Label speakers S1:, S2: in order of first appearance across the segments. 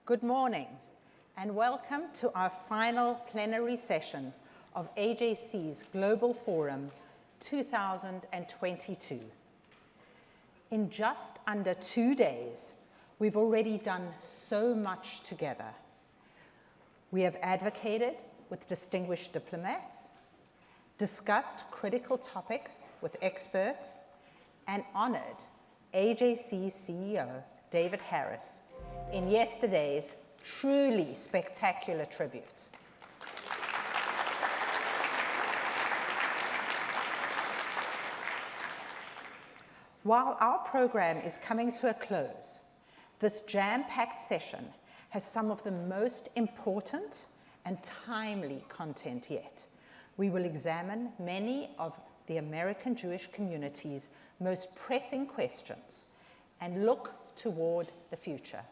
S1: Good morning, and welcome to our final plenary session of AJC's Global Forum 2022. In just under 2 days, we've already done so much together. We have advocated with distinguished diplomats, discussed critical topics with experts, and honored AJC CEO David Harris in yesterday's truly spectacular tribute. While our program is coming to a close, this jam-packed session has some of the most important and timely content yet. We will examine many of the American Jewish community's most pressing questions and look toward the future.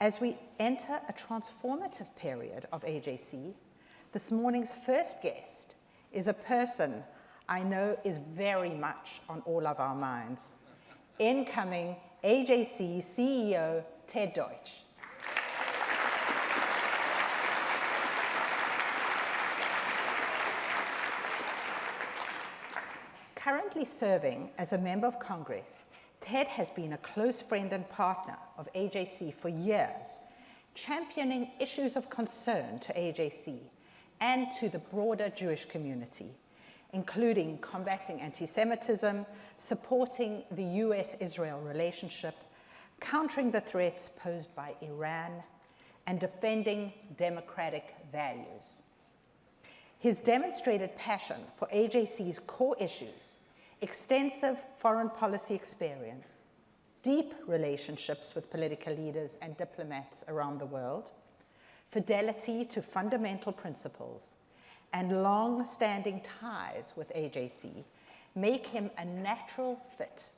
S1: As we enter a transformative period of AJC, this morning's first guest is a person I know is very much on all of our minds. Incoming AJC CEO Ted Deutch. Currently serving as a member of Congress, Ted has been a close friend and partner of AJC for years, championing issues of concern to AJC and to the broader Jewish community, including combating anti-Semitism, supporting the US-Israel relationship, countering the threats posed by Iran, and defending democratic values. His demonstrated passion for AJC's core issues, extensive foreign policy experience, deep relationships with political leaders and diplomats around the world, fidelity to fundamental principles, and long-standing ties with AJC make him a natural fit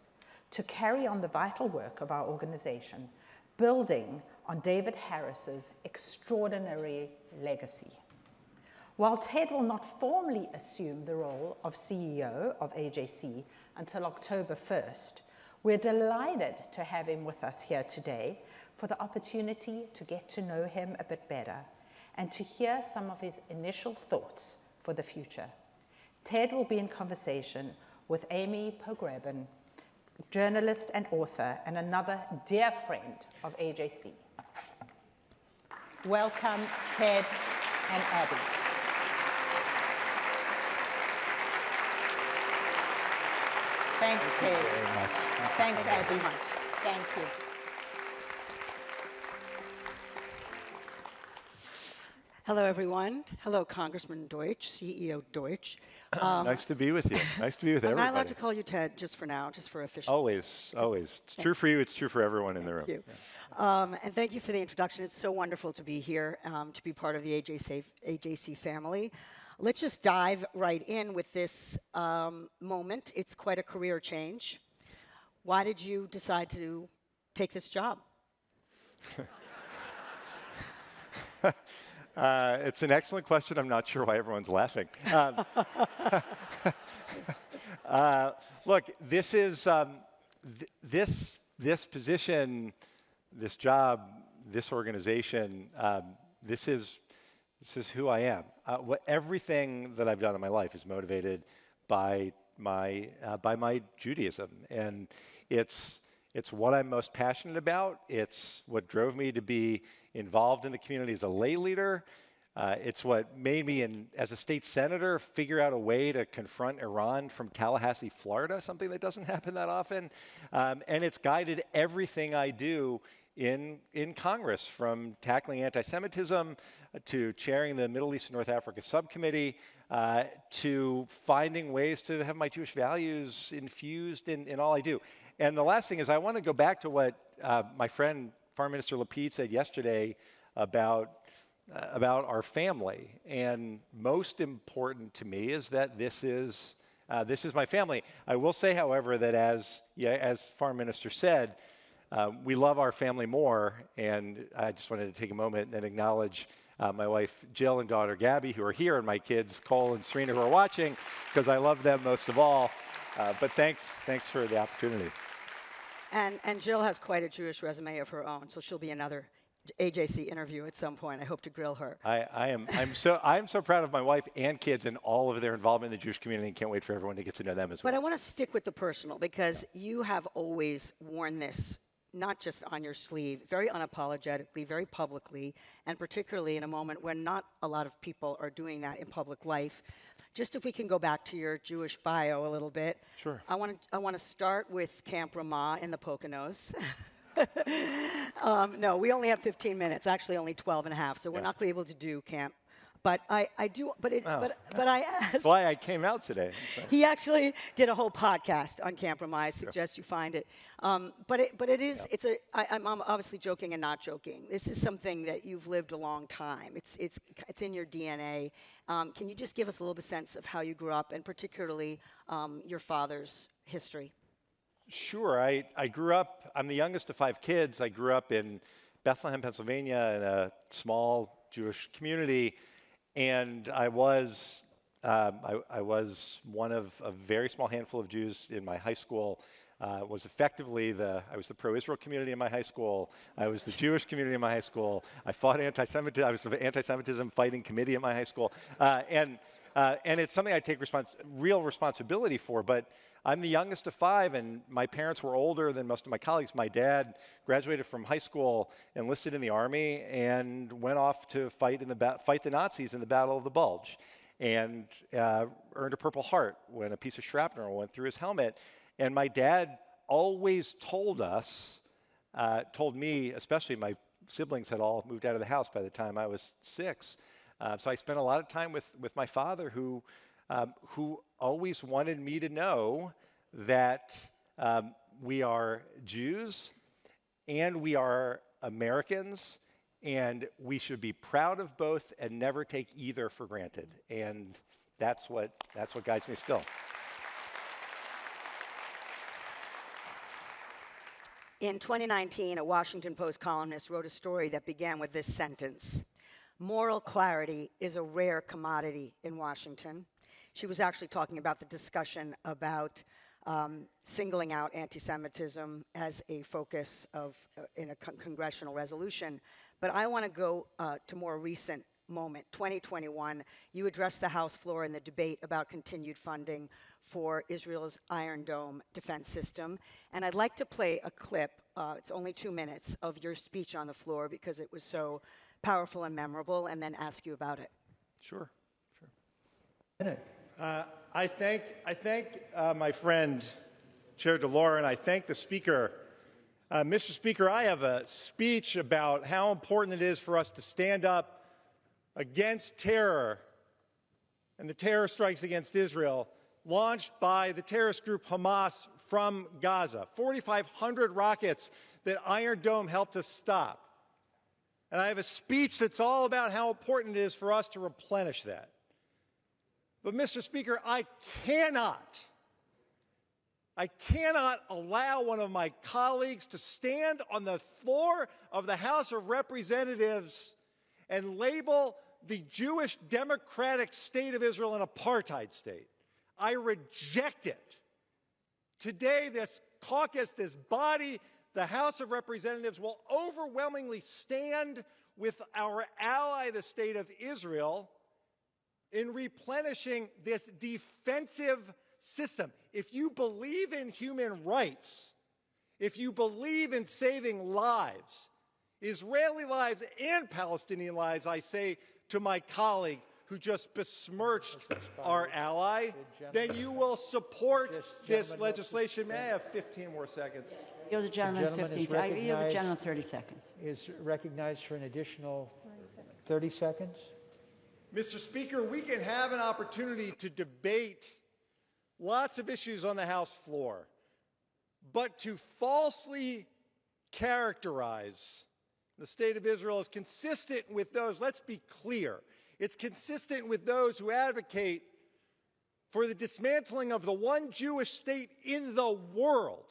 S1: to carry on the vital work of our organization, building on David Harris's extraordinary legacy. While Ted will not formally assume the role of CEO of AJC until October 1st, we're delighted to have him with us here today for the opportunity to get to know him a bit better and to hear some of his initial thoughts for the future. Ted will be in conversation with Amy Pogrebin, journalist and author, and another dear friend of AJC. Welcome, Ted and Abby. Thanks, Ted. Thanks, Abby. Thank you.
S2: Hello, everyone. Hello, Congressman Deutch, CEO Deutch.
S3: Nice to be with you. Nice to be with everybody.
S2: Am I allowed to call you Ted just for now, just for official?
S3: Always, always. It's true for you. It's true for everyone in the room.
S2: Thank you. And thank you for the introduction. It's so wonderful to be here, to be part of the AJC family. Let's just dive right in with this moment. It's quite a career change. Why did you decide to take this job?
S3: It's an excellent question. I'm not sure why everyone's laughing. Look, this is this position, this job, this organization. This is who I am. Everything that I've done in my life is motivated by my Judaism, and it's what I'm most passionate about. It's what drove me to be involved in the community as a lay leader. It's what made me, as a state senator, figure out a way to confront Iran from Tallahassee, Florida, something that doesn't happen that often. And it's guided everything I do in Congress, from tackling anti-Semitism to chairing the Middle East and North Africa subcommittee, to finding ways to have my Jewish values infused in all I do. And the last thing is, I want to go back to what my friend Foreign Minister Lapid said yesterday about our family. And most important to me is that this is my family. I will say, however, that as Foreign Minister said, we love our family more, and I just wanted to take a moment and acknowledge my wife Jill and daughter Gabby, who are here, and my kids Cole and Serena, who are watching, because I love them most of all. But thanks for the opportunity.
S2: And Jill has quite a Jewish resume of her own, so she'll be another AJC interview at some point. I hope to grill her.
S3: I'm so proud of my wife and kids and all of their involvement in the Jewish community, and can't wait for everyone to get to know them as well.
S2: But I want to stick with the personal, because you have always worn this not just on your sleeve, very unapologetically, very publicly, and particularly in a moment when not a lot of people are doing that in public life. Just if we can go back to your Jewish bio a little bit.
S3: Sure.
S2: I want to start with Camp Ramah in the Poconos. No, we only have 15 minutes, actually only 12 and a half, so we're not going to be able to do Camp. But I do, but I asked.
S3: That's why I came out today.
S2: He actually did a whole podcast on Camp Ramah. I suggest you find it. But it is, I'm obviously joking and not joking. This is something that you've lived a long time. It's in your DNA. Can you just give us a little bit sense of how you grew up, and particularly your father's history?
S3: Sure. I grew up, I'm the youngest of 5 kids. I grew up in Bethlehem, Pennsylvania, in a small Jewish community. And I was one of a very small handful of Jews in my high school. Was effectively I was the pro-Israel community in my high school. I was the Jewish community in my high school. I fought anti-Semitism. I was the anti-Semitism fighting committee in my high school. And it's something I take real responsibility for. But I'm the youngest of 5, and my parents were older than most of my colleagues. My dad graduated from high school, enlisted in the Army, and went off to fight the Nazis in the Battle of the Bulge, and earned a Purple Heart when a piece of shrapnel went through his helmet. And my dad always told me, especially my siblings had all moved out of the house by the time I was 6. So I spent a lot of time with my father, who always wanted me to know that we are Jews and we are Americans, and we should be proud of both and never take either for granted. And that's what guides me still.
S2: In 2019, a Washington Post columnist wrote a story that began with this sentence: "Moral clarity is a rare commodity in Washington." She was actually talking about the discussion about singling out anti-Semitism as a focus in a congressional resolution. But I want to go to more recent moment, 2021. You addressed the House floor in the debate about continued funding for Israel's Iron Dome defense system. And I'd like to play a clip, it's only 2 minutes, of your speech on the floor because it was so powerful and memorable, and then ask you about it.
S3: Sure.
S4: I thank my friend, Chair DeLauro, and I thank the Speaker. Mr. Speaker, I have a speech about how important it is for us to stand up against terror and the terror strikes against Israel launched by the terrorist group Hamas from Gaza. 4,500 rockets that Iron Dome helped us stop. And I have a speech that's all about how important it is for us to replenish that. But, Mr. Speaker, I cannot allow one of my colleagues to stand on the floor of the House of Representatives and label the Jewish democratic state of Israel an apartheid state. I reject it. Today, this caucus, this body, the House of Representatives will overwhelmingly stand with our ally, the state of Israel, in replenishing this defensive system. If you believe in human rights, if you believe in saving lives, Israeli lives and Palestinian lives, I say to my colleague who just besmirched our ally, then you will support this legislation. May I have 15 more seconds?
S5: You owe the gentleman 15 seconds. You owe the gentleman 30 seconds.
S6: Is recognized for an additional 30 seconds.
S4: Mr. Speaker, we can have an opportunity to debate lots of issues on the House floor, but to falsely characterize the state of Israel is consistent with those, let's be clear, it's consistent with those who advocate for the dismantling of the one Jewish state in the world.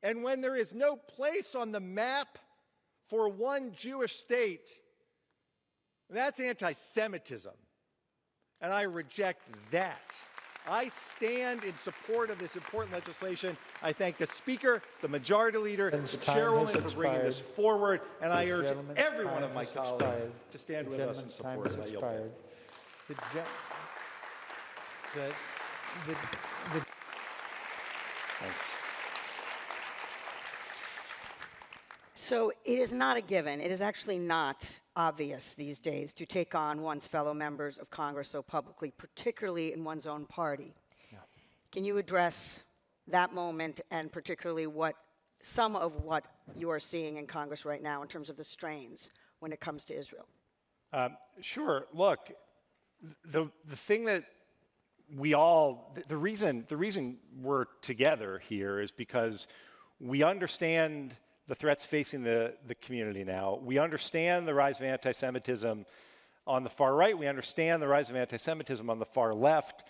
S4: And when there is no place on the map for one Jewish state, that's anti-Semitism. And I reject that. I stand in support of this important legislation. I thank the Speaker, the Majority Leader, the Chairwoman for bringing this forward, and I urge every one of my colleagues to stand with us and support it. I yield back.
S3: Thanks.
S2: So it is not a given. It is actually not obvious these days to take on one's fellow members of Congress so publicly, particularly in one's own party. Yeah. Can you address that moment and particularly some of what you are seeing in Congress right now in terms of the strains when it comes to Israel?
S3: Sure. Look, the thing that the reason we're together here is because we understand the threats facing the community now. We understand the rise of anti-Semitism on the far right. We understand the rise of anti-Semitism on the far left.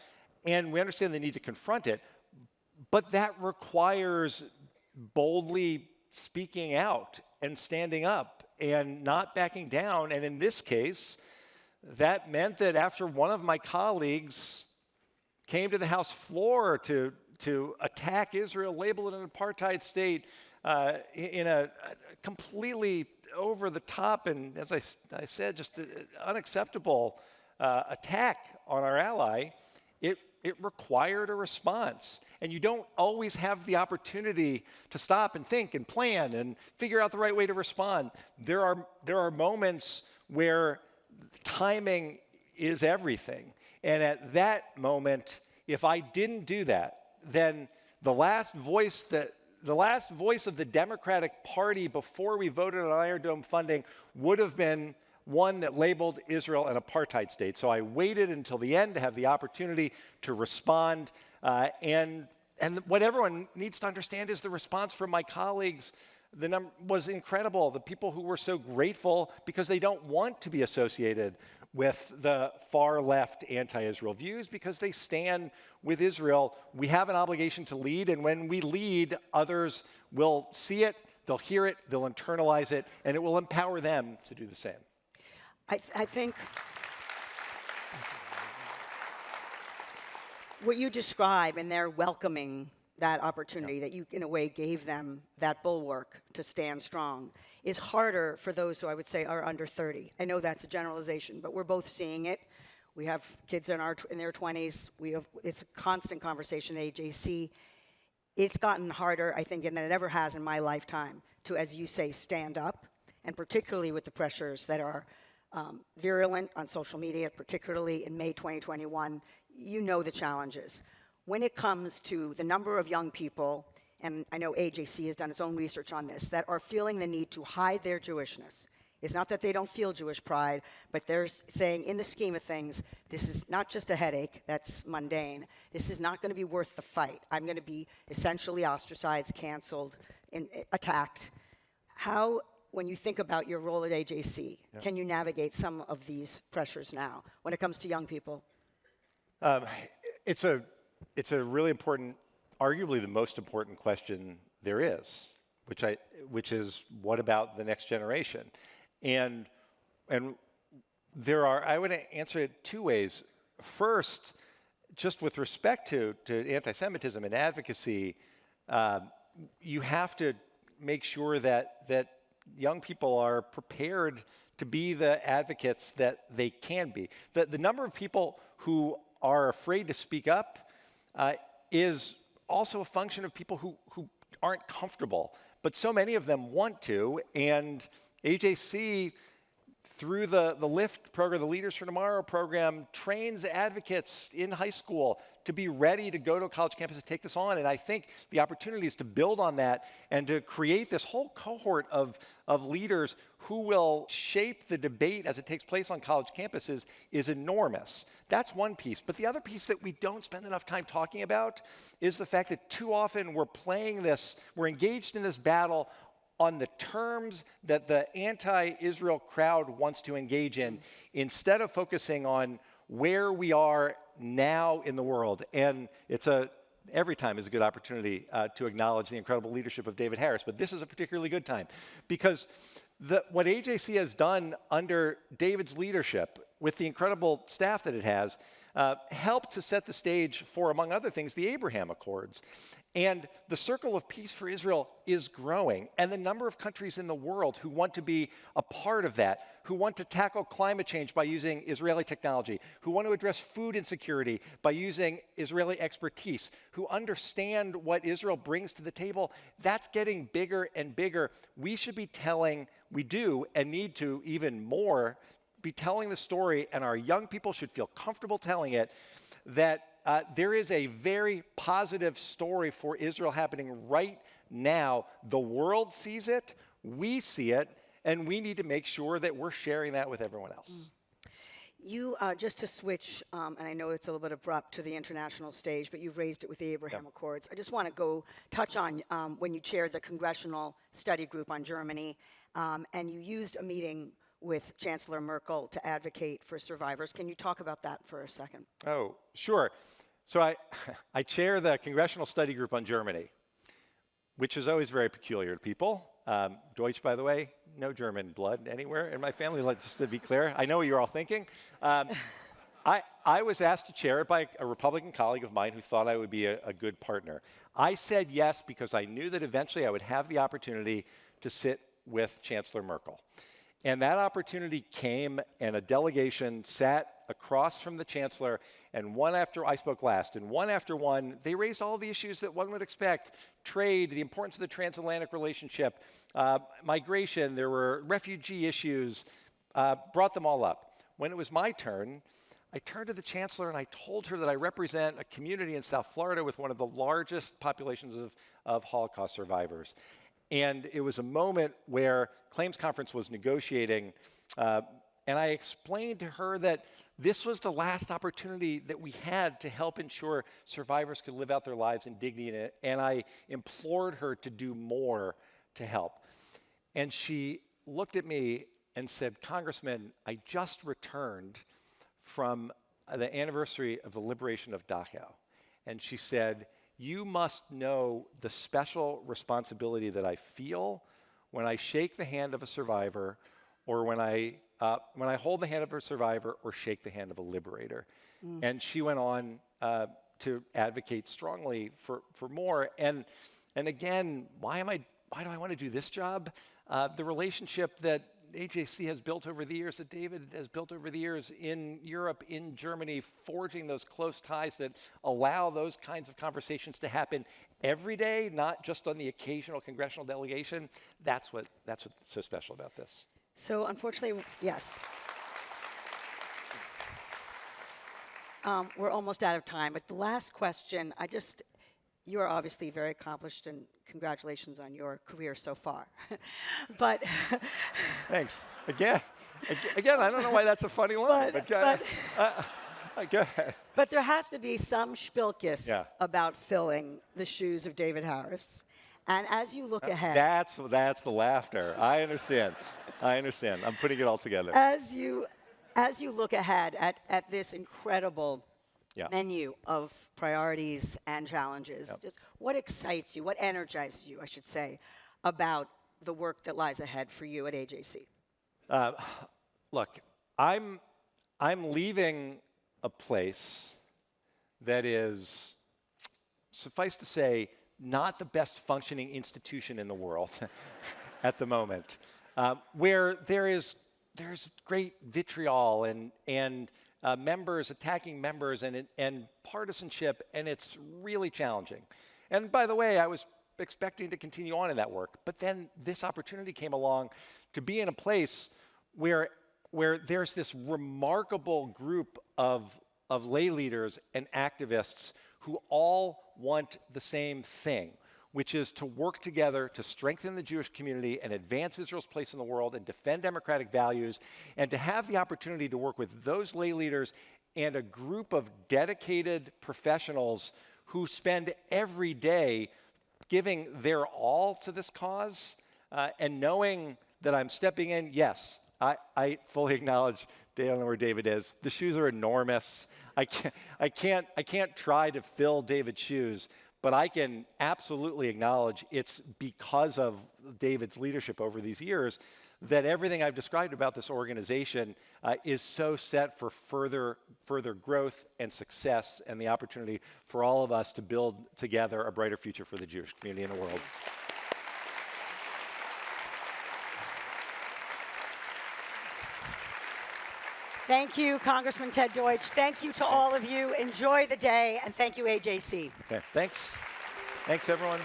S3: And we understand the need to confront it. But that requires boldly speaking out and standing up and not backing down. And in this case, that meant that after one of my colleagues came to the House floor to attack Israel, label it an apartheid state, in a completely over the top and, as I said, just unacceptable attack on our ally, it required a response. And you don't always have the opportunity to stop and think and plan and figure out the right way to respond. There are moments where timing is everything. And at that moment, if I didn't do that, then the last voice of the Democratic Party before we voted on Iron Dome funding would have been one that labeled Israel an apartheid state. So I waited until the end to have the opportunity to respond. And what everyone needs to understand is the response from my colleagues was incredible. The people who were so grateful because they don't want to be associated with the far left anti-Israel views because they stand with Israel. We have an obligation to lead, and when we lead, others will see it, they'll hear it, they'll internalize it, and it will empower them to do the same.
S2: I think what you describe, and they're welcoming that opportunity that you, in a way, gave them that bulwark to stand strong, is harder for those who I would say are under 30. I know that's a generalization, but we're both seeing it. We have kids in their 20s. It's a constant conversation at AJC. It's gotten harder, I think, than it ever has in my lifetime to, as you say, stand up, and particularly with the pressures that are virulent on social media, particularly in May 2021. You know the challenges. When it comes to the number of young people, and I know AJC has done its own research on this, that are feeling the need to hide their Jewishness. It's not that they don't feel Jewish pride, but they're saying, in the scheme of things, this is not just a headache that's mundane. This is not going to be worth the fight. I'm going to be essentially ostracized, canceled, attacked. How, when you think about your role at AJC, can you navigate some of these pressures now when it comes to young people?
S3: It's a really important, arguably the most important question there is, which is what about the next generation? And there are, I would answer it two ways. First, just with respect to anti-Semitism and advocacy, you have to make sure that young people are prepared to be the advocates that they can be. The number of people who are afraid to speak up is also a function of people who aren't comfortable, but so many of them want to, and AJC, through the LIFT program, the Leaders for Tomorrow program, trains advocates in high school to be ready to go to a college campus and take this on. And I think the opportunity is to build on that and to create this whole cohort of leaders who will shape the debate as it takes place on college campuses is enormous. That's one piece. But the other piece that we don't spend enough time talking about is the fact that too often we're engaged in this battle on the terms that the anti-Israel crowd wants to engage in, instead of focusing on where we are now in the world. And every time is a good opportunity to acknowledge the incredible leadership of David Harris, but this is a particularly good time because what AJC has done under David's leadership with the incredible staff that it has, helped to set the stage for, among other things, the Abraham Accords. And the circle of peace for Israel is growing, and the number of countries in the world who want to be a part of that, who want to tackle climate change by using Israeli technology, who want to address food insecurity by using Israeli expertise, who understand what Israel brings to the table, that's getting bigger and bigger. We should be telling, we do and need to even more, be telling the story, and our young people should feel comfortable telling it, that there is a very positive story for Israel happening right now. The world sees it, we see it, and we need to make sure that we're sharing that with everyone else.
S2: You, just to switch, and I know it's a little bit abrupt to the international stage, but you've raised it with the Abraham Accords. I just want to go touch on when you chaired the Congressional Study Group on Germany, and you used a meeting with Chancellor Merkel to advocate for survivors. Can you talk about that for a second?
S3: Oh, sure. So I chair the Congressional Study Group on Germany, which is always very peculiar to people. Deutsch, by the way, no German blood anywhere in my family, just to be clear. I know what you're all thinking. I was asked to chair it by a Republican colleague of mine who thought I would be a good partner. I said yes because I knew that eventually I would have the opportunity to sit with Chancellor Merkel. And that opportunity came, and a delegation sat across from the Chancellor, and I spoke last, and one after one, they raised all the issues that one would expect: trade, the importance of the transatlantic relationship, migration, there were refugee issues, brought them all up. When it was my turn, I turned to the Chancellor and I told her that I represent a community in South Florida with one of the largest populations of Holocaust survivors. And it was a moment where Claims Conference was negotiating, and I explained to her that this was the last opportunity that we had to help ensure survivors could live out their lives in dignity, and I implored her to do more to help. And she looked at me and said, "Congressman, I just returned from the anniversary of the liberation of Dachau." And she said, "You must know the special responsibility that I feel when I shake the hand of a survivor, or when I hold the hand of a survivor or shake the hand of a liberator." And she went on to advocate strongly for more. And again, why do I want to do this job? The relationship that AJC has built over the years, that David has built over the years in Europe, in Germany, forging those close ties that allow those kinds of conversations to happen every day, not just on the occasional congressional delegation. That's what's so special about this.
S2: So unfortunately, yes. We're almost out of time, but the last question, you are obviously very accomplished, and congratulations on your career so far. But
S3: thanks. Again, I don't know why that's a funny line, but go ahead.
S2: But there has to be some spilkis about filling the shoes of David Harris. And as you look ahead,
S3: that's the laughter. I understand. I'm putting it all together.
S2: As you look ahead at this incredible menu of priorities and challenges, just what excites you, what energizes you, I should say, about the work that lies ahead for you at AJC?
S3: Look, I'm leaving a place that is, suffice to say, not the best functioning institution in the world at the moment, where there's great vitriol and members attacking members and partisanship, and it's really challenging. And by the way, I was expecting to continue on in that work, but then this opportunity came along to be in a place where there's this remarkable group of lay leaders and activists who all want the same thing, which is to work together to strengthen the Jewish community and advance Israel's place in the world and defend democratic values, and to have the opportunity to work with those lay leaders and a group of dedicated professionals who spend every day giving their all to this cause, and knowing that I'm stepping in. Yes, I fully acknowledge, I don't know where David is. The shoes are enormous. I can't try to fill David's shoes, but I can absolutely acknowledge it's because of David's leadership over these years that everything I've described about this organization is so set for further growth and success and the opportunity for all of us to build together a brighter future for the Jewish community in the world.
S2: Thank you, Congressman Ted Deutch. Thank you to all of you. Enjoy the day, and thank you, AJC.
S3: Okay, thanks. Thanks, everyone.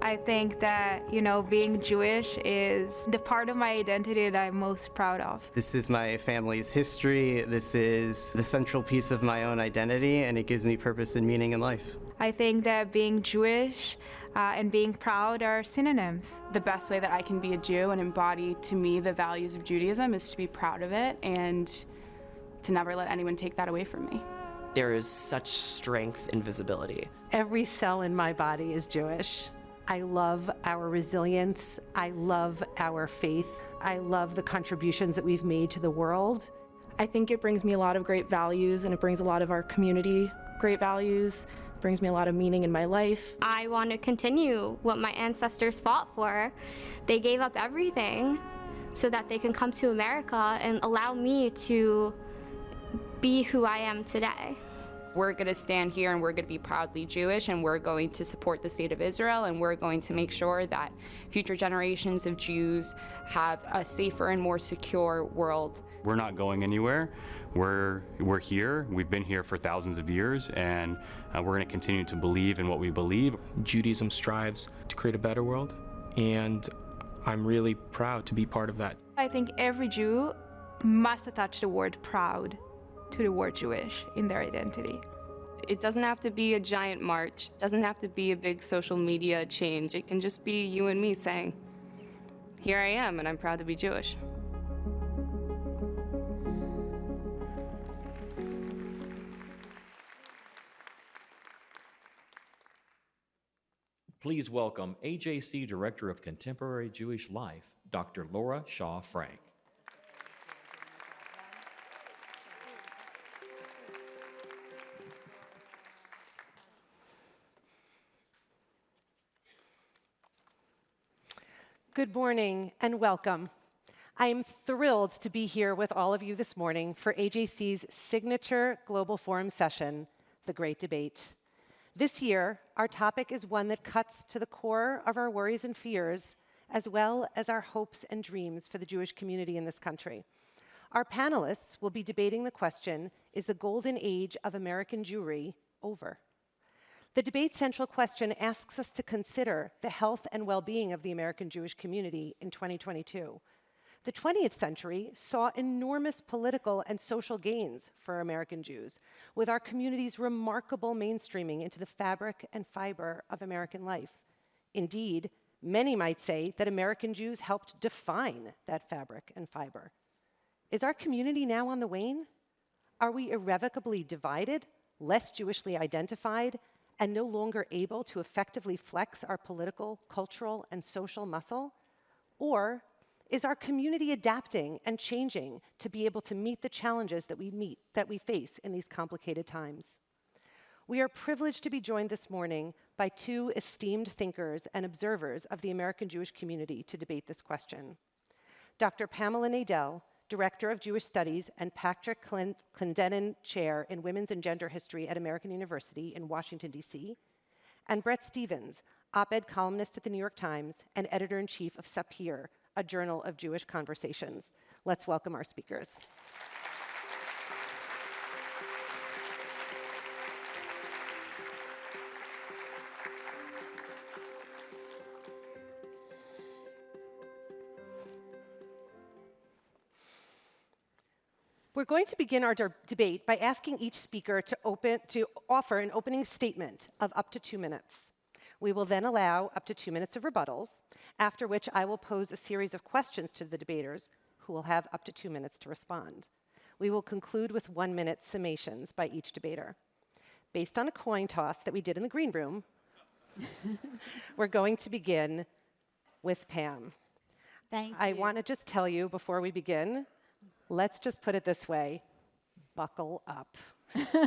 S7: I think that, being Jewish is the part of my identity that I'm most proud of.
S8: This is my family's history. This is the central piece of my own identity, and it gives me purpose and meaning in life.
S7: I think that being Jewish and being proud are synonyms.
S9: The best way that I can be a Jew and embody, to me, the values of Judaism is to be proud of it and to never let anyone take that away from me.
S10: There is such strength in visibility.
S11: Every cell in my body is Jewish. I love our resilience. I love our faith. I love the contributions that we've made to the world.
S9: I think it brings me a lot of great values, and it brings a lot of our community great values. It brings me a lot of meaning in my life.
S12: I want to continue what my ancestors fought for. They gave up everything so that they can come to America and allow me to be who I am today.
S13: We're going to stand here and we're going to be proudly Jewish, and we're going to support the state of Israel, and we're going to make sure that future generations of Jews have a safer and more secure world.
S14: We're not going anywhere. We're here. We've been here for thousands of years, and we're going to continue to believe in what we believe.
S15: Judaism strives to create a better world, and I'm really proud to be part of that.
S7: I think every Jew must attach the word proud to the word Jewish in their identity.
S9: It doesn't have to be a giant march. It doesn't have to be a big social media change. It can just be you and me saying, here I am, and I'm proud to be Jewish.
S16: Please welcome AJC Director of Contemporary Jewish Life, Dr. Laura Shaw Frank.
S11: Good morning and welcome. I am thrilled to be here with all of you this morning for AJC's signature Global Forum session, The Great Debate. This year, our topic is one that cuts to the core of our worries and fears, as well as our hopes and dreams for the Jewish community in this country. Our panelists will be debating the question, is the golden age of American Jewry over? The debate's central question asks us to consider the health and well-being of the American Jewish community in 2022. The 20th century saw enormous political and social gains for American Jews, with our community's remarkable mainstreaming into the fabric and fiber of American life. Indeed, many might say that American Jews helped define that fabric and fiber. Is our community now on the wane? Are we irrevocably divided, less Jewishly identified, and no longer able to effectively flex our political, cultural, and social muscle? Or is our community adapting and changing to be able to meet the challenges that we face in these complicated times? We are privileged to be joined this morning by two esteemed thinkers and observers of the American Jewish community to debate this question. Dr. Pamela Nadell, Director of Jewish Studies and Patrick Clendenen Chair in Women's and Gender History at American University in Washington, D.C., and Bret Stephens, op-ed columnist at the New York Times and editor-in-chief of Sapir, a journal of Jewish conversations. Let's welcome our speakers. We're going to begin our debate by asking each speaker to offer an opening statement of up to 2 minutes. We will then allow up to 2 minutes of rebuttals, after which I will pose a series of questions to the debaters, who will have up to 2 minutes to respond. We will conclude with 1-minute summations by each debater. Based on a coin toss that we did in the green room, we're going to begin with Pam.
S17: Thank you.
S11: I want to just tell you before we begin, let's just put it this way, buckle up.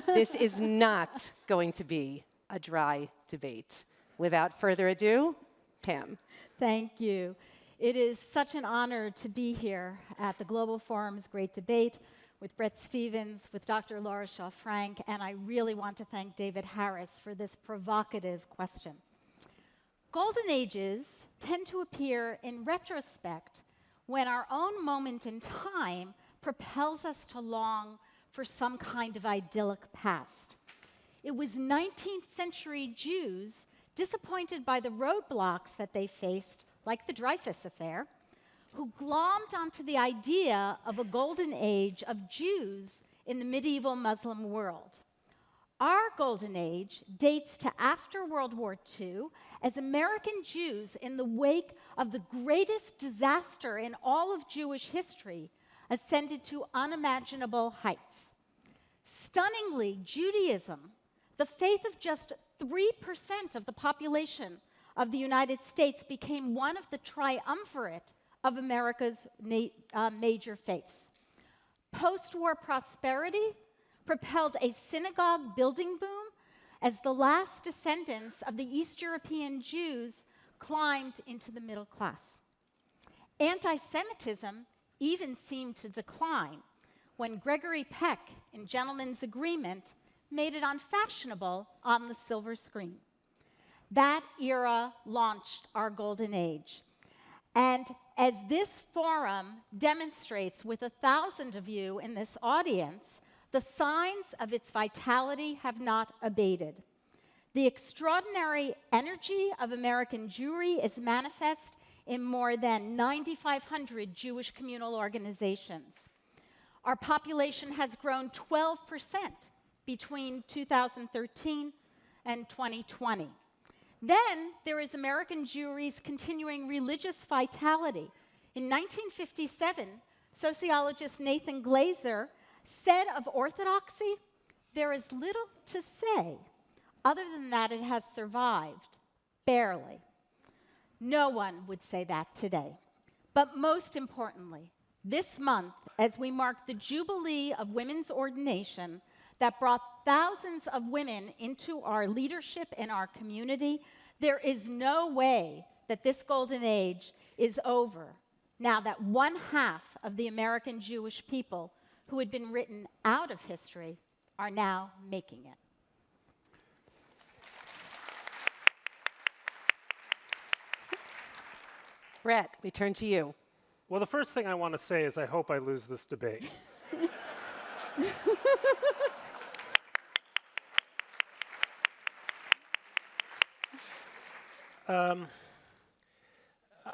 S11: This is not going to be a dry debate. Without further ado, Pam.
S17: Thank you. It is such an honor to be here at the Global Forum's Great Debate with Bret Stephens, with Dr. Laura Shaw Frank, and I really want to thank David Harris for this provocative question. Golden ages tend to appear in retrospect when our own moment in time propels us to long for some kind of idyllic past. It was 19th century Jews, disappointed by the roadblocks that they faced, like the Dreyfus Affair, who glommed onto the idea of a golden age of Jews in the medieval Muslim world. Our golden age dates to after World War II, as American Jews, in the wake of the greatest disaster in all of Jewish history, ascended to unimaginable heights. Stunningly, Judaism, the faith of just 3% of the population of the United States, became one of the triumvirate of America's major faiths. Post-war prosperity propelled a synagogue building boom as the last descendants of the East European Jews climbed into the middle class. Anti-Semitism even seemed to decline when Gregory Peck, in Gentleman's Agreement, made it unfashionable on the silver screen. That era launched our golden age. And as this forum demonstrates with 1,000 of you in this audience, the signs of its vitality have not abated. The extraordinary energy of American Jewry is manifest in more than 9,500 Jewish communal organizations. Our population has grown 12% between 2013 and 2020. Then there is American Jewry's continuing religious vitality. In 1957, sociologist Nathan Glazer said of orthodoxy, "There is little to say other than that it has survived, barely." No one would say that today. But most importantly, this month, as we mark the Jubilee of women's ordination that brought thousands of women into our leadership in our community, there is no way that this golden age is over now that 1/2 of the American Jewish people who had been written out of history are now making it.
S11: Bret, we turn to you.
S18: Well, the first thing I want to say is I hope I lose this debate.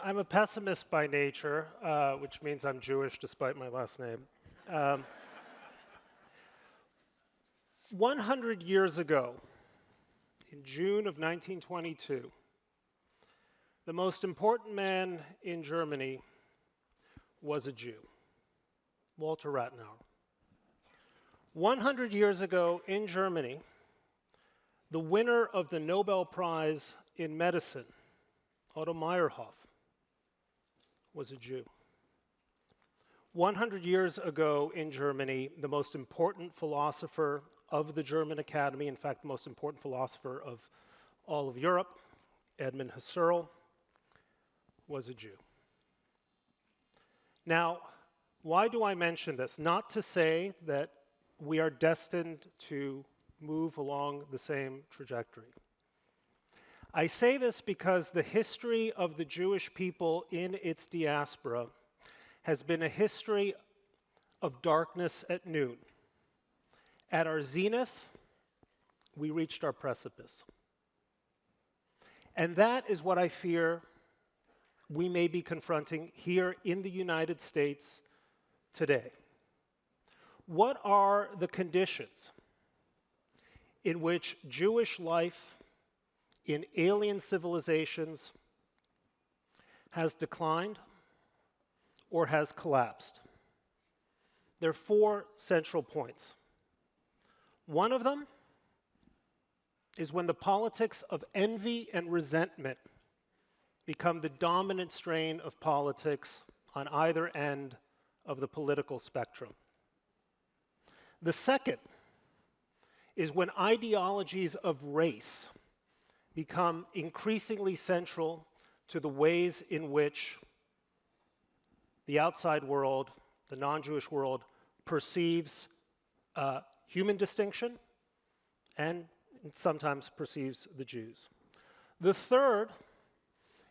S18: I'm a pessimist by nature, which means I'm Jewish despite my last name. 100 years ago, in June of 1922, the most important man in Germany was a Jew, Walter Rathenauer. 100 years ago in Germany, the winner of the Nobel Prize in Medicine, Otto Meyerhoff, was a Jew. 100 years ago in Germany, the most important philosopher of the German Academy, in fact, the most important philosopher of all of Europe, Edmund Husserl, was a Jew. Now, why do I mention this? Not to say that we are destined to move along the same trajectory. I say this because the history of the Jewish people in its diaspora has been a history of darkness at noon. At our zenith, we reached our precipice. And that is what I fear we may be confronting here in the United States today. What are the conditions in which Jewish life in alien civilizations has declined or has collapsed? There are 4 central points. One of them is when the politics of envy and resentment become the dominant strain of politics on either end of the political spectrum. The second is when ideologies of race become increasingly central to the ways in which the outside world, the non-Jewish world, perceives human distinction and sometimes perceives the Jews. The third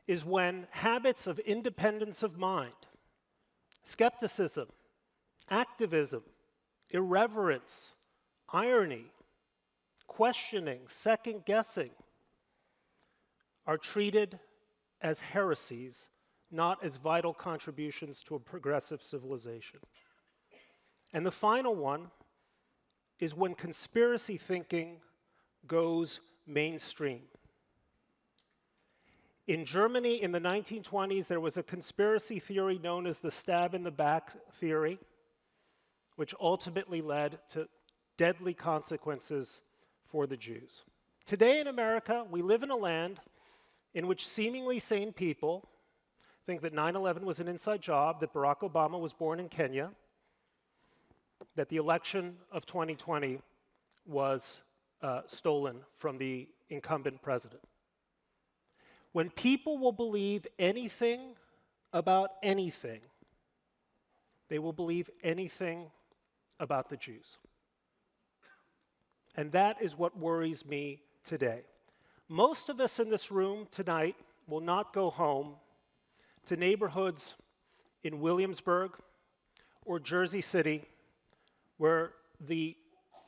S18: is when habits of independence of mind, skepticism, activism, irreverence, irony, questioning, second-guessing are treated as heresies, not as vital contributions to a progressive civilization. And the final one is when conspiracy thinking goes mainstream. In Germany in the 1920s, there was a conspiracy theory known as the stab in the back theory, which ultimately led to deadly consequences for the Jews. Today in America, we live in a land in which seemingly sane people think that 9/11 was an inside job, that Barack Obama was born in Kenya, that the election of 2020 was stolen from the incumbent president. When people will believe anything about anything, they will believe anything about the Jews. And that is what worries me today. Most of us in this room tonight will not go home to neighborhoods in Williamsburg or Jersey City where the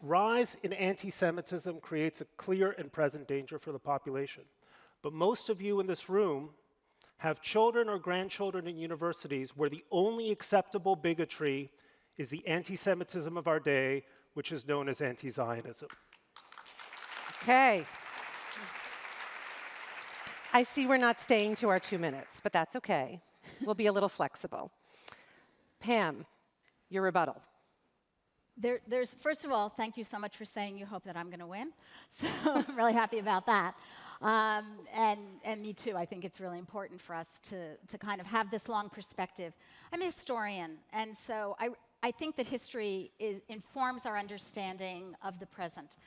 S18: rise in anti-Semitism creates a clear and present danger for the population. But most of you in this room have children or grandchildren in universities where the only acceptable bigotry is the anti-Semitism of our day, which is known as anti-Zionism.
S11: Okay. I see we're not staying to our 2 minutes, but that's okay. We'll be a little flexible. Pam, your rebuttal.
S17: First of all, thank you so much for saying you hope that I'm going to win. So I'm really happy about that. And me too. I think it's really important for us to kind of have this long perspective. I'm a historian, and so I think that history informs our understanding of the present.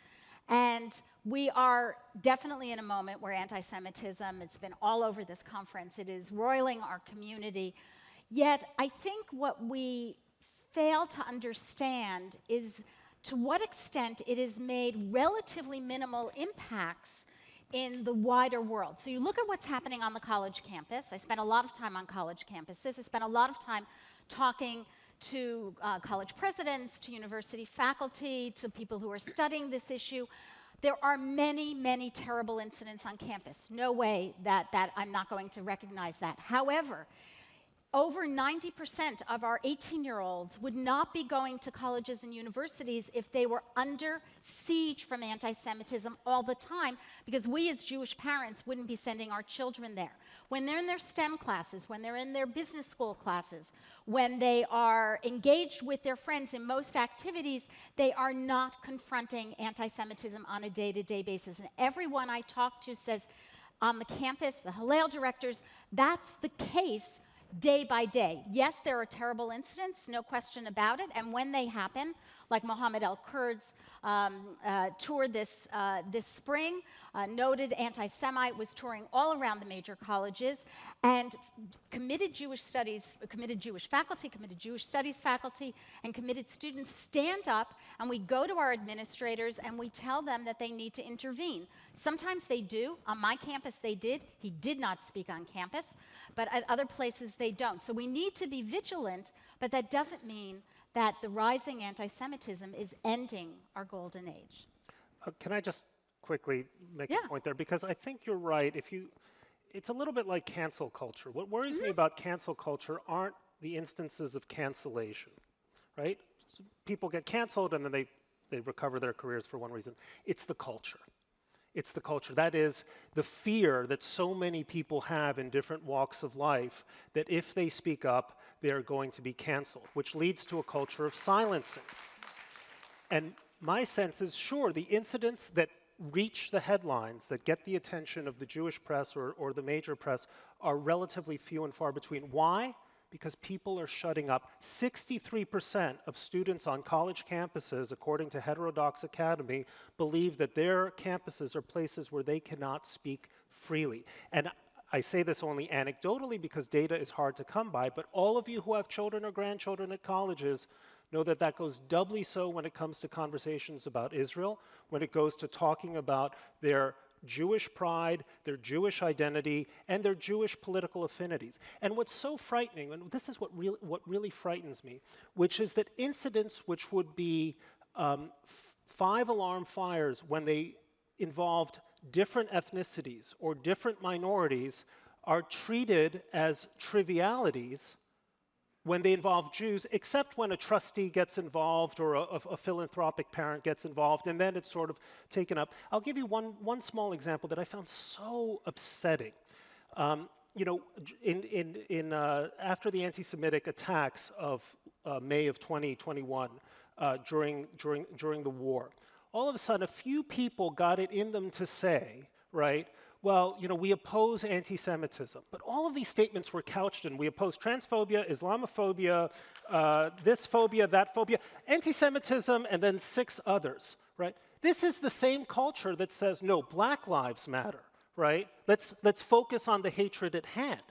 S17: And we are definitely in a moment where anti-Semitism, it's been all over this conference, it is roiling our community. Yet I think what we fail to understand is to what extent it has made relatively minimal impacts in the wider world. So you look at what's happening on the college campus. I spent a lot of time on college campuses. I spent a lot of time talking to college presidents, to university faculty, to people who are studying this issue. There are many, many terrible incidents on campus. No way that I'm not going to recognize that. However, over 90% of our 18-year-olds would not be going to colleges and universities if they were under siege from anti-Semitism all the time, because we as Jewish parents wouldn't be sending our children there. When they're in their STEM classes, when they're in their business school classes, when they are engaged with their friends in most activities, they are not confronting anti-Semitism on a day-to-day basis. And everyone I talk to says on the campus, the Hillel directors, that's the case day by day. Yes, there are terrible incidents, no question about it, and when they happen, like Mohammed El-Kurd's tour this spring, noted anti-Semite, was touring all around the major colleges, and committed Jewish faculty, committed Jewish studies faculty, and committed students stand up, and we go to our administrators and we tell them that they need to intervene. Sometimes they do. On my campus they did. He did not speak on campus, but at other places they don't. So we need to be vigilant, but that doesn't mean that the rising anti-Semitism is ending our golden age.
S18: Can I just quickly make a point there? Because I think you're right. It's a little bit like cancel culture. What worries me about cancel culture aren't the instances of cancellation, right? So people get canceled and then they recover their careers for one reason. It's the culture. It's the culture. That is the fear that so many people have in different walks of life that if they speak up, they're going to be canceled, which leads to a culture of silencing. And my sense is, sure, the incidents that reach the headlines, that get the attention of the Jewish press or the major press, are relatively few and far between. Why? Because people are shutting up. 63% of students on college campuses, according to Heterodox Academy, believe that their campuses are places where they cannot speak freely. And I say this only anecdotally because data is hard to come by, but all of you who have children or grandchildren at colleges know that that goes doubly so when it comes to conversations about Israel, when it goes to talking about their Jewish pride, their Jewish identity, and their Jewish political affinities. And what's so frightening, and this is what really frightens me, which is that incidents which would be 5 alarm fires when they involved different ethnicities or different minorities are treated as trivialities when they involve Jews, except when a trustee gets involved or a philanthropic parent gets involved, and then it's sort of taken up. I'll give you one small example that I found so upsetting. You know, after the anti-Semitic attacks of May of 2021 during the war, all of a sudden a few people got it in them to say, right, well, you know, we oppose anti-Semitism. But all of these statements were couched in, we oppose transphobia, Islamophobia, this phobia, that phobia, anti-Semitism, and then 6 others, right? This is the same culture that says, no, Black lives matter, right? Let's focus on the hatred at hand.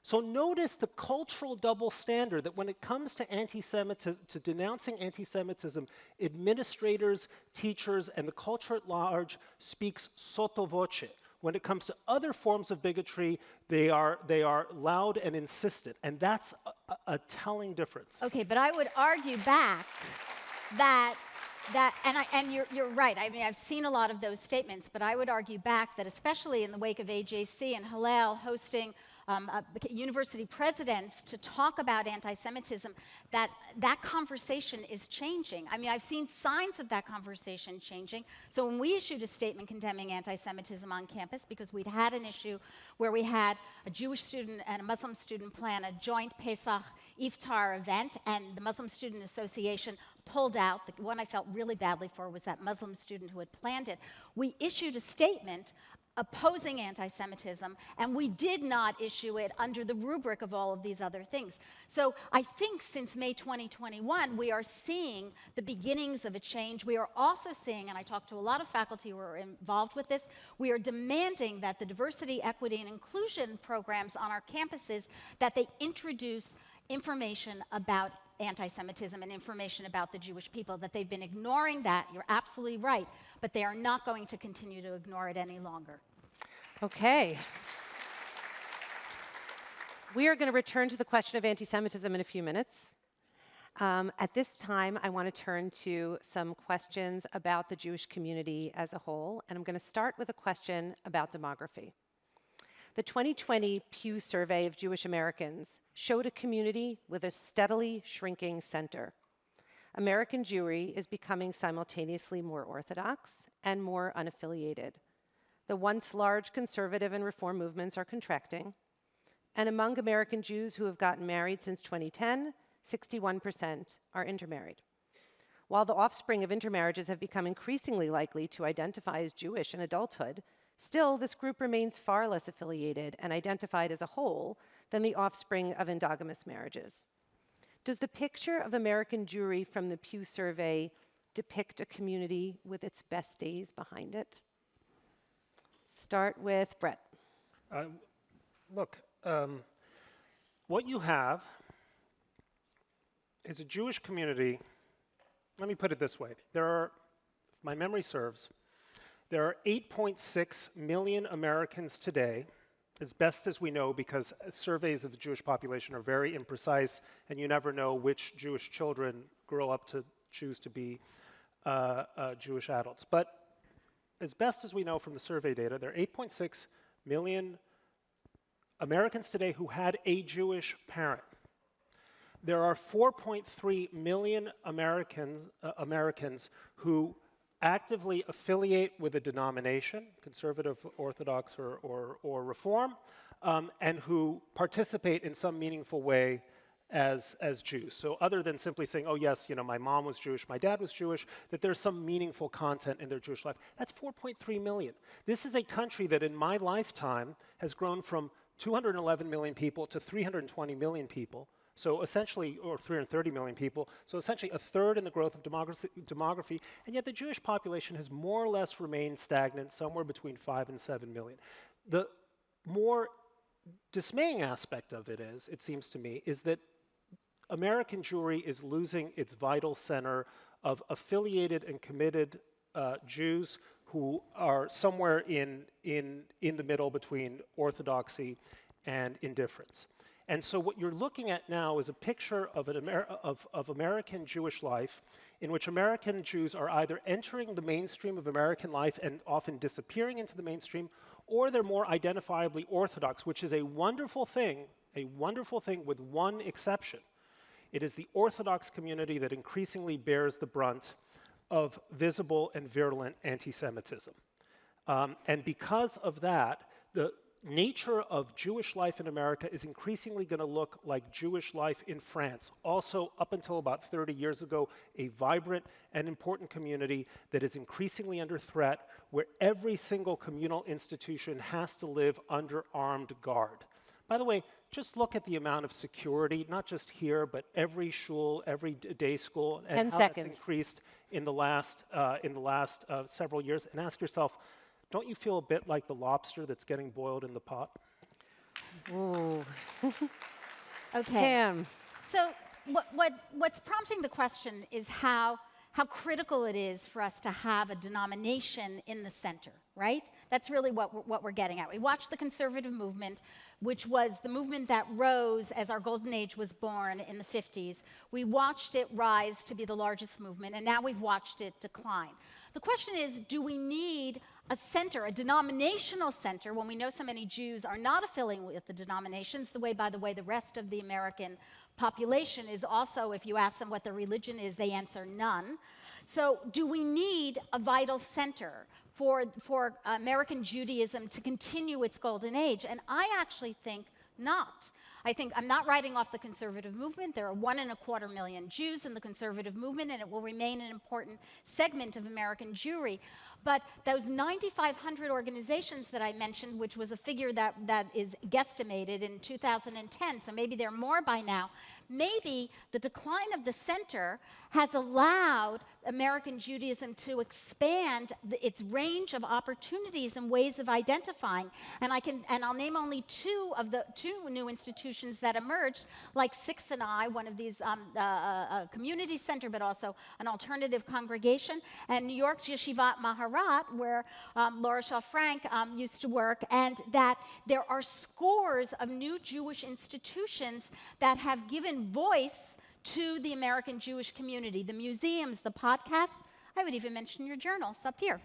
S18: So notice the cultural double standard that when it comes to anti-Semitism, to denouncing anti-Semitism, administrators, teachers, and the culture at large speaks sotto voce. When it comes to other forms of bigotry, they are loud and insistent, and that's a telling difference.
S17: Okay, but I would argue back that you're right. I mean, I've seen a lot of those statements, but I would argue back that especially in the wake of AJC and Hillel hosting university presidents to talk about anti-Semitism, that conversation is changing. I mean, I've seen signs of that conversation changing. So when we issued a statement condemning anti-Semitism on campus, because we'd had an issue where we had a Jewish student and a Muslim student plan a joint Pesach Iftar event, and the Muslim Student Association pulled out. The one I felt really badly for was that Muslim student who had planned it. We issued a statement opposing anti-Semitism, and we did not issue it under the rubric of all of these other things. So I think since May 2021, we are seeing the beginnings of a change. We are also seeing, and I talked to a lot of faculty who are involved with this, we are demanding that the diversity, equity, and inclusion programs on our campuses, that they introduce information about anti-Semitism and information about the Jewish people, that they've been ignoring that. You're absolutely right, but they are not going to continue to ignore it any longer.
S11: Okay. We are going to return to the question of anti-Semitism in a few minutes. At this time, I want to turn to some questions about the Jewish community as a whole, and I'm going to start with a question about demography. The 2020 Pew Survey of Jewish Americans showed a community with a steadily shrinking center. American Jewry is becoming simultaneously more Orthodox and more unaffiliated. The once large conservative and reform movements are contracting. And among American Jews who have gotten married since 2010, 61% are intermarried. While the offspring of intermarriages have become increasingly likely to identify as Jewish in adulthood, still, this group remains far less affiliated and identified as a whole than the offspring of endogamous marriages. Does the picture of American Jewry from the Pew Survey depict a community with its best days behind it? Start with Bret.
S18: Look, what you have is a Jewish community. Let me put it this way. There are, if my memory serves, there are 8.6 million Americans today, as best as we know, because surveys of the Jewish population are very imprecise, and you never know which Jewish children grow up to choose to be Jewish adults. But as best as we know from the survey data, there are 8.6 million Americans today who had a Jewish parent. There are 4.3 million Americans who actively affiliate with a denomination, conservative, Orthodox, or Reform, and who participate in some meaningful way as Jews. So other than simply saying, oh yes, you know, my mom was Jewish, my dad was Jewish, that there's some meaningful content in their Jewish life. That's 4.3 million. This is a country that in my lifetime has grown from 211 million people to 320 million people. So essentially, or 330 million people, so essentially a third in the growth of demography, and yet the Jewish population has more or less remained stagnant, somewhere between 5 and 7 million. The more dismaying aspect of it is, it seems to me, is that American Jewry is losing its vital center of affiliated and committed Jews who are somewhere in the middle between orthodoxy and indifference. And so what you're looking at now is a picture of, of American Jewish life in which American Jews are either entering the mainstream of American life and often disappearing into the mainstream, or they're more identifiably Orthodox, which is a wonderful thing with one exception. It is the Orthodox community that increasingly bears the brunt of visible and virulent anti-Semitism. And because of that, the nature of Jewish life in America is increasingly going to look like Jewish life in France. Also, up until about 30 years ago, a vibrant and important community that is increasingly under threat, where every single communal institution has to live under armed guard. By the way, just look at the amount of security, not just here, but every shul, every day school, and how that's increased in the last several years. And ask yourself, don't you feel a bit like the lobster that's getting boiled in the pot?
S11: Ooh.
S17: Okay.
S11: Pam.
S17: So what's prompting the question is how critical it is for us to have a denomination in the center, right? That's really what we're getting at. We watched the conservative movement, which was the movement that rose as our golden age was born in the 50s. We watched it rise to be the largest movement, and now we've watched it decline. The question is, do we need a center, a denominational center, when we know so many Jews are not affiliating with the denominations, the way, by the way, the rest of the American population is also, if you ask them what their religion is, they answer none. So do we need a vital center for American Judaism to continue its golden age? And I actually think not. I think I'm not writing off the conservative movement. There are 1.25 million Jews in the conservative movement, and it will remain an important segment of American Jewry. But those 9,500 organizations that I mentioned, which was a figure that is guesstimated in 2010, so maybe there are more by now, maybe the decline of the center has allowed American Judaism to expand its range of opportunities and ways of identifying. And I'll name only two new institutions that emerged, like Six and I, one of these a community center, but also an alternative congregation, and New York's Yeshivat Maharat, where Laura Shaw Frank used to work, and that there are scores of new Jewish institutions that have given voice to the American Jewish community, the museums, the podcasts. I would even mention your journal, Sapir.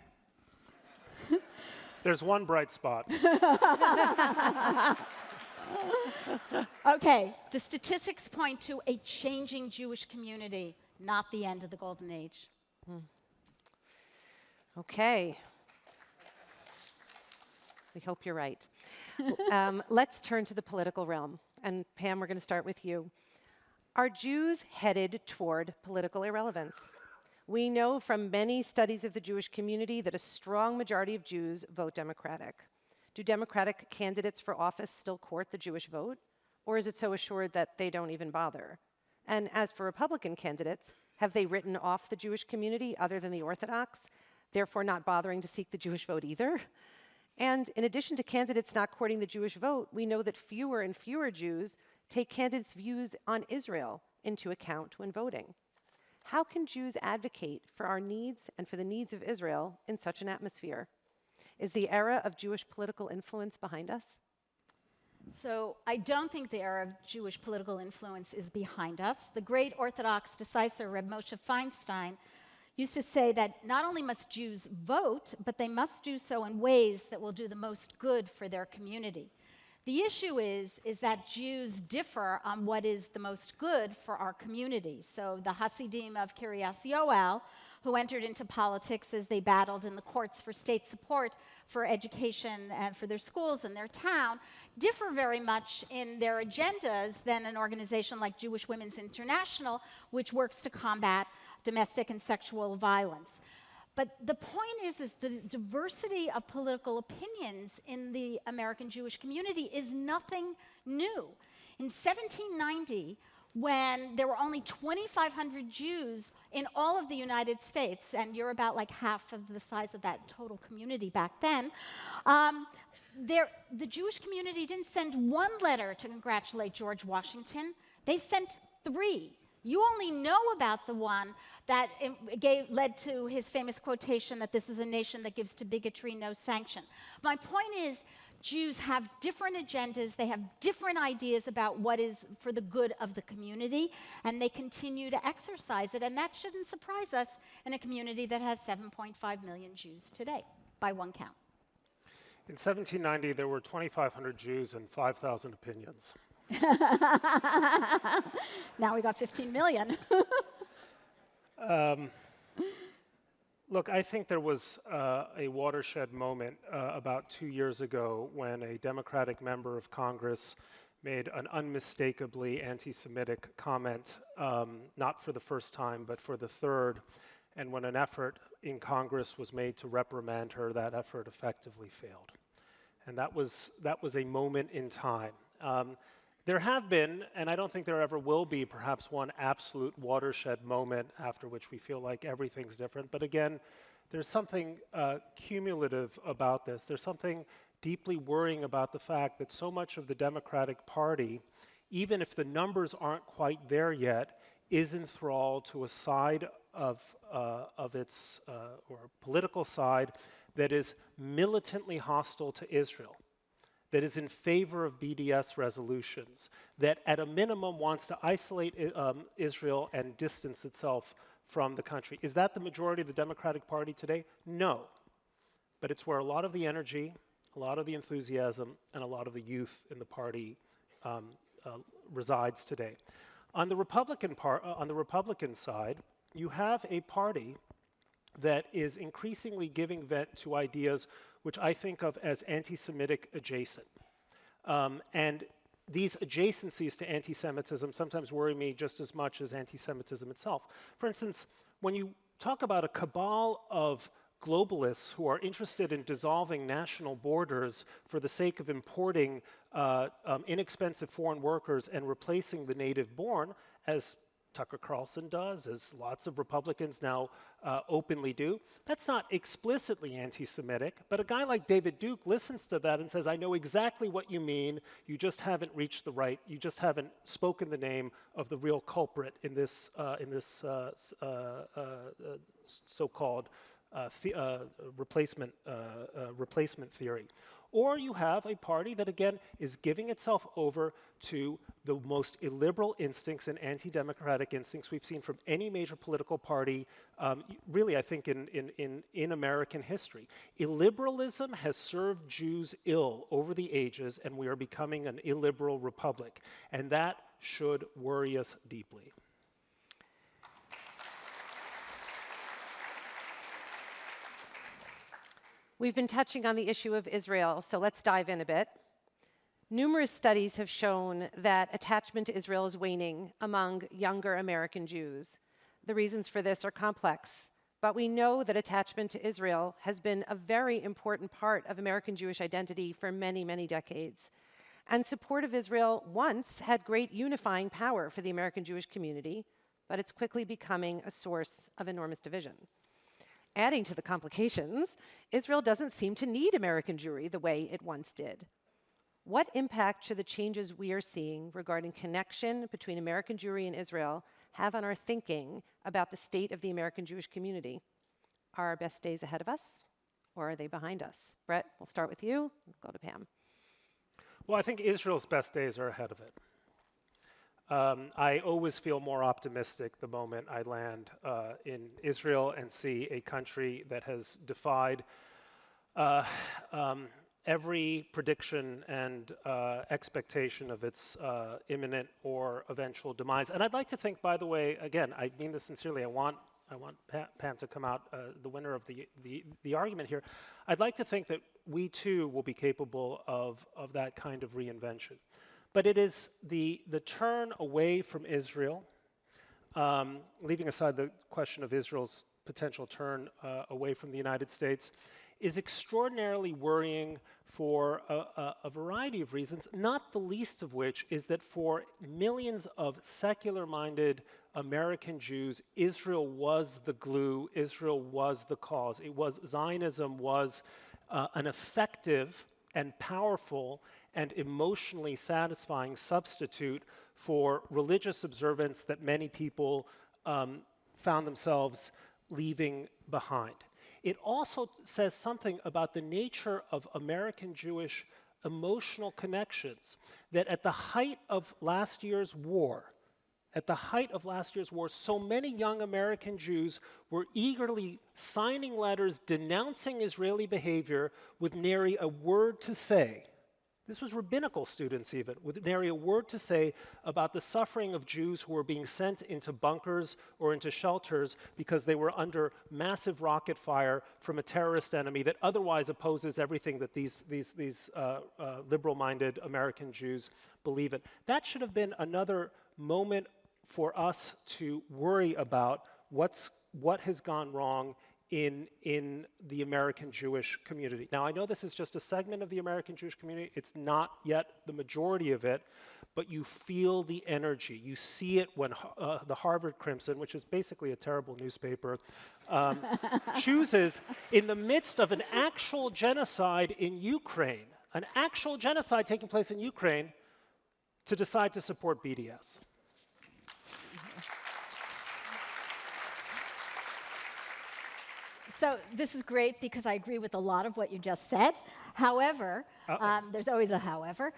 S18: There's one bright spot.
S17: Okay, the statistics point to a changing Jewish community, not the end of the golden age.
S11: Okay. We hope you're right. Let's turn to the political realm. And Pam, we're going to start with you. Are Jews headed toward political irrelevance? We know from many studies of the Jewish community that a strong majority of Jews vote Democratic. Do Democratic candidates for office still court the Jewish vote? Or is it so assured that they don't even bother? And as for Republican candidates, have they written off the Jewish community other than the Orthodox, therefore not bothering to seek the Jewish vote either? And in addition to candidates not courting the Jewish vote, we know that fewer and fewer Jews take candidates' views on Israel into account when voting. How can Jews advocate for our needs and for the needs of Israel in such an atmosphere? Is the era of Jewish political influence behind us?
S17: So I don't think the era of Jewish political influence is behind us. The great Orthodox decisor, Reb Moshe Feinstein, used to say that not only must Jews vote, but they must do so in ways that will do the most good for their community. The issue is that Jews differ on what is the most good for our community. So the Hasidim of Kiryas Yoel, who entered into politics as they battled in the courts for state support for education and for their schools in their town, differ very much in their agendas than an organization like Jewish Women's International, which works to combat domestic and sexual violence. But the point is the diversity of political opinions in the American Jewish community is nothing new. In 1790, when there were only 2,500 Jews in all of the United States, and you're about like half of the size of that total community back then, the Jewish community didn't send one letter to congratulate George Washington. They sent 3. You only know about the one that led to his famous quotation that this is a nation that gives to bigotry no sanction. My point is, Jews have different agendas, they have different ideas about what is for the good of the community, and they continue to exercise it, and that shouldn't surprise us in a community that has 7.5 million Jews today, by one count.
S18: In 1790, there were 2,500 Jews and 5,000 opinions.
S17: Now we got 15 million.
S18: Look, I think there was a watershed moment about 2 years ago when a Democratic member of Congress made an unmistakably anti-Semitic comment, not for the first time, but for the third, and when an effort in Congress was made to reprimand her, that effort effectively failed. And that was a moment in time. There have been, and I don't think there ever will be, perhaps one absolute watershed moment after which we feel like everything's different. But again, there's something cumulative about this. There's something deeply worrying about the fact that so much of the Democratic Party, even if the numbers aren't quite there yet, is enthralled to a side of its, or political side, that is militantly hostile to Israel, that is in favor of BDS resolutions, that at a minimum wants to isolate Israel and distance itself from the country. Is that the majority of the Democratic Party today? No. But it's where a lot of the energy, a lot of the enthusiasm, and a lot of the youth in the party resides today. On the Republican side, you have a party that is increasingly giving vent to ideas which I think of as anti-Semitic adjacent. And these adjacencies to anti-Semitism sometimes worry me just as much as anti-Semitism itself. For instance, when you talk about a cabal of globalists who are interested in dissolving national borders for the sake of importing inexpensive foreign workers and replacing the native-born, as Tucker Carlson does, as lots of Republicans now openly do. That's not explicitly anti-Semitic, but a guy like David Duke listens to that and says, I know exactly what you mean, you just haven't reached the right, you just haven't spoken the name of the real culprit in this so-called replacement theory. Or you have a party that, again, is giving itself over to the most illiberal instincts and anti-democratic instincts we've seen from any major political party, really, I think, in American history. Illiberalism has served Jews ill over the ages, and we are becoming an illiberal republic. And that should worry us deeply.
S11: We've been touching on the issue of Israel, so let's dive in a bit. Numerous studies have shown that attachment to Israel is waning among younger American Jews. The reasons for this are complex, but we know that attachment to Israel has been a very important part of American Jewish identity for many, many decades. And support of Israel once had great unifying power for the American Jewish community, but it's quickly becoming a source of enormous division. Adding to the complications, Israel doesn't seem to need American Jewry the way it once did. What impact should the changes we are seeing regarding connection between American Jewry and Israel have on our thinking about the state of the American Jewish community? Are our best days ahead of us, or are they behind us? Bret, we'll start with you. We'll go to Pam.
S18: Well, I think Israel's best days are ahead of it. I always feel more optimistic the moment I land in Israel and see a country that has defied every prediction and expectation of its imminent or eventual demise. And I'd like to think, by the way, again, I mean this sincerely, I want Pam to come out the winner of the argument here. I'd like to think that we too will be capable of that kind of reinvention. But it is the turn away from Israel, leaving aside the question of Israel's potential turn away from the United States, is extraordinarily worrying for a variety of reasons, not the least of which is that for millions of secular-minded American Jews, Israel was the glue, Israel was the cause. Zionism was an effective and powerful and emotionally satisfying substitute for religious observance that many people found themselves leaving behind. It also says something about the nature of American Jewish emotional connections, that at the height of last year's war, so many young American Jews were eagerly signing letters denouncing Israeli behavior with nary a word to say. This was rabbinical students even, with nary a word to say about the suffering of Jews who were being sent into bunkers or into shelters because they were under massive rocket fire from a terrorist enemy that otherwise opposes everything that these liberal-minded American Jews believe in. That should have been another moment for us to worry about what has gone wrong in the American Jewish community. Now, I know this is just a segment of the American Jewish community. It's not yet the majority of it, but you feel the energy. You see it when the Harvard Crimson, which is basically a terrible newspaper, chooses, in the midst of an actual genocide in Ukraine, an actual genocide taking place in Ukraine, to decide to support BDS.
S17: So this is great because I agree with a lot of what you just said. However, there's always a however.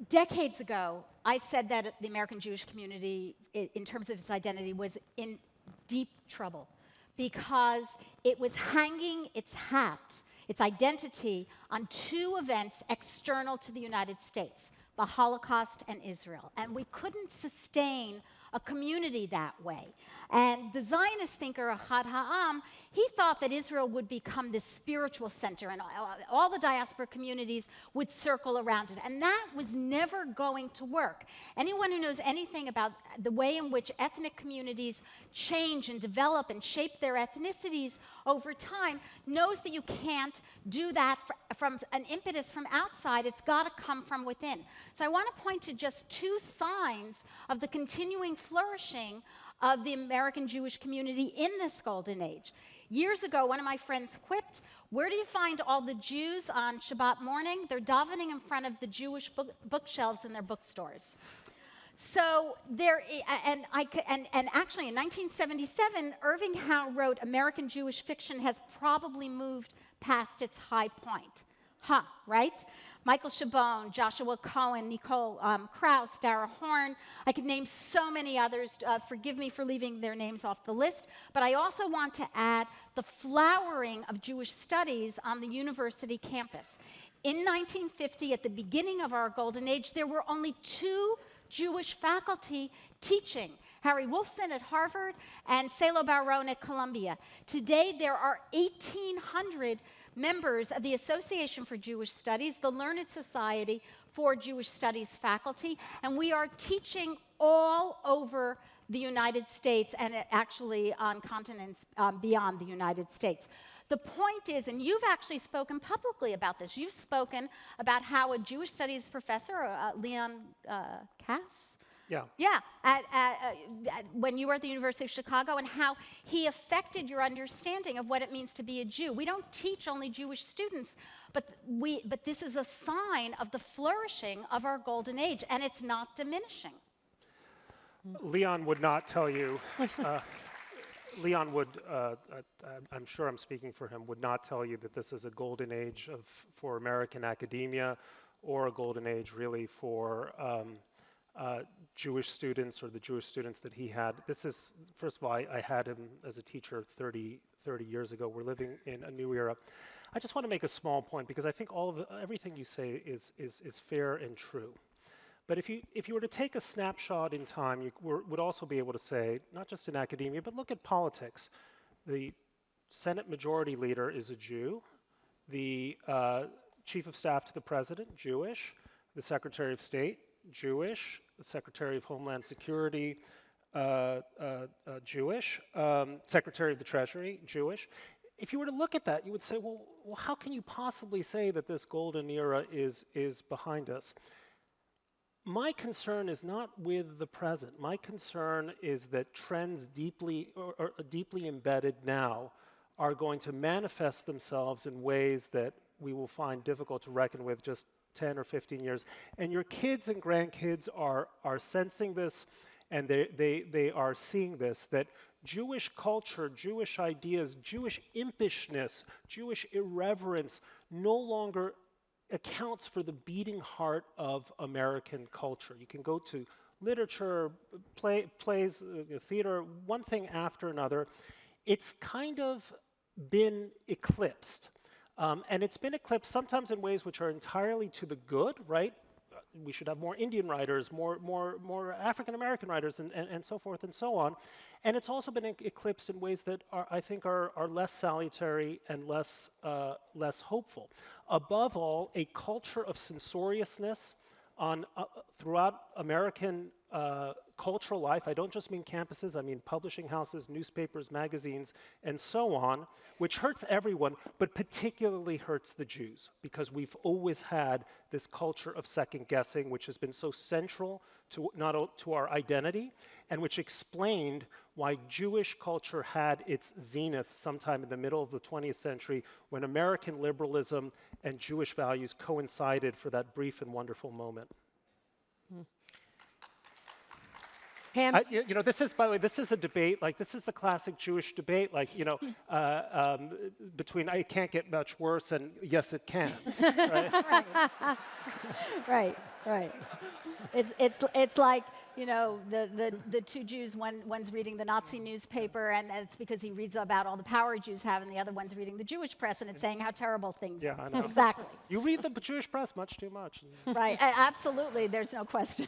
S17: Decades ago, I said that the American Jewish community, in terms of its identity, was in deep trouble because it was hanging its hat, its identity, on two events external to the United States, the Holocaust and Israel. And we couldn't sustain a community that way. And the Zionist thinker, Ahad Ha'am, he thought that Israel would become this spiritual center and all the diaspora communities would circle around it. And that was never going to work. Anyone who knows anything about the way in which ethnic communities change and develop and shape their ethnicities over time knows that you can't do that from an impetus from outside. It's got to come from within. So I want to point to just two signs of the continuing flourishing of the American Jewish community in this golden age. Years ago, one of my friends quipped, where do you find all the Jews on Shabbat morning? They're davening in front of the Jewish bookshelves in their bookstores. So there, and actually in 1977, Irving Howe wrote, American Jewish fiction has probably moved past its high point. Right? Michael Chabon, Joshua Cohen, Nicole Krauss, Dara Horn. I could name so many others. Forgive me for leaving their names off the list. But I also want to add the flowering of Jewish studies on the university campus. In 1950, at the beginning of our golden age, there were only 2 Jewish faculty teaching, Harry Wolfson at Harvard and Salo Baron at Columbia. Today, there are 1,800 members of the Association for Jewish Studies, the Learned Society for Jewish Studies faculty, and we are teaching all over the United States and actually on continents beyond the United States. The point is, and you've actually spoken publicly about this, you've spoken about how a Jewish studies professor, Leon Kass, when you were at the University of Chicago, and how he affected your understanding of what it means to be a Jew. We don't teach only Jewish students, but this is a sign of the flourishing of our golden age, and it's not diminishing.
S18: Leon would not tell you, Leon would, I'm sure I'm speaking for him, would not tell you that this is a golden age for American academia or a golden age really for Jewish students or the Jewish students that he had. This is, first of all, I had him as a teacher 30 years ago. We're living in a new era. I just want to make a small point because I think everything you say is fair and true. But if you were to take a snapshot in time, you would also be able to say, not just in academia, but look at politics. The Senate Majority Leader is a Jew. The Chief of Staff to the President, Jewish. The Secretary of State, Jewish. The Secretary of Homeland Security, Jewish. Secretary of the Treasury, Jewish. if you were to look at that, you would say, well, how can you possibly say that this golden era is behind us? My concern is not with the present. My concern is that trends deeply embedded now are going to manifest themselves in ways that we will find difficult to reckon with just 10 or 15 years. And your kids and grandkids are sensing this, and they are seeing this, that Jewish culture, Jewish ideas, Jewish impishness, Jewish irreverence no longer accounts for the beating heart of American culture. You can go to literature, plays, theater, one thing after another. It's kind of been eclipsed. And it's been eclipsed sometimes in ways which are entirely to the good, right? We should have more Indian writers, more African-American writers, and so forth and so on. And it's also been eclipsed in ways that I think are less salutary and less hopeful. Above all, a culture of censoriousness throughout American cultural life. I don't just mean campuses, I mean publishing houses, newspapers, magazines, and so on, which hurts everyone, but particularly hurts the Jews, because we've always had this culture of second guessing, which has been so central to our identity, and which explained why Jewish culture had its zenith sometime in the middle of the 20th century, when American liberalism and Jewish values coincided for that brief and wonderful moment.
S11: Pam?
S18: You know, this is, by the way, this is a debate, like, this is the classic Jewish debate, like, you know, between it can't get much worse and yes, it can.
S17: Right? Right. It's like, you know, the two Jews, one's reading the Nazi newspaper, and it's because he reads about all the power Jews have, and the other one's reading the Jewish press, and it's saying how terrible things are.
S18: I know.
S17: Exactly.
S18: You read the Jewish press much too much.
S17: Right, absolutely, there's no question.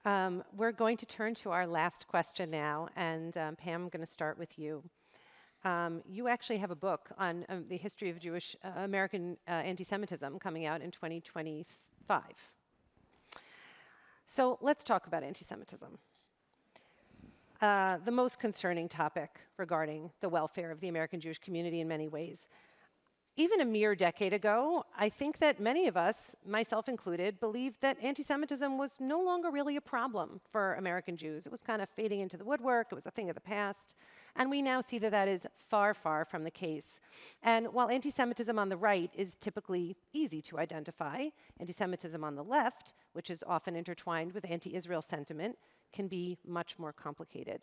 S11: We're going to turn to our last question now, and Pam, I'm going to start with you. You actually have a book on the history of Jewish American anti-Semitism coming out in 2025. So let's talk about anti-Semitism. The most concerning topic regarding the welfare of the American Jewish community in many ways. Even a mere decade ago, I think that many of us, myself included, believed that anti-Semitism was no longer really a problem for American Jews. It was kind of fading into the woodwork. It was a thing of the past. And we now see that that is far, far from the case. And while anti-Semitism on the right is typically easy to identify, anti-Semitism on the left, which is often intertwined with anti-Israel sentiment, can be much more complicated.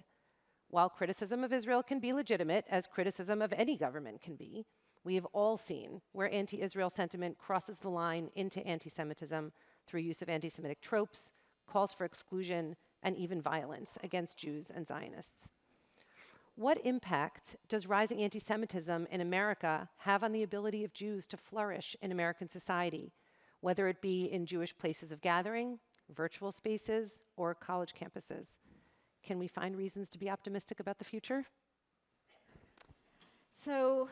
S11: While criticism of Israel can be legitimate, as criticism of any government can be, we have all seen where anti-Israel sentiment crosses the line into anti-Semitism through use of anti-Semitic tropes, calls for exclusion, and even violence against Jews and Zionists. What impact does rising anti-Semitism in America have on the ability of Jews to flourish in American society, whether it be in Jewish places of gathering, virtual spaces, or college campuses? Can we find reasons to be optimistic about the future?
S17: So,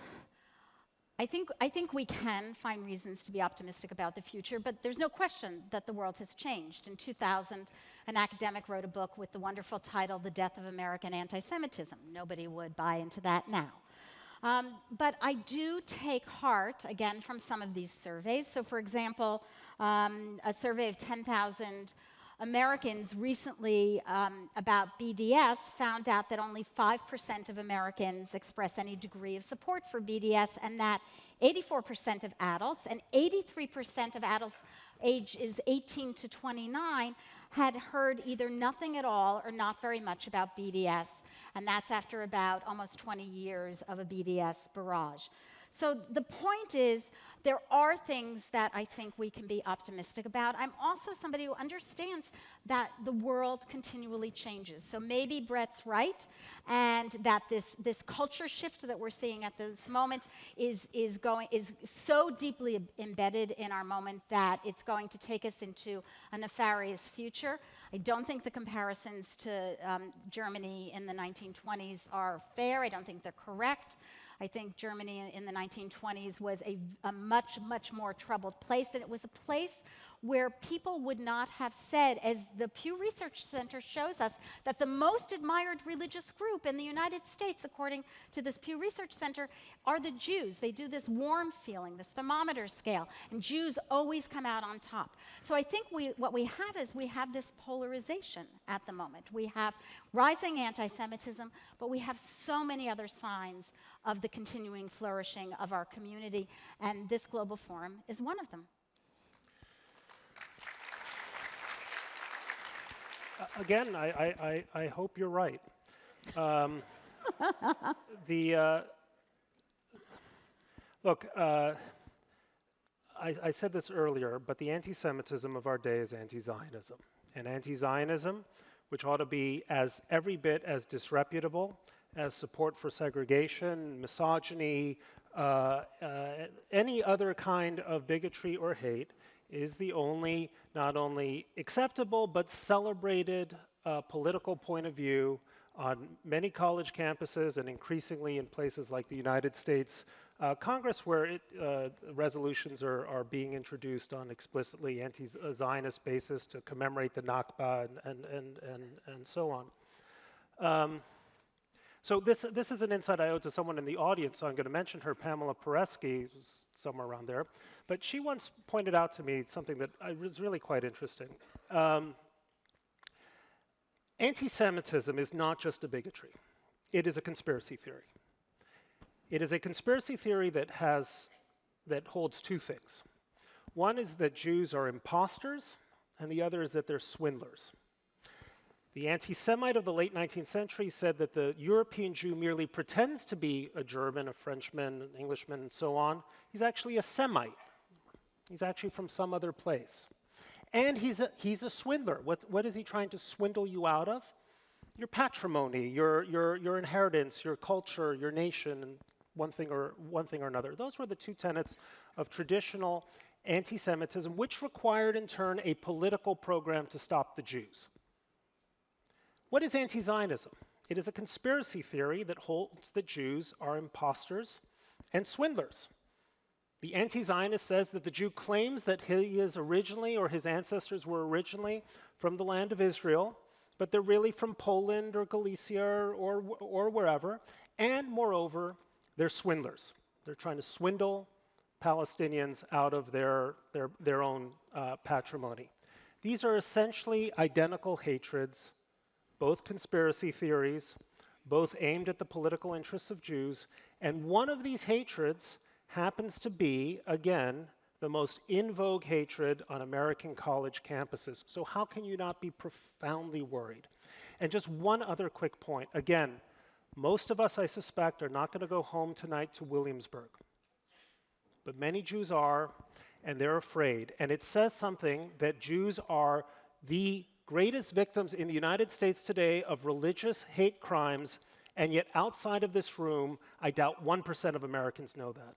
S17: I think we can find reasons to be optimistic about the future, but there's no question that the world has changed. In 2000, an academic wrote a book with the wonderful title, The Death of American Anti-Semitism. Nobody would buy into that now. But I do take heart, again, from some of these surveys. So, for example, a survey of 10,000 Americans recently about BDS found out that only 5% of Americans express any degree of support for BDS, and that 84% of adults and 83% of adults ages 18 to 29 had heard either nothing at all or not very much about BDS, and that's after about almost 20 years of a BDS barrage. So the point is, there are things that I think we can be optimistic about. I'm also somebody who understands that the world continually changes. So maybe Bret's right, and that this culture shift that we're seeing at this moment is so deeply embedded in our moment that it's going to take us into a nefarious future. I don't think the comparisons to Germany in the 1920s are fair. I don't think they're correct. I think Germany in the 1920s was a much, much more troubled place, and it was a place where people would not have said, as the Pew Research Center shows us, that the most admired religious group in the United States, according to this Pew Research Center, are the Jews. They do this warm feeling, this thermometer scale, and Jews always come out on top. So I think what we have is we have this polarization at the moment. We have rising anti-Semitism, but we have so many other signs of the continuing flourishing of our community, and this Global Forum is one of them.
S18: Again, I hope you're right. Look, I said this earlier, but the anti-Semitism of our day is anti-Zionism. And anti-Zionism, which ought to be as every bit as disreputable as support for segregation, misogyny, any other kind of bigotry or hate, is the only, not only acceptable, but celebrated political point of view on many college campuses and increasingly in places like the United States Congress, where resolutions are being introduced on explicitly anti-Zionist basis to commemorate the Nakba and so on. So this is an insight I owe to someone in the audience, so I'm going to mention her, Pamela Paresky, who's somewhere around there. But she once pointed out to me something that was really quite interesting. Anti-Semitism is not just a bigotry. It is a conspiracy theory. It is a conspiracy theory that holds two things. One is that Jews are imposters, and the other is that they're swindlers. The anti-Semite of the late 19th century said that the European Jew merely pretends to be a German, a Frenchman, an Englishman, and so on. He's actually a Semite. He's actually from some other place. And he's a swindler. What is he trying to swindle you out of? Your patrimony, your inheritance, your culture, your nation, and one thing or another. Those were the two tenets of traditional anti-Semitism, which required in turn a political program to stop the Jews. What is anti-Zionism? It is a conspiracy theory that holds that Jews are imposters and swindlers. The anti-Zionist says that the Jew claims that he is originally, or his ancestors were originally, from the land of Israel, but they're really from Poland or Galicia or wherever, and moreover, they're swindlers. They're trying to swindle Palestinians out of their own patrimony. These are essentially identical hatreds, both conspiracy theories, both aimed at the political interests of Jews, and one of these hatreds happens to be, again, the most in vogue hatred on American college campuses. So how can you not be profoundly worried? And just one other quick point. Again, most of us, I suspect, are not going to go home tonight to Williamsburg. But many Jews are, and they're afraid. And it says something that Jews are the greatest victims in the United States today of religious hate crimes, and yet outside of this room, I doubt 1% of Americans know that.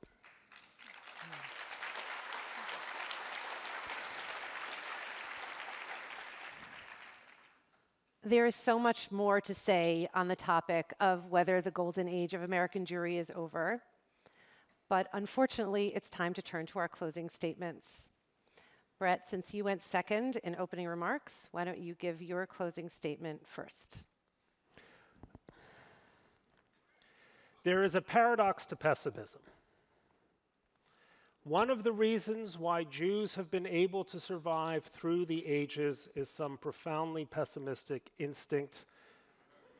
S11: There is so much more to say on the topic of whether the golden age of American Jewry is over, but unfortunately, it's time to turn to our closing statements. Bret, since you went second in opening remarks, why don't you give your closing statement first?
S18: There is a paradox to pessimism. One of the reasons why Jews have been able to survive through the ages is some profoundly pessimistic instinct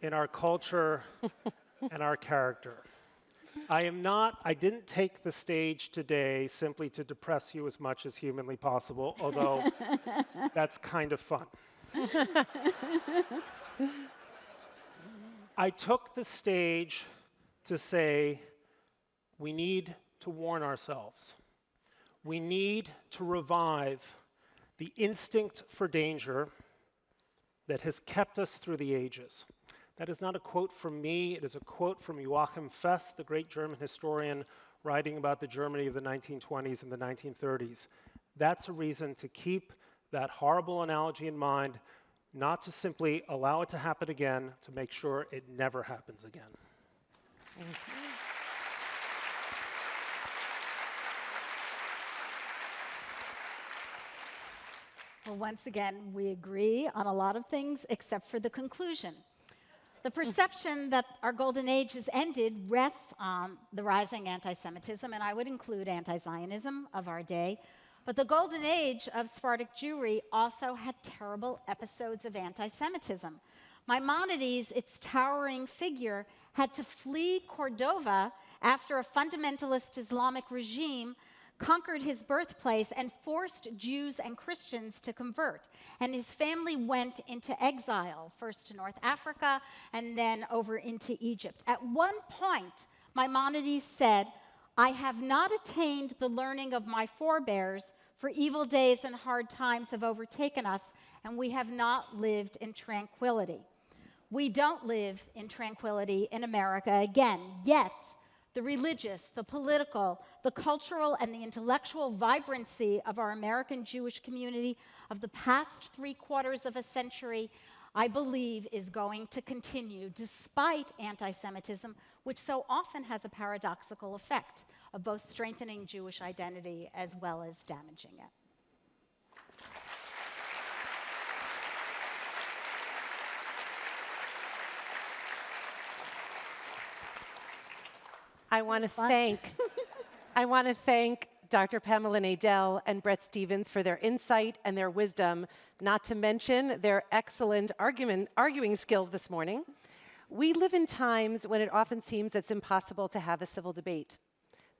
S18: in our culture and our character. I didn't take the stage today simply to depress you as much as humanly possible, although that's kind of fun. I took the stage to say we need to warn ourselves. We need to revive the instinct for danger that has kept us through the ages. That is not a quote from me, it is a quote from Joachim Fest, the great German historian writing about the Germany of the 1920s and the 1930s. That's a reason to keep that horrible analogy in mind, not to simply allow it to happen again, to make sure it never happens again.
S11: Thank you.
S17: Well, once again, we agree on a lot of things except for the conclusion. The perception that our golden age has ended rests on the rising anti-Semitism, and I would include anti-Zionism of our day. But the golden age of Sephardic Jewry also had terrible episodes of anti-Semitism. Maimonides, its towering figure, had to flee Cordova after a fundamentalist Islamic regime conquered his birthplace and forced Jews and Christians to convert. And his family went into exile, first to North Africa and then over into Egypt. At one point, Maimonides said, "I have not attained the learning of my forebears, for evil days and hard times have overtaken us, and we have not lived in tranquility." We don't live in tranquility in America again, yet the religious, the political, the cultural, and the intellectual vibrancy of our American Jewish community of the past 3/4 of a century, I believe, is going to continue despite anti-Semitism, which so often has a paradoxical effect of both strengthening Jewish identity as well as damaging it.
S11: I want to thank Dr. Pamela Nadell and Bret Stephens for their insight and their wisdom, not to mention their excellent arguing skills this morning. We live in times when it often seems it's impossible to have a civil debate.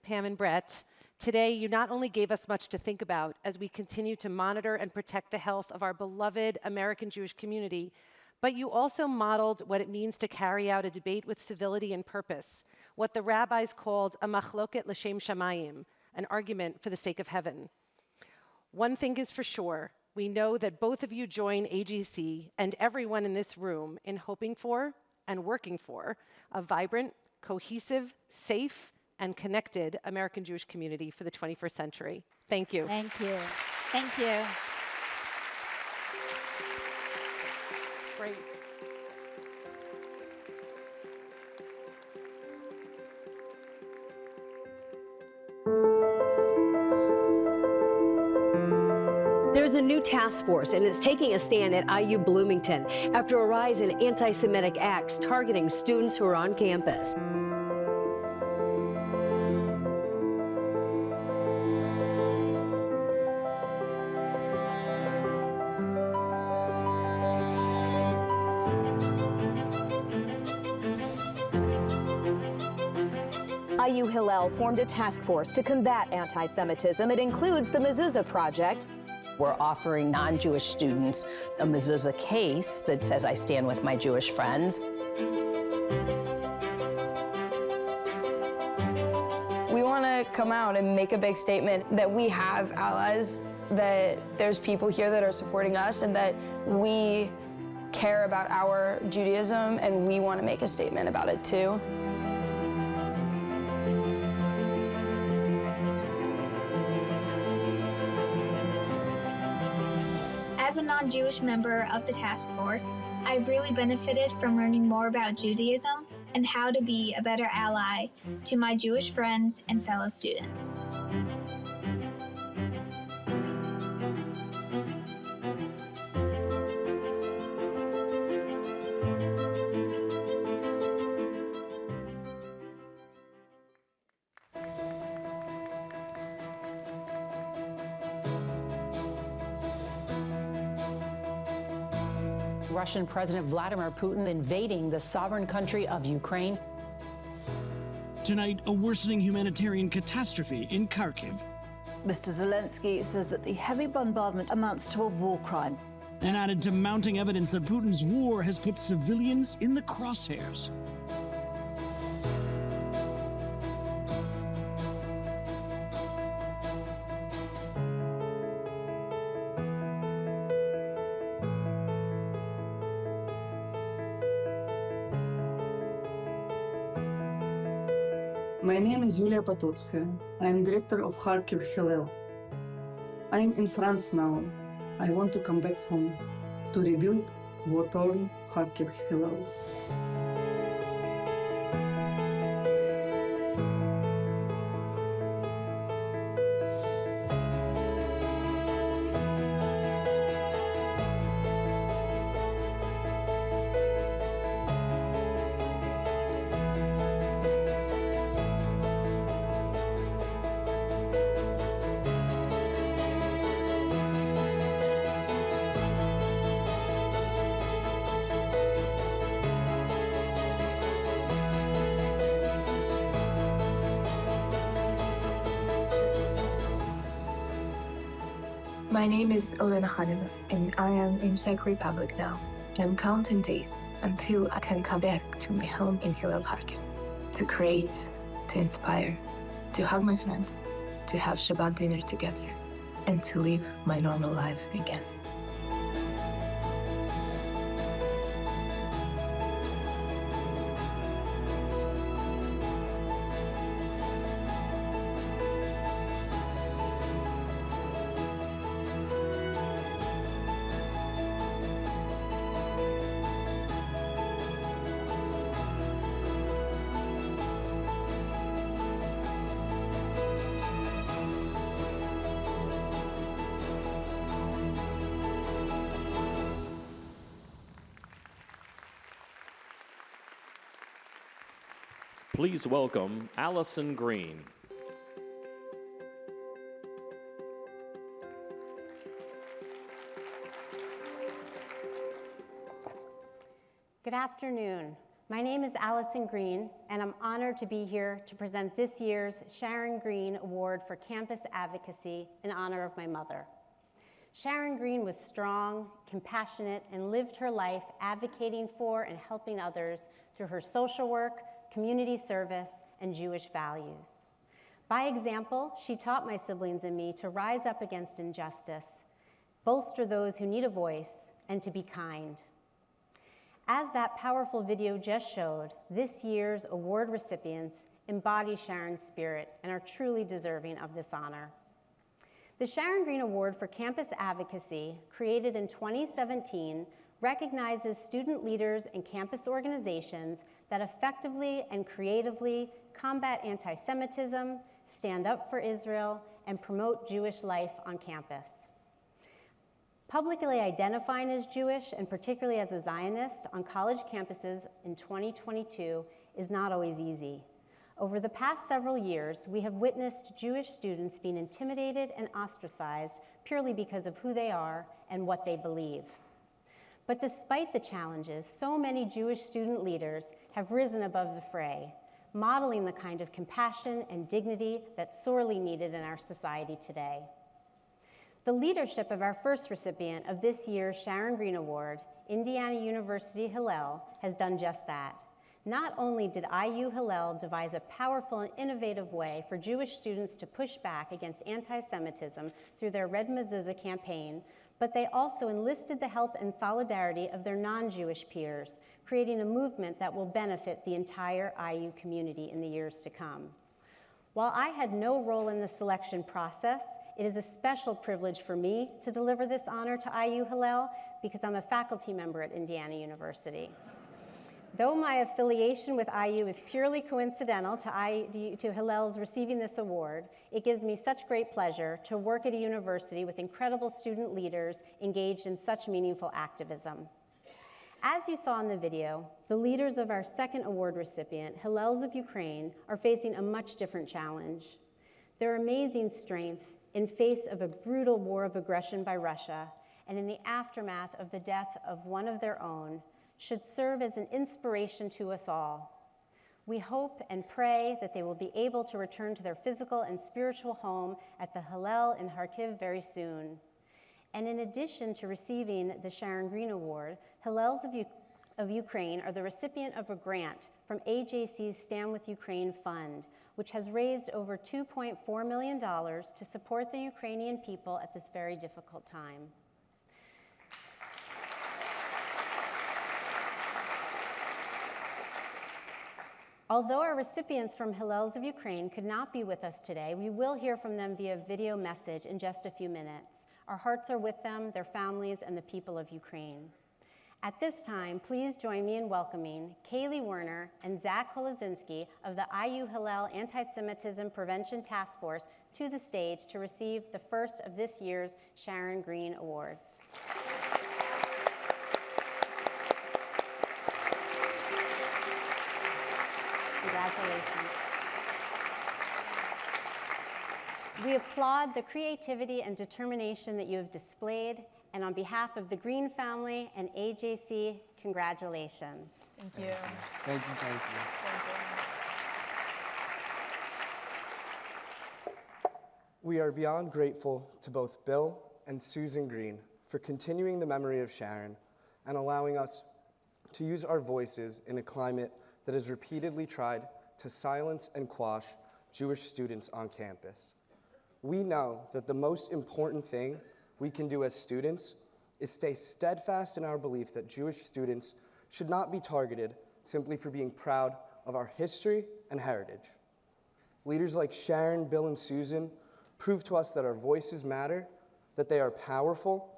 S11: Pam and Bret, today you not only gave us much to think about as we continue to monitor and protect the health of our beloved American Jewish community, but you also modeled what it means to carry out a debate with civility and purpose, what the rabbis called a machloket l'shem shamayim, an argument for the sake of heaven. One thing is for sure, we know that both of you join AJC and everyone in this room in hoping for and working for a vibrant, cohesive, safe, and connected American Jewish community for the 21st century. Thank you.
S17: Thank you. Thank you.
S11: Great.
S19: There's a new task force, and it's taking a stand at IU Bloomington after a rise in anti-Semitic acts targeting students who are on campus.
S20: IU Hillel formed a task force to combat anti-Semitism. It includes the Mezuzah Project.
S21: We're offering non-Jewish students a mezuzah case that says, "I stand with my Jewish friends."
S22: We want to come out and make a big statement that we have allies, that there's people here that are supporting us, and that we care about our Judaism, and we want to make a statement about it too.
S23: As a non-Jewish member of the task force, I've really benefited from learning more about Judaism and how to be a better ally to my Jewish friends and fellow students.
S24: Russian President Vladimir Putin invading the sovereign country of Ukraine.
S25: Tonight, a worsening humanitarian catastrophe in Kharkiv.
S26: Mr. Zelensky says that the heavy bombardment amounts to a war crime.
S25: And added to mounting evidence that Putin's war has put civilians in the crosshairs.
S27: My name is Yulia Pototskaya. I am director of Kharkiv Hillel. I am in France now. I want to come back home to rebuild war-torn Kharkiv Hillel.
S1: My name is Olena Hanema, and I am in Czech Republic now. I'm counting days until I can come back to my home in Hillel, Kharkiv, to create, to inspire, to hug my friends, to have Shabbat dinner together, and to live my normal life again.
S16: Please welcome Allison Green.
S2: Good afternoon. My name is Allison Green, and I'm honored to be here to present this year's Sharon Green Award for Campus Advocacy in honor of my mother. Sharon Green was strong, compassionate, and lived her life advocating for and helping others through her social work, community service, and Jewish values. By example, she taught my siblings and me to rise up against injustice, bolster those who need a voice, and to be kind. As that powerful video just showed, this year's award recipients embody Sharon's spirit and are truly deserving of this honor. The Sharon Green Award for Campus Advocacy, created in 2017, recognizes student leaders and campus organizations that effectively and creatively combat anti-Semitism, stand up for Israel, and promote Jewish life on campus. Publicly identifying as Jewish, and particularly as a Zionist, on college campuses in 2022 is not always easy. Over the past several years, we have witnessed Jewish students being intimidated and ostracized purely because of who they are and what they believe. But despite the challenges, so many Jewish student leaders have risen above the fray, modeling the kind of compassion and dignity that's sorely needed in our society today. The leadership of our first recipient of this year's Sharon Green Award, Indiana University Hillel, has done just that. Not only did IU Hillel devise a powerful and innovative way for Jewish students to push back against anti-Semitism through their Red Mezuzah campaign, but they also enlisted the help and solidarity of their non-Jewish peers, creating a movement that will benefit the entire IU community in the years to come. While I had no role in the selection process, it is a special privilege for me to deliver this honor to IU Hillel because I'm a faculty member at Indiana University. Though my affiliation with IU is purely coincidental to Hillel's receiving this award, it gives me such great pleasure to work at a university with incredible student leaders engaged in such meaningful activism. As you saw in the video, the leaders of our second award recipient, Hillels of Ukraine, are facing a much different challenge. Their amazing strength in face of a brutal war of aggression by Russia and in the aftermath of the death of one of their own should serve as an inspiration to us all. We hope and pray that they will be able to return to their physical and spiritual home at the Hillel in Kharkiv very soon. And in addition to receiving the Sharon Green Award, Hillels of Ukraine are the recipient of a grant from AJC's Stand With Ukraine Fund, which has raised over $2.4 million to support the Ukrainian people at this very difficult time. Although our recipients from Hillels of Ukraine could not be with us today, we will hear from them via video message in just a few minutes. Our hearts are with them, their families, and the people of Ukraine. At this time, please join me in welcoming Kaylee Werner and Zach Kolozinski of the IU Hillel Anti-Semitism Prevention Task Force to the stage to receive the first of this year's Sharon Green Awards. Congratulations. We applaud the creativity and determination that you have displayed, and on behalf of the Green family and AJC, congratulations.
S1: Thank you.
S3: Thank you, thank you.
S1: Thank you.
S3: We are beyond grateful to both Bill and Susan Green for continuing the memory of Sharon and allowing us to use our voices in a climate that has repeatedly tried to silence and quash Jewish students on campus. We know that the most important thing we can do as students is stay steadfast in our belief that Jewish students should not be targeted simply for being proud of our history and heritage. Leaders like Sharon, Bill, and Susan prove to us that our voices matter, that they are powerful,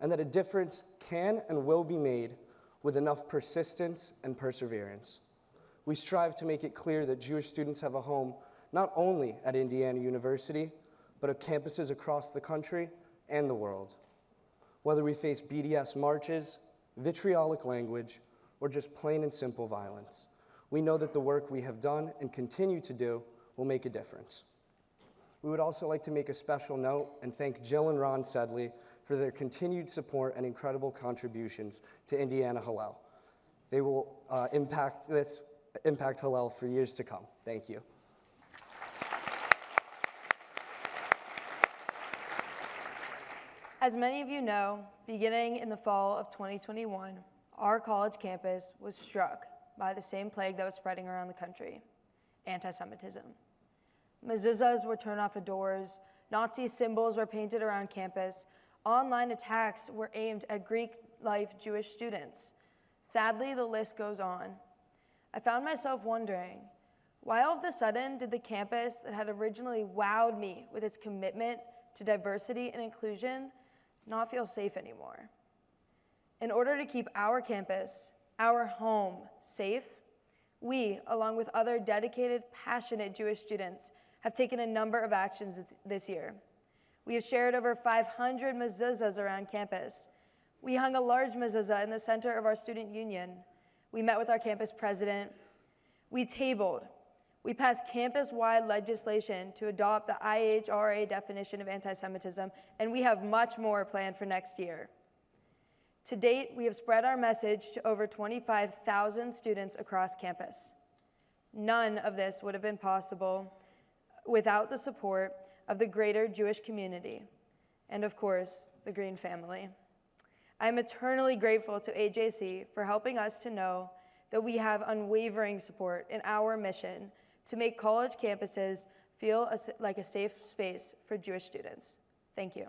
S3: and that a difference can and will be made with enough persistence and perseverance. We strive to make it clear that Jewish students have a home not only at Indiana University, but at campuses across the country and the world. Whether we face BDS marches, vitriolic language, or just plain and simple violence, we know that the work we have done and continue to do will make a difference. We would also like to make a special note and thank Jill and Ron Sedley for their continued support and incredible contributions to Indiana Hillel. They will impact Hillel for years to come. Thank you.
S4: As many of you know, beginning in the fall of 2021, our college campus was struck by the same plague that was spreading around the country, anti-Semitism. Mezuzahs were torn off of doors, Nazi symbols were painted around campus, online attacks were aimed at Greek life Jewish students. Sadly, the list goes on. I found myself wondering, why all of a sudden did the campus that had originally wowed me with its commitment to diversity and inclusion not feel safe anymore? In order to keep our campus, our home, safe, we, along with other dedicated, passionate Jewish students, have taken a number of actions this year. We have shared over 500 mezuzahs around campus. We hung a large mezuzah in the center of our student union. We met with our campus president. We tabled. We passed campus-wide legislation to adopt the IHRA definition of anti-Semitism, and we have much more planned for next year. To date, we have spread our message to over 25,000 students across campus. None of this would have been possible without the support of the greater Jewish community, and of course, the Green family. I am eternally grateful to AJC for helping us to know that we have unwavering support in our mission to make college campuses feel like a safe space for Jewish students. Thank you.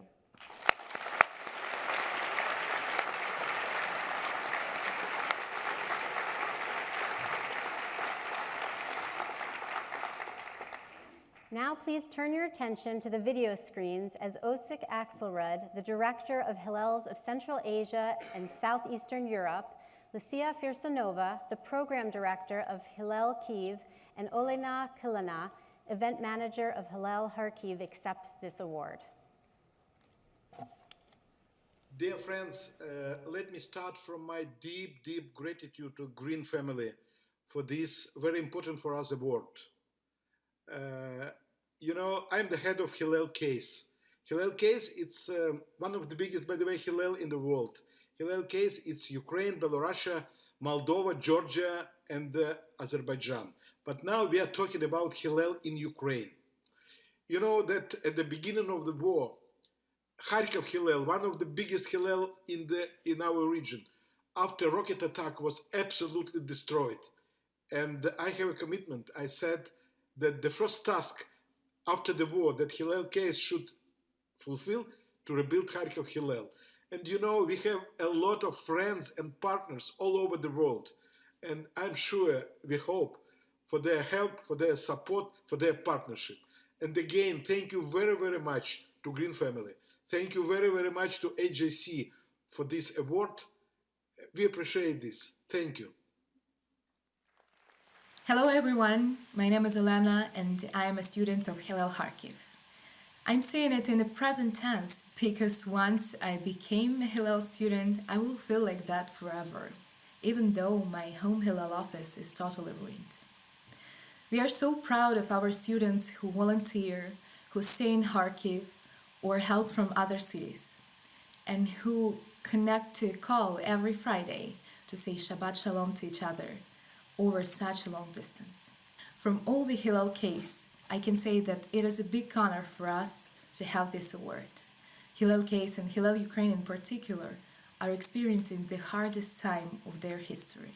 S2: Now please turn your attention to the video screens as Osik Axelrod, the Director of Hillels of Central Asia and Southeastern Europe, Lucia Firsanova, the Program Director of Hillel Kyiv, and Olena Kilina, Event Manager of Hillel Kharkiv, accept this award.
S5: Dear friends, let me start from my deep, deep gratitude to Green family for this very important for us award. You know, I'm the head of Hillel case. Hillel case, it's one of the biggest, by the way, Hillel in the world. Hillel case, it's Ukraine, Belarus, Moldova, Georgia, and Azerbaijan. But now we are talking about Hillel in Ukraine. You know that at the beginning of the war, Kharkiv Hillel, one of the biggest Hillel in our region, after rocket attack was absolutely destroyed. And I have a commitment. I said that the first task after the war that Hillel case should fulfill to rebuild Kharkiv Hillel. And you know, we have a lot of friends and partners all over the world. And I'm sure, we hope, for their help, for their support, for their partnership. And again, thank you very, very much to Green family. Thank you very, very much to AJC for this award. We appreciate this. Thank you.
S1: Hello everyone, my name is Elena and I am a student of Hillel Kharkiv. I'm saying it in the present tense because once I became a Hillel student, I will feel like that forever, even though my home Hillel office is totally ruined. We are so proud of our students who volunteer, who stay in Kharkiv or help from other cities, and who connect to a call every Friday to say Shabbat Shalom to each other over such a long distance. From all the Hillel case, I can say that it is a big honor for us to have this award.
S6: Hillel case and Hillel Ukraine in particular are experiencing the hardest time of their history.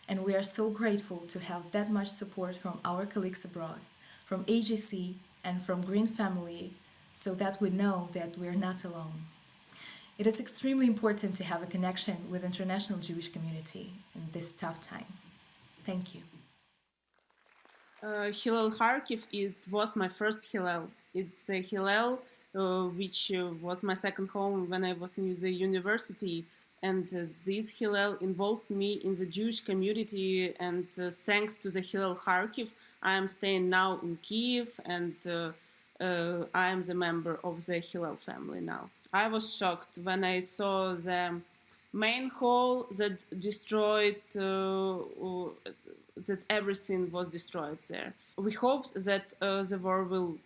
S6: And we are so grateful to have that much support from our colleagues abroad, from AJC and from Green Family, so that we know that we're not alone. It is extremely important to have a connection with international Jewish community in this tough time. Thank you.
S8: Hillel Kharkiv, it was my first Hillel. It's a Hillel which was my second home when I was in the university. And this Hillel involved me in the Jewish community, and thanks to the Hillel Kharkiv, I am staying now in Kyiv, and I am the member of the Hillel family now. I was shocked when I saw the main hall that destroyed, that everything was destroyed there. We hope that the war will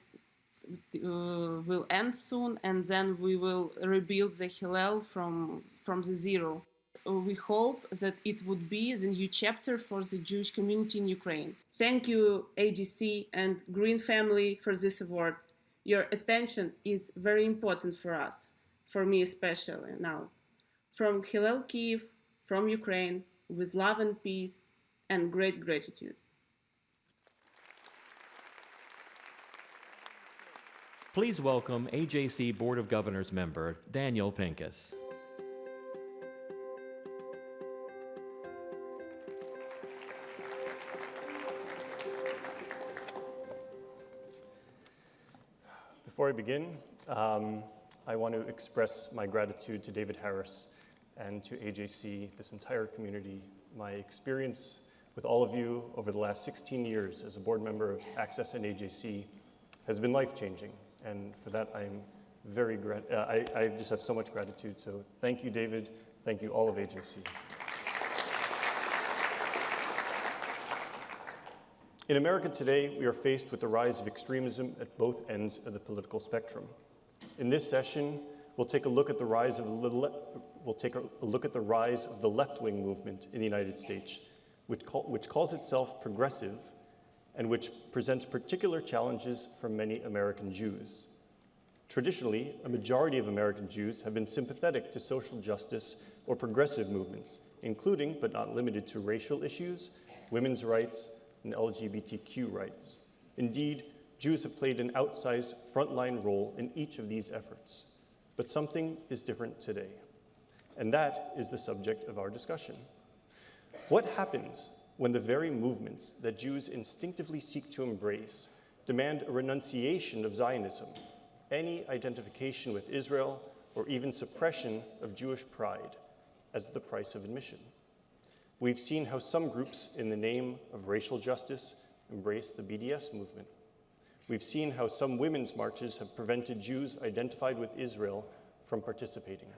S8: end soon, and then we will rebuild the Hillel from the zero. We hope that it would be the new chapter for the Jewish community in Ukraine. Thank you, AJC and Green Family, for this award. Your attention is very important for us, for me especially now. From Hillel Kyiv, from Ukraine, with love and peace and great gratitude.
S16: Please welcome AJC Board of Governors member Daniel Pincus.
S10: Before I begin, I want to express my gratitude to David Harris and to AJC, this entire community. My experience with all of you over the last 16 years as a board member of Access and AJC has been life-changing. And for that, I'm very I just have so much gratitude. So thank you, David. Thank you, all of AJC. In America today, we are faced with the rise of extremism at both ends of the political spectrum. In this session, we'll take a look at the rise of the left-wing movement in the United States, which calls itself progressive, and which presents particular challenges for many American Jews. Traditionally, a majority of American Jews have been sympathetic to social justice or progressive movements, including, but not limited to, racial issues, women's rights, and LGBTQ rights. Indeed, Jews have played an outsized frontline role in each of these efforts. But something is different today, and that is the subject of our discussion. What happens when the very movements that Jews instinctively seek to embrace demand a renunciation of Zionism, any identification with Israel, or even suppression of Jewish pride as the price of admission? We've seen how some groups, in the name of racial justice, embrace the BDS movement. We've seen how some women's marches have prevented Jews identified with Israel from participating.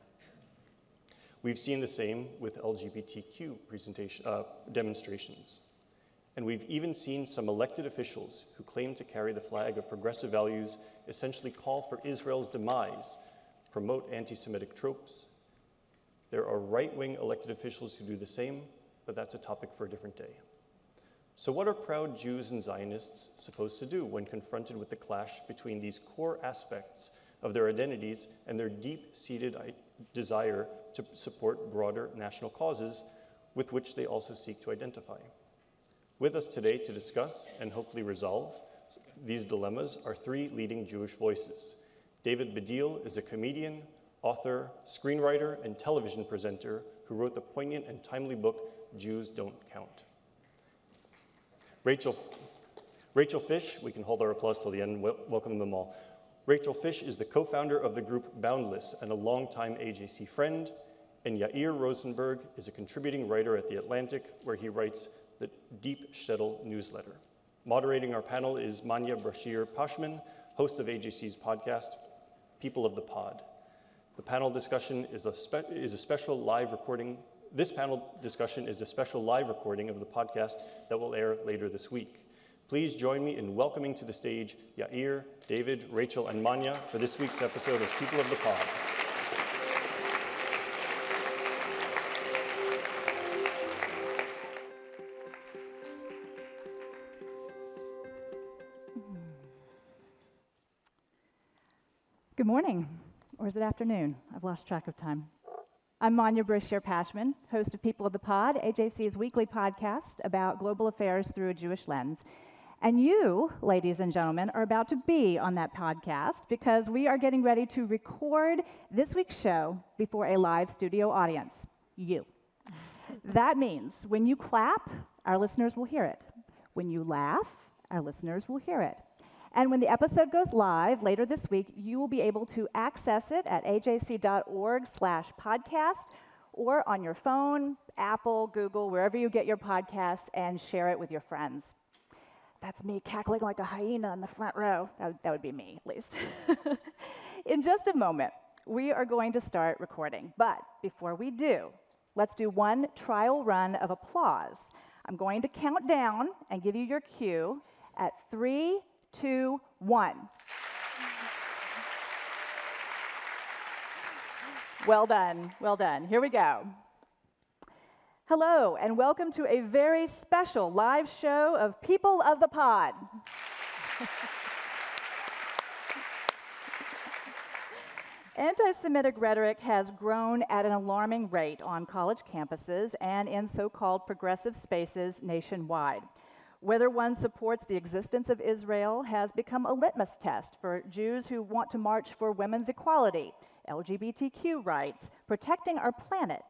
S10: We've seen the same with LGBTQ demonstrations. And we've even seen some elected officials who claim to carry the flag of progressive values essentially call for Israel's demise, promote anti-Semitic tropes. There are right-wing elected officials who do the same, but that's a topic for a different day. So what are proud Jews and Zionists supposed to do when confronted with the clash between these core aspects of their identities and their deep-seated desire to support broader national causes with which they also seek to identify? With us today to discuss and hopefully resolve these dilemmas are three leading Jewish voices. David Baddiel is a comedian, author, screenwriter, and television presenter who wrote the poignant and timely book, Jews Don't Count. Rachel Fish, we can hold our applause till the end, welcome them all. Rachel Fish is the co-founder of the group Boundless and a longtime AJC friend, and Yair Rosenberg is a contributing writer at The Atlantic, where he writes the Deep Shtetl newsletter. Moderating our panel is Manya Brashear-Pashman, host of AJC's podcast, People of the Pod. The panel discussion is a special live recording. This panel discussion is a special live recording of the podcast that will air later this week. Please join me in welcoming to the stage Yair, David, Rachel, and Manya for this week's episode of People of the Pod.
S12: Good morning.
S7: Or is it afternoon? I've lost track of time. I'm Manya Brashear-Pashman, host of People of the Pod, AJC's weekly podcast about global affairs through a Jewish lens. And you, ladies and gentlemen, are about to be on that podcast because we are getting ready to record this week's show before a live studio audience. You. That means when you clap, our listeners will hear it. When you laugh, our listeners will hear it. And when the episode goes live later this week, you will be able to access it at ajc.org/podcast or on your phone, Apple, Google, wherever you get your podcasts, and share it with your friends. That's me cackling like a hyena in the front row. That would be me, at least. In just a moment, we are going to start recording. But before we do, let's do one trial run of applause. I'm going to count down and give you your cue at 3, 2, 1. Well done, well done. Here we go. Hello, and welcome to a very special live show of People of the Pod. Anti-Semitic rhetoric has grown at an alarming rate on college campuses and in so-called progressive spaces nationwide. Whether one supports the existence of Israel has become a litmus test for Jews who want to march for women's equality, LGBTQ rights, protecting our planet.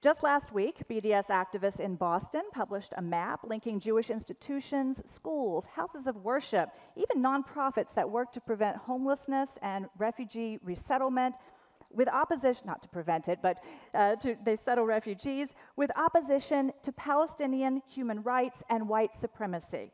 S7: Just last week, BDS activists in Boston published a map linking Jewish institutions, schools, houses of worship, even nonprofits that work to prevent homelessness and refugee resettlement with opposition, not to prevent it, but they settle refugees, with opposition to Palestinian human rights and white supremacy.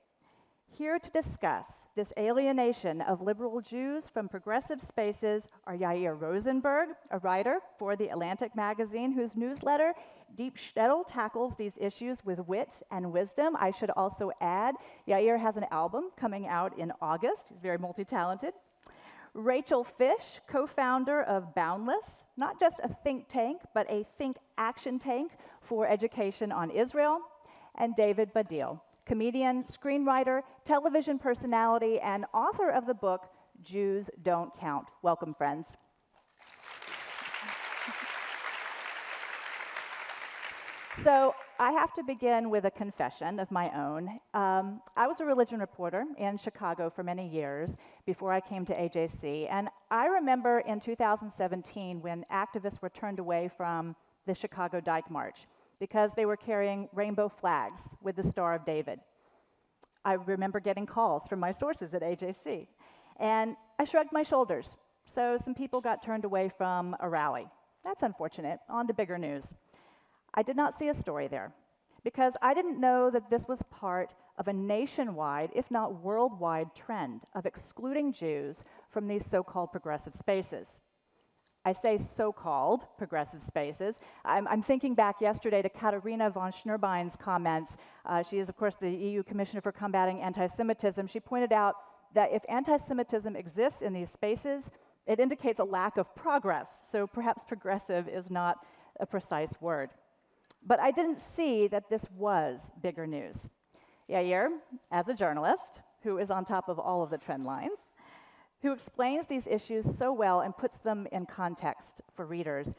S7: Here to discuss this alienation of liberal Jews from progressive spaces are Yair Rosenberg, a writer for The Atlantic magazine, whose newsletter, Deep Shtetl, tackles these issues with wit and wisdom. I should also add, Yair has an album coming out in August. He's very multi-talented. Rachel Fish, co-founder of Boundless, not just a think tank, but a think action tank for education on Israel. And David Baddiel, comedian, screenwriter, television personality, and author of the book, Jews Don't Count. Welcome, friends. So I have to begin with a confession of my own. I was a religion reporter in Chicago for many years before I came to AJC, and I remember in 2017 when activists were turned away from the Chicago Dyke March because they were carrying rainbow flags with the Star of David. I remember getting calls from my sources at AJC, and I shrugged my shoulders. So some people got turned away from a rally. That's unfortunate. On to bigger news. I did not see a story there because I didn't know that this was part of a nationwide, if not worldwide, trend of excluding Jews from these so-called progressive spaces. I say so-called progressive spaces. I'm thinking back yesterday to Katharina von Schnurbeins' comments. She is, of course, the EU Commissioner for Combating Anti-Semitism. She pointed out that if anti-Semitism exists in these spaces, it indicates a lack of progress. So perhaps progressive is not a precise word. But I didn't see that this was bigger news. Yair, as a journalist who is on top of all of the trend lines, who explains these issues so well and puts them in context for readers,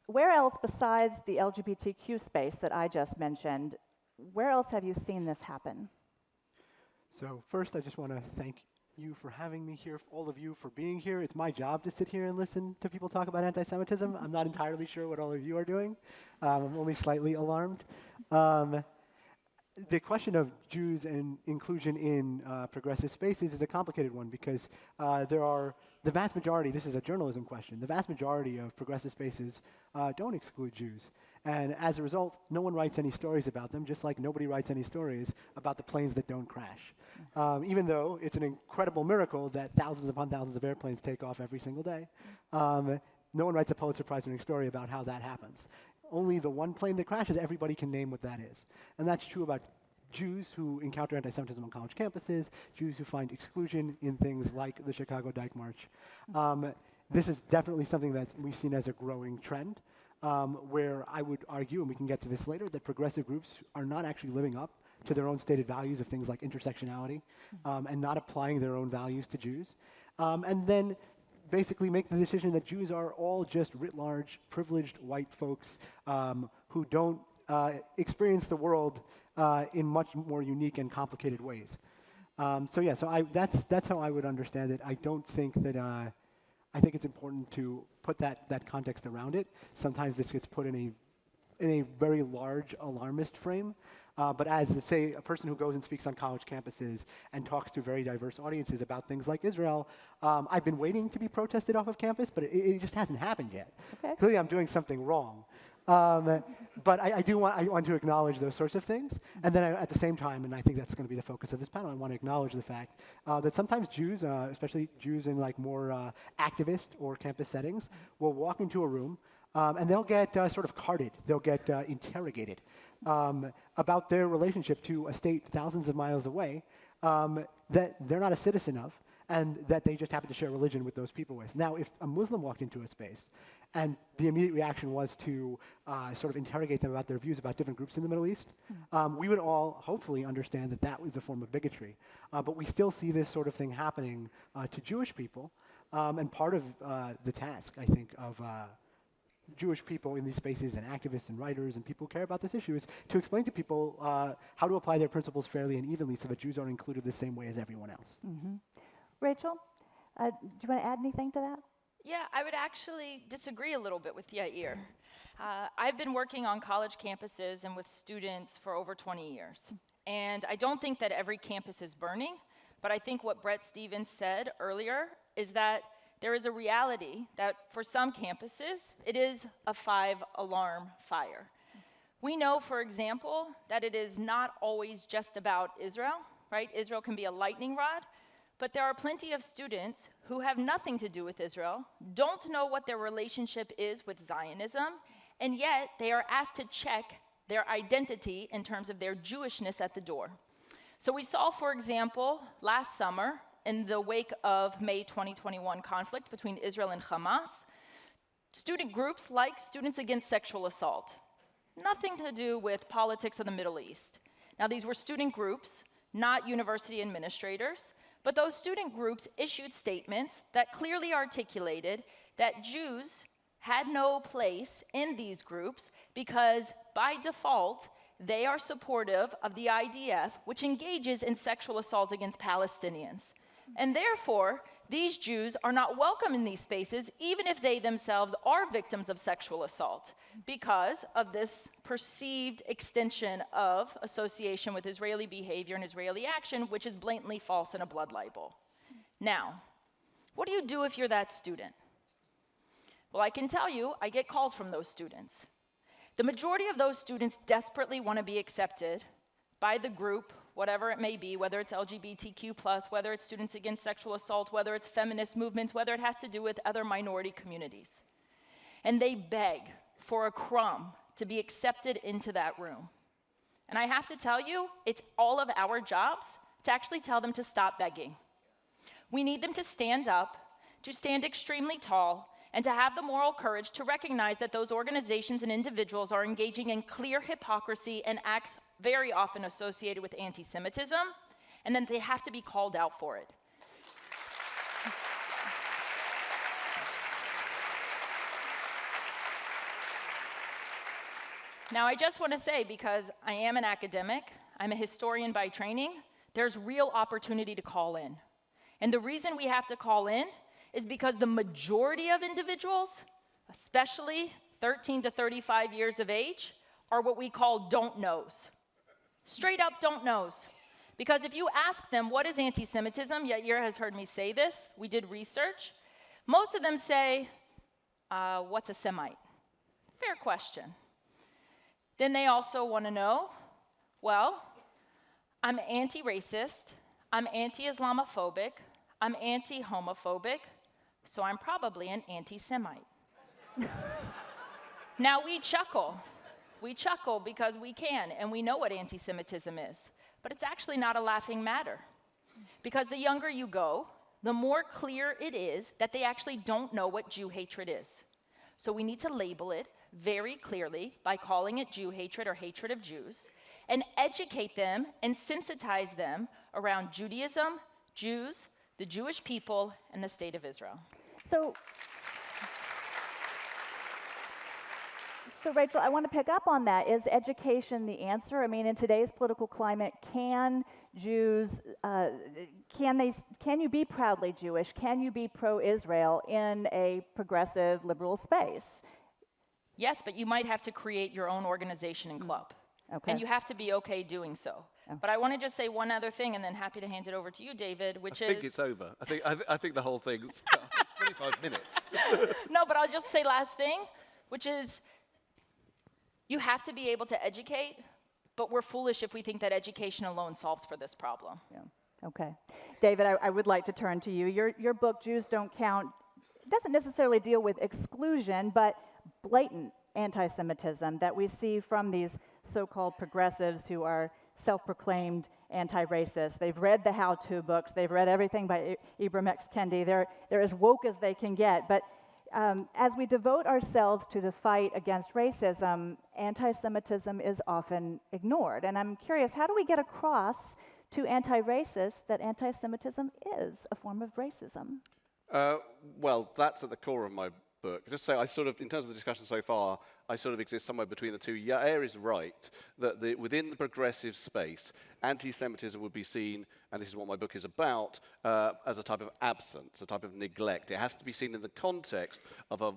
S7: where else besides the LGBTQ space that I just mentioned, where else have you seen this happen?
S9: So first, I just want to thank you for having me here, all of you for being here. It's my job to sit here and listen to people talk about anti-Semitism. I'm not entirely sure what all of you are doing. I'm only slightly alarmed. The question of Jews and inclusion in progressive spaces is a complicated one because there are the vast majority, this is a journalism question, the vast majority of progressive spaces don't exclude Jews. And as a result, no one writes any stories about them, just like nobody writes any stories about the planes that don't crash. Even though it's an incredible miracle that thousands upon thousands of airplanes take off every single day, no one writes a Pulitzer Prize-winning story about how that happens. Only the one plane that crashes, everybody can name what that is. And that's true about Jews who encounter anti-Semitism on college campuses, Jews who find exclusion in things like the Chicago Dyke March. This is definitely something that we've seen as a growing trend, where I would argue, and we can get to this later, that progressive groups are not actually living up to their own stated values of things like intersectionality and not applying their own values to Jews. And then basically make the decision that Jews are all just writ large, privileged white folks who don't experience the world in much more unique and complicated ways. That's how I would understand it. I don't think that, I think it's important to put that context around it. Sometimes this gets put in a very large alarmist frame. But as, say, a person who goes and speaks on college campuses and talks to very diverse audiences about things like Israel, I've been waiting to be protested off of campus, but it just hasn't happened yet. Okay. Clearly, I'm doing something wrong. But I want to acknowledge those sorts of things. And then at the same time, and I think that's going to be the focus of this panel, I want to acknowledge the fact that sometimes Jews, especially Jews in like more activist or campus settings, will walk into a room and they'll get sort of carded. They'll get interrogated about their relationship to a state thousands of miles away that they're not a citizen of, and that they just happen to share religion with those people with. Now, if a Muslim walked into a space and the immediate reaction was to sort of interrogate them about their views about different groups in the Middle East, we would all hopefully understand that that was a form of bigotry. But we still see this sort of thing happening to Jewish people, and part of the task, I think, of Jewish people in these spaces and activists and writers and people who care about this issue is to explain to people how to apply their principles fairly and evenly so that Jews are included the same way as everyone else.
S7: Mm-hmm. Rachel, do you want to add anything to that?
S11: Yeah, I would actually disagree a little bit with Yair. I've been working on college campuses and with students for over 20 years. And I don't think that every campus is burning, but I think what Bret Stephens said earlier is that there is a reality that for some campuses, it is a 5-alarm fire. We know, for example, that it is not always just about Israel, right? Israel can be a lightning rod, but there are plenty of students who have nothing to do with Israel, don't know what their relationship is with Zionism, and yet they are asked to check their identity in terms of their Jewishness at the door. So we saw, for example, last summer, in the wake of May 2021 conflict between Israel and Hamas, student groups like Students Against Sexual Assault, nothing to do with politics of the Middle East. Now, these were student groups, not university administrators, but those student groups issued statements that clearly articulated that Jews had no place in these groups because, by default, they are supportive of the IDF, which engages in sexual assault against Palestinians. And therefore, these Jews are not welcome in these spaces, even if they themselves are victims of sexual assault, because of this perceived extension of association with Israeli behavior and Israeli action, which is blatantly false and a blood libel. Now, what do you do if you're that student? Well, I can tell you, I get calls from those students. The majority of those students desperately want to be accepted by the group, whatever it may be, whether it's LGBTQ+, whether it's Students Against Sexual Assault, whether it's feminist movements, whether it has to do with other minority communities. And they beg for a crumb to be accepted into that room. And I have to tell you, it's all of our jobs to actually tell them to stop begging. We need them to stand up, to stand extremely tall, and to have the moral courage to recognize that those organizations and individuals are engaging in clear hypocrisy and acts very often associated with anti-Semitism, and then they have to be called out for it. Now, I just want to say, because I am an academic, I'm a historian by training, there's real opportunity to call in. And the reason we have to call in is because the majority of individuals, especially 13 to 35 years of age, are what we call don't knows. Straight up don't knows. Because if you ask them, what is anti-Semitism? Yair has heard me say this. We did research. Most of them say, what's a Semite? Fair question. Then they also want to know, well, I'm anti-racist, I'm anti-Islamophobic, I'm anti-homophobic, so I'm probably an anti-Semite. Now we chuckle. We chuckle because we can, and we know what anti-Semitism is. But it's actually not a laughing matter. Because the younger you go, the more clear it is that they actually don't know what Jew hatred is. So we need to label it very clearly by calling it Jew hatred or hatred of Jews, and educate them and sensitize them around Judaism, Jews, the Jewish people, and the state of Israel.
S7: So Rachel, I want to pick up on that. Is education the answer? I mean, in today's political climate, can Jews, can you be proudly Jewish? Can you be pro-Israel in a progressive liberal space?
S11: Yes, but you might have to create your own organization and club.
S7: Okay.
S11: And you have to be okay doing so. But I want to just say one other thing, and then happy to hand it over to you, David, which is...
S12: I think it's over. I think the whole thing's 25 minutes.
S11: No, but I'll just say last thing, which is you have to be able to educate, but we're foolish if we think that education alone solves for this problem.
S7: Yeah. Okay. David, I would like to turn to you. Your book, Jews Don't Count, doesn't necessarily deal with exclusion, but blatant anti-Semitism that we see from these so-called progressives who are self-proclaimed anti-racist. They've read the how-to books. They've read everything by Ibram X. Kendi. They're as woke as they can get. But as we devote ourselves to the fight against racism, anti-Semitism is often ignored. And I'm curious, how do we get across to anti-racists that anti-Semitism is a form of racism?
S12: Well, that's at the core of my book. Just say, I sort of, in terms of the discussion so far, I sort of exist somewhere between the two. Yair is right, that within the progressive space, anti-Semitism would be seen, and this is what my book is about, as a type of absence, a type of neglect. It has to be seen in the context of an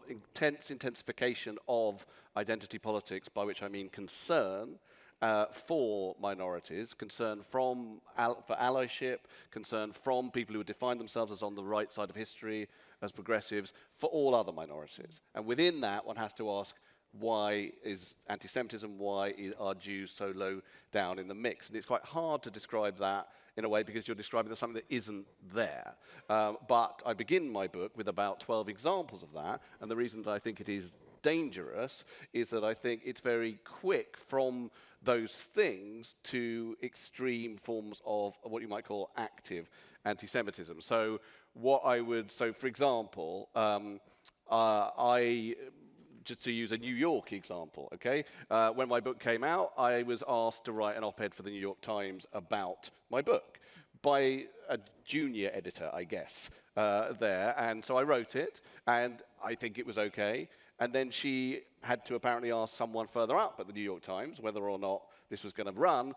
S12: intensification of identity politics, by which I mean concern for minorities, concern for allyship, concern from people who define themselves as on the right side of history, as progressives, for all other minorities. And within that, one has to ask, why is anti-Semitism, why are Jews so low down in the mix? And it's quite hard to describe that in a way because you're describing something that isn't there. But I begin my book with about 12 examples of that, and the reason that I think it is dangerous is that I think it's very quick from those things to extreme forms of what you might call active anti-Semitism. So for example, just to use a New York example, okay? When my book came out, I was asked to write an op-ed for the New York Times about my book by a junior editor, I guess, there. And so I wrote it, and I think it was okay. And then she had to apparently ask someone further up at the New York Times whether or not this was going to run.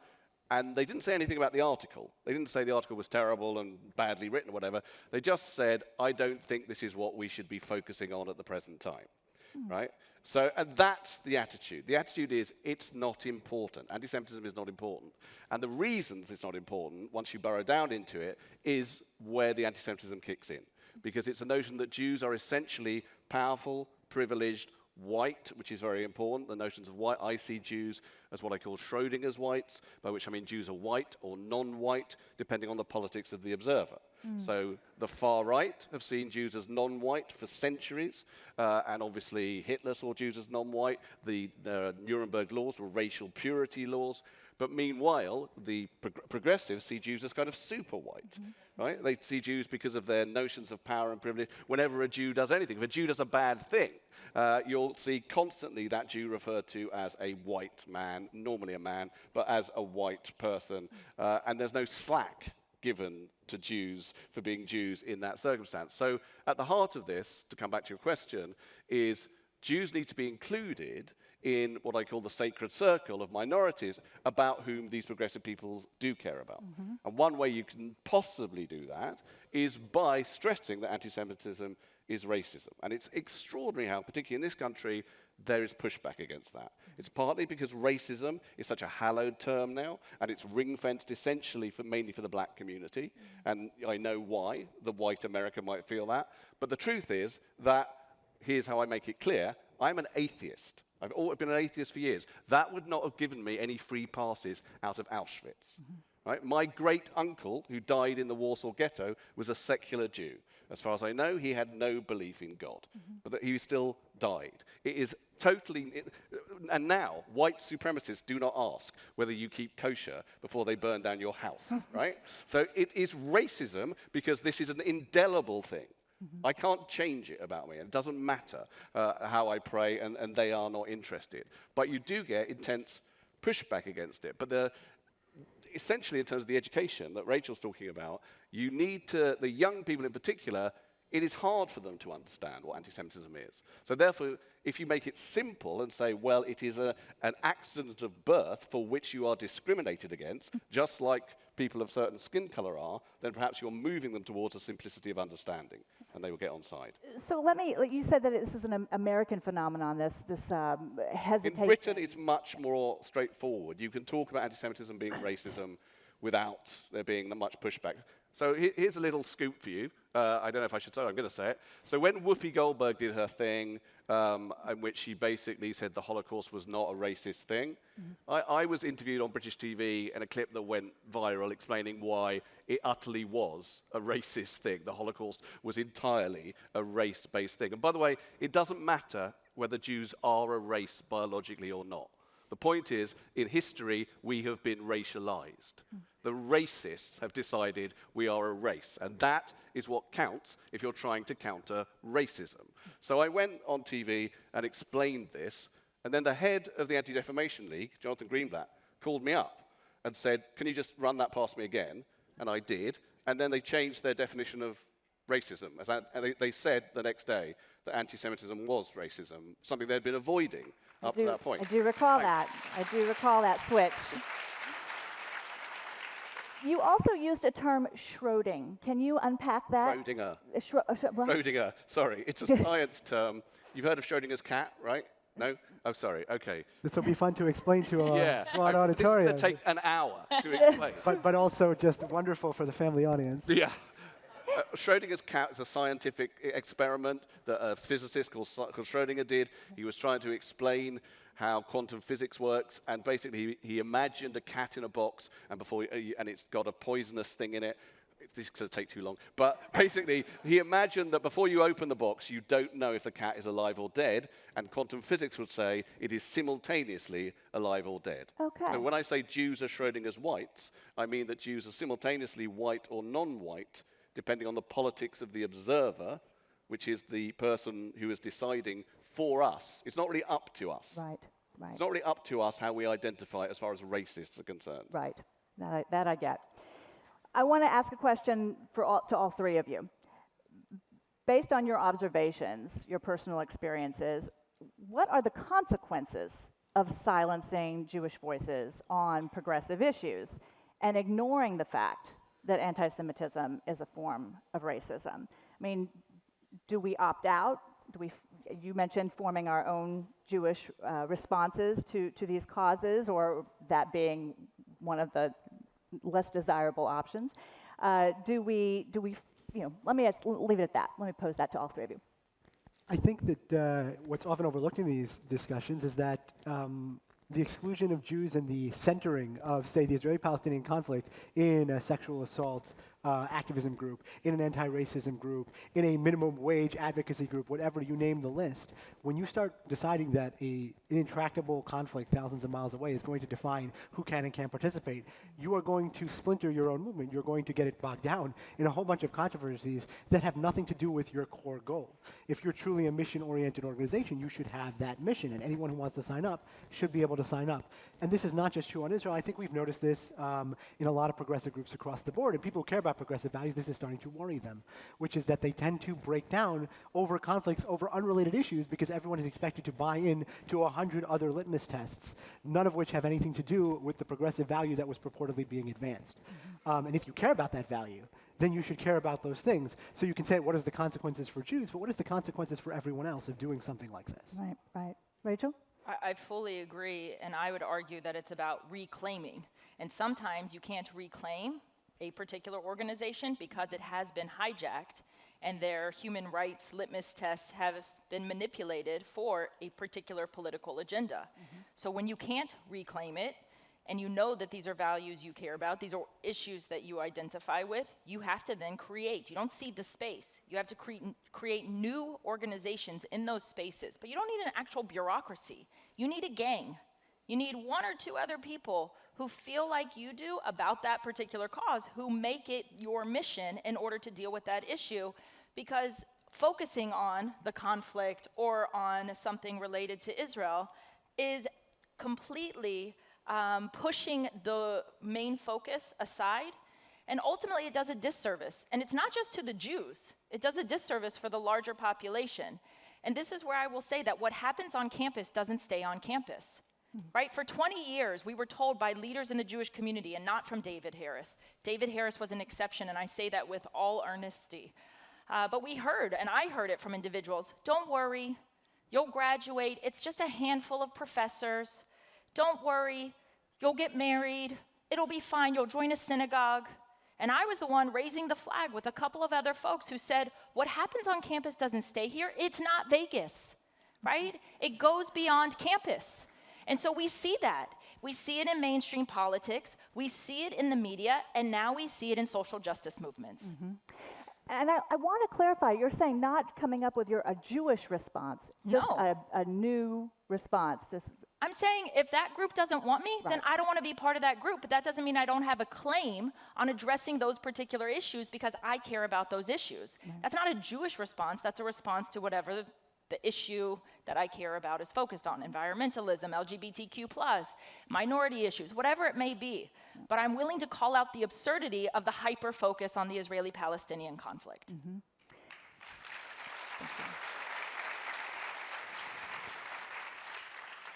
S12: And they didn't say anything about the article. They didn't say the article was terrible and badly written or whatever. They just said, I don't think this is what we should be focusing on at the present time. Right? So, and that's the attitude. The attitude is, it's not important. Anti-Semitism is not important. And the reasons it's not important, once you burrow down into it, is where the anti-Semitism kicks in. Because it's a notion that Jews are essentially powerful, privileged, white, which is very important. The notions of white, I see Jews as what I call Schrodinger's whites, by which I mean Jews are white or non-white, depending on the politics of the observer. So the far right have seen Jews as non-white for centuries, and obviously Hitler saw Jews as non-white. The Nuremberg laws were racial purity laws. But meanwhile, the progressives see Jews as kind of super white, right? They see Jews because of their notions of power and privilege. Whenever a Jew does anything, if a Jew does a bad thing, you'll see constantly that Jew referred to as a white man, normally a man, but as a white person. And there's no slack given to Jews for being Jews in that circumstance. So at the heart of this, to come back to your question, is Jews need to be included in what I call the sacred circle of minorities about whom these progressive people do care about. And one way you can possibly do that is by stressing that anti-Semitism is racism. And it's extraordinary how, particularly in this country, there is pushback against that. It's partly because racism is such a hallowed term now, and it's ring-fenced essentially mainly for the black community. And I know why the white American might feel that. But the truth is that, here's how I make it clear, I'm an atheist. I've been an atheist for years. That would not have given me any free passes out of Auschwitz. Right? My great-uncle, who died in the Warsaw Ghetto, was a secular Jew. As far as I know, he had no belief in God, but that he still died. It is totally... And now, white supremacists do not ask whether you keep kosher before they burn down your house, right? So it is racism because this is an indelible thing. I can't change it about me. It doesn't matter how I pray, and they are not interested. But you do get intense pushback against it. But essentially, in terms of the education that Rachel's talking about, you need to, the young people in particular, it is hard for them to understand what anti-Semitism is. So therefore, if you make it simple and say, well, it is an accident of birth for which you are discriminated against, just like people of certain skin color are, then perhaps you're moving them towards a simplicity of understanding, and they will get on side.
S7: So you said that this is an American phenomenon, this hesitation.
S12: In Britain, it's much more straightforward. You can talk about anti-Semitism being racism without there being much pushback. So here's a little scoop for you. I don't know if I should say it, I'm going to say it. So when Whoopi Goldberg did her thing, in which she basically said the Holocaust was not a racist thing, I was interviewed on British TV in a clip that went viral explaining why it utterly was a racist thing. The Holocaust was entirely a race-based thing. And by the way, it doesn't matter whether Jews are a race biologically or not. The point is, in history, we have been racialized. The racists have decided we are a race, and that is what counts if you're trying to counter racism. So I went on TV and explained this, and then the head of the Anti-Defamation League, Jonathan Greenblatt, called me up and said, can you just run that past me again? And I did, and then they changed their definition of racism. And they said the next day that anti-Semitism was racism, something they'd been avoiding up to that point.
S7: I do recall that. I do recall that switch. You also used a term Schroding. Can you unpack that?
S12: Schrödinger. Schrödinger. Sorry, it's a science term. You've heard of Schrödinger's cat, right? No? Oh, sorry. Okay.
S9: This will be fun to explain to a broad auditorium.
S12: This is going to take an hour to explain.
S9: But also just wonderful for the family audience.
S12: Yeah. Schrödinger's cat is a scientific experiment that a physicist called Schrödinger did. He was trying to explain how quantum physics works, and basically he imagined a cat in a box, and it's got a poisonous thing in it. This is going to take too long. But basically, he imagined that before you open the box, you don't know if the cat is alive or dead, and quantum physics would say it is simultaneously alive or dead.
S7: Okay.
S12: So when I say Jews are Schrödinger's whites, I mean that Jews are simultaneously white or non-white, depending on the politics of the observer, which is the person who is deciding for us. It's not really up to us.
S7: Right.
S12: It's not really up to us how we identify as far as racists are concerned.
S7: Right. That I get. I want to ask a question to all three of you. Based on your observations, your personal experiences, what are the consequences of silencing Jewish voices on progressive issues and ignoring the fact that anti-Semitism is a form of racism? I mean, do we opt out? You mentioned forming our own Jewish responses to these causes, or that being one of the less desirable options. Let me leave it at that. Let me pose that to all three of you.
S9: I think that what's often overlooked in these discussions is that the exclusion of Jews and the centering of, say, the Israeli-Palestinian conflict in a sexual assault activism group, in an anti-racism group, in a minimum wage advocacy group, whatever you name the list, when you start deciding that an intractable conflict thousands of miles away is going to define who can and can't participate, you are going to splinter your own movement. You're going to get it bogged down in a whole bunch of controversies that have nothing to do with your core goal. If you're truly a mission-oriented organization, you should have that mission, and anyone who wants to sign up should be able to sign up. And this is not just true on Israel. I think we've noticed this in a lot of progressive groups across the board, and people who care about progressive values, this is starting to worry them, which is that they tend to break down over conflicts, over unrelated issues, because everyone is expected to buy in to 100 other litmus tests, none of which have anything to do with the progressive value that was purportedly being advanced. And if you care about that value, then you should care about those things. So you can say, what is the consequences for Jews, but what is the consequences for everyone else of doing something like this?
S7: Right. Rachel?
S11: I fully agree, and I would argue that it's about reclaiming. And sometimes you can't reclaim a particular organization because it has been hijacked and their human rights litmus tests have been manipulated for a particular political agenda. So when you can't reclaim it, and you know that these are values you care about, these are issues that you identify with, you have to then create. You don't cede the space. You have to create new organizations in those spaces. But you don't need an actual bureaucracy. You need a gang. You need one or two other people who feel like you do about that particular cause, who make it your mission in order to deal with that issue, because focusing on the conflict or on something related to Israel is completely pushing the main focus aside And ultimately, it does a disservice. And it's not just to the Jews. It does a disservice for the larger population. And this is where I will say that what happens on campus doesn't stay on campus. Right? For 20 years, we were told by leaders in the Jewish community, and not from David Harris. David Harris was an exception, and I say that with all earnesty. But we heard, and I heard it from individuals, don't worry, you'll graduate. It's just a handful of professors. Don't worry, you'll get married. It'll be fine. You'll join a synagogue. And I was the one raising the flag with a couple of other folks who said, what happens on campus doesn't stay here. It's not Vegas, right? It goes beyond campus. And so we see that. We see it in mainstream politics, we see it in the media, and now we see it in social justice movements.
S7: And I want to clarify, you're saying not coming up with a Jewish response, just a new response.
S11: I'm saying if that group doesn't want me, then I don't want to be part of that group, but that doesn't mean I don't have a claim on addressing those particular issues because I care about those issues. That's not a Jewish response, that's a response to whatever the issue that I care about is focused on, environmentalism, LGBTQ+, minority issues, whatever it may be. But I'm willing to call out the absurdity of the hyper-focus on the Israeli-Palestinian conflict.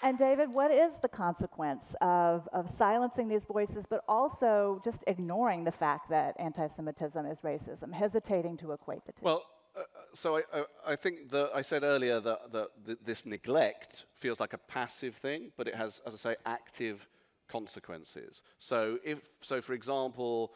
S7: And David, what is the consequence of silencing these voices, but also just ignoring the fact that anti-Semitism is racism, hesitating to equate the two?
S12: Well, so I think that I said earlier that this neglect feels like a passive thing, but it has, as I say, active consequences. So, for example,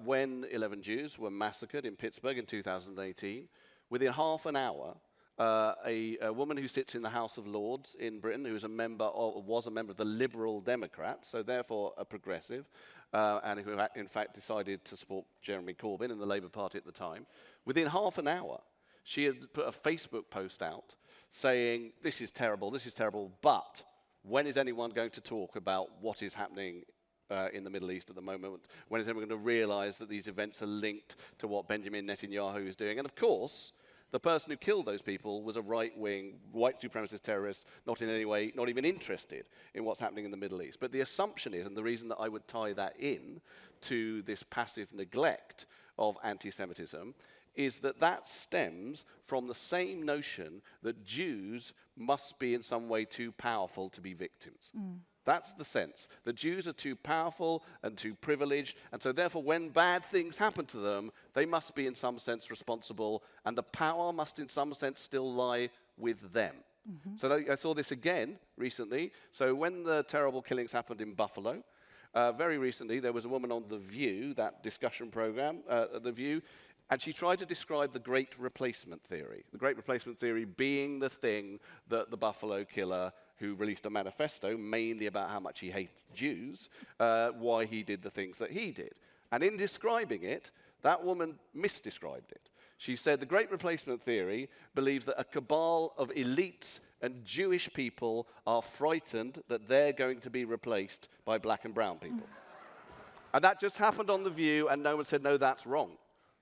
S12: when 11 Jews were massacred in Pittsburgh in 2018, within half an hour, a woman who sits in the House of Lords in Britain, who was a member of the Liberal Democrats, so therefore a progressive, and who in fact decided to support Jeremy Corbyn in the Labour Party at the time, within half an hour, she had put a Facebook post out saying, this is terrible, but when is anyone going to talk about what is happening in the Middle East at the moment? When is anyone going to realize that these events are linked to what Benjamin Netanyahu is doing? And of course, the person who killed those people was a right-wing, white supremacist terrorist, not in any way, not even interested in what's happening in the Middle East. But the assumption is, and the reason that I would tie that in to this passive neglect of anti-Semitism, is that stems from the same notion that Jews must be in some way too powerful to be victims. That's the sense. The Jews are too powerful and too privileged, and so therefore when bad things happen to them, they must be in some sense responsible, and the power must in some sense still lie with them. So I saw this again recently. So when the terrible killings happened in Buffalo, very recently there was a woman on The View, that discussion program, The View, and she tried to describe the Great Replacement Theory. The Great Replacement Theory being the thing that the Buffalo killer, who released a manifesto mainly about how much he hates Jews, why he did the things that he did. And in describing it, that woman misdescribed it. She said the Great Replacement Theory believes that a cabal of elites and Jewish people are frightened that they're going to be replaced by black and brown people. And that just happened on The View, and no one said, no, that's wrong.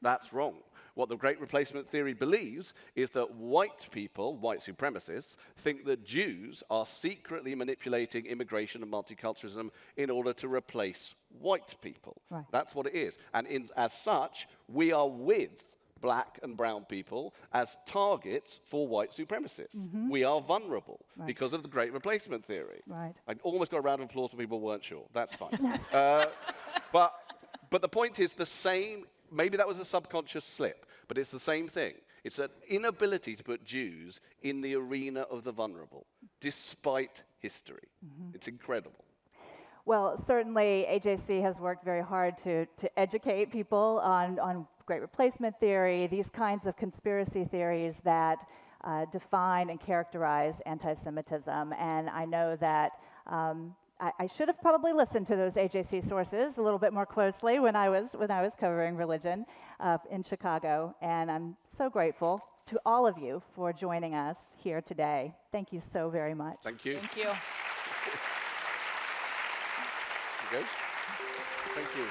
S12: That's wrong. What the Great Replacement Theory believes is that white people, white supremacists, think that Jews are secretly manipulating immigration and multiculturalism in order to replace white people.
S7: Right.
S12: That's what it is. And as such, we are with black and brown people as targets for white supremacists. We are vulnerable because of the Great Replacement Theory.
S7: Right.
S12: I almost got a round of applause when people weren't sure. That's fine. But the point is the same. Maybe that was a subconscious slip, but it's the same thing. It's an inability to put Jews in the arena of the vulnerable, despite history. It's incredible.
S7: Well, certainly AJC has worked very hard to educate people on Great Replacement Theory, these kinds of conspiracy theories that define and characterize anti-Semitism. And I know that I should have probably listened to those AJC sources a little bit more closely when I was covering religion in Chicago, and I'm so grateful to all of you for joining us here today. Thank you so very much.
S12: Thank you.
S11: Thank you.
S12: Good. Thank you.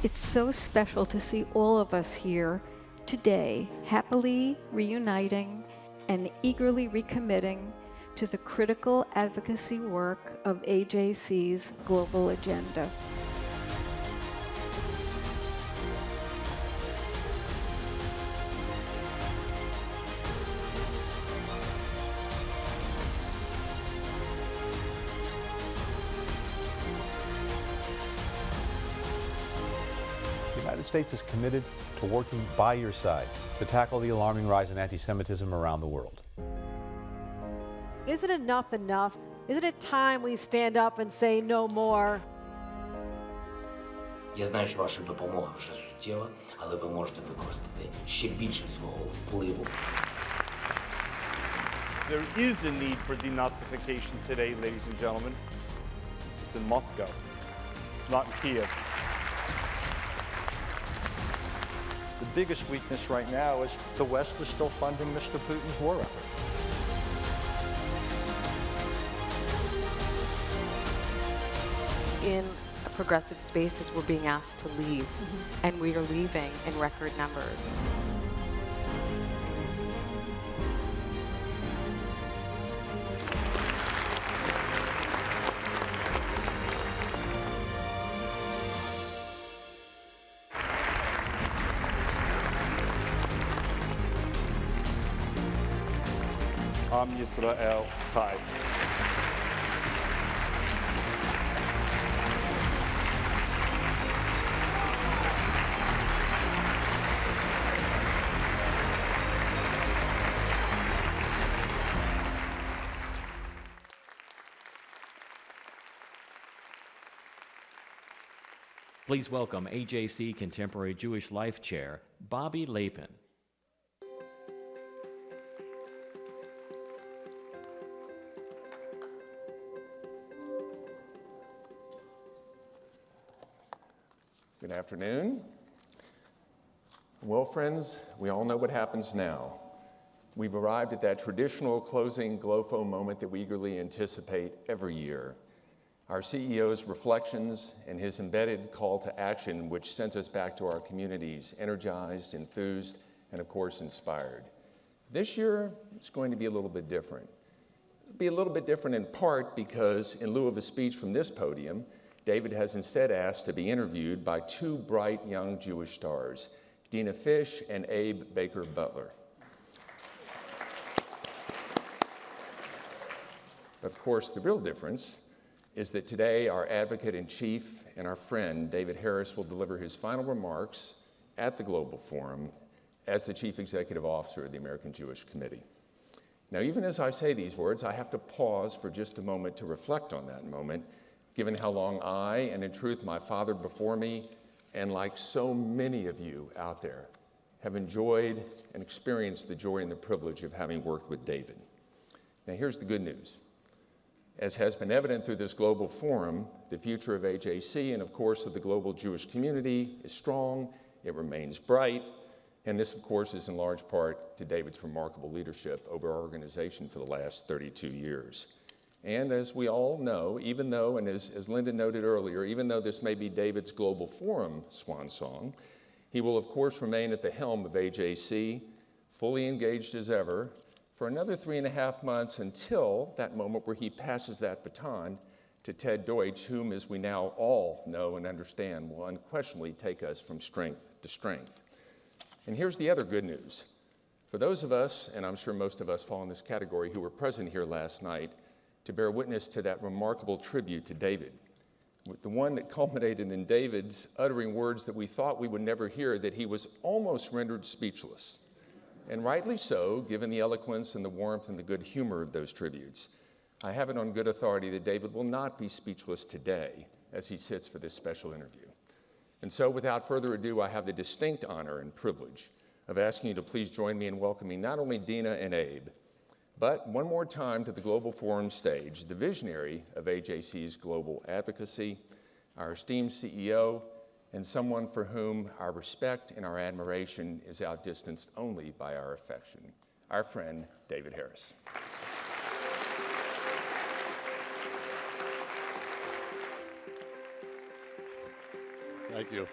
S13: It's so special to see all of us here today, happily reuniting and eagerly recommitting to the critical advocacy work of AJC's global agenda.
S14: The United States is committed to working by your side to tackle the alarming rise in anti-Semitism around the world.
S15: Isn't enough enough? Isn't it time we stand up and say no more?
S17: Я знаю, що ваша допомога вже суттєва, але ви можете використати ще більше свого впливу.
S18: There is a need for denazification today, ladies and gentlemen. It's in Moscow, not in Kiev.
S19: The biggest weakness right now is the West is still funding Mr. Putin's war effort.
S20: In progressive spaces, we're being asked to leave, and we are leaving in record numbers.
S18: Am Yisrael Chai.
S16: Please welcome AJC Contemporary Jewish Life Chair, Bobby Lapin.
S28: Good afternoon. Well, friends, we all know what happens now. We've arrived at that traditional closing GLOFO moment that we eagerly anticipate every year. Our CEO's reflections and his embedded call to action, which sends us back to our communities, energized, enthused, and of course, inspired. This year, it's going to be a little bit different. It'll be a little bit different in part because in lieu of a speech from this podium, David has instead asked to be interviewed by two bright young Jewish stars, Dina Fish and Abe Baker Butler. Of course, the real difference is that today our advocate-in-chief and our friend, David Harris, will deliver his final remarks at the Global Forum as the Chief Executive Officer of the American Jewish Committee. Now, even as I say these words, I have to pause for just a moment to reflect on that moment, given how long I, and in truth my father before me, and like so many of you out there, have enjoyed and experienced the joy and the privilege of having worked with David. Now, here's the good news. As has been evident through this global forum, the future of AJC and, of course, of the global Jewish community is strong, it remains bright, and this, of course, is in large part to David's remarkable leadership over our organization for the last 32 years. And as we all know, even though, and as Linda noted earlier, even though this may be David's Global Forum swan song, he will, of course, remain at the helm of AJC, fully engaged as ever, for another 3.5 months until that moment where he passes that baton to Ted Deutch, whom, as we now all know and understand, will unquestionably take us from strength to strength. And here's the other good news. For those of us, and I'm sure most of us fall in this category, who were present here last night to bear witness to that remarkable tribute to David, the one that culminated in David's uttering words that we thought we would never hear, that he was almost rendered speechless. And rightly so, given the eloquence and the warmth and the good humor of those tributes. I have it on good authority that David will not be speechless today as he sits for this special interview. And so, without further ado, I have the distinct honor and privilege of asking you to please join me in welcoming not only Dina and Abe, but one more time to the Global Forum stage, the visionary of AJC's global advocacy, our esteemed CEO, and someone for whom our respect and our admiration is outdistanced only by our affection, our friend, David Harris.
S29: Thank you.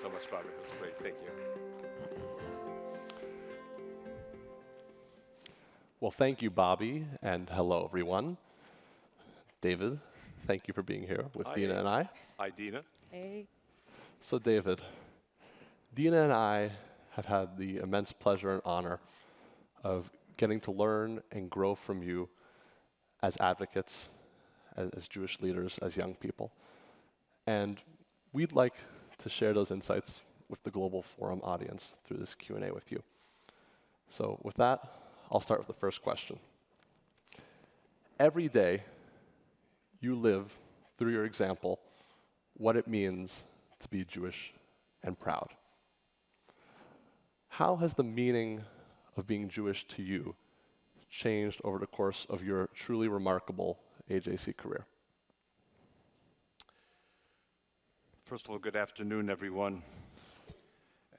S12: so much, Bobby. It was great. Thank you.
S3: Well, thank you, Bobby, and hello, everyone. David, thank you for being here with
S12: Hi,
S3: Dina and I.
S12: Hi, Dina.
S13: Hey.
S3: So, David, Dina and I have had the immense pleasure and honor of getting to learn and grow from you as advocates, as Jewish leaders, as young people. And we'd like to share those insights with the Global Forum audience through this Q&A with you. So with that, I'll start with the first question. Every day, you live, through your example, what it means to be Jewish and proud. How has the meaning of being Jewish to you changed over the course of your truly remarkable AJC career?
S18: First of all, good afternoon, everyone.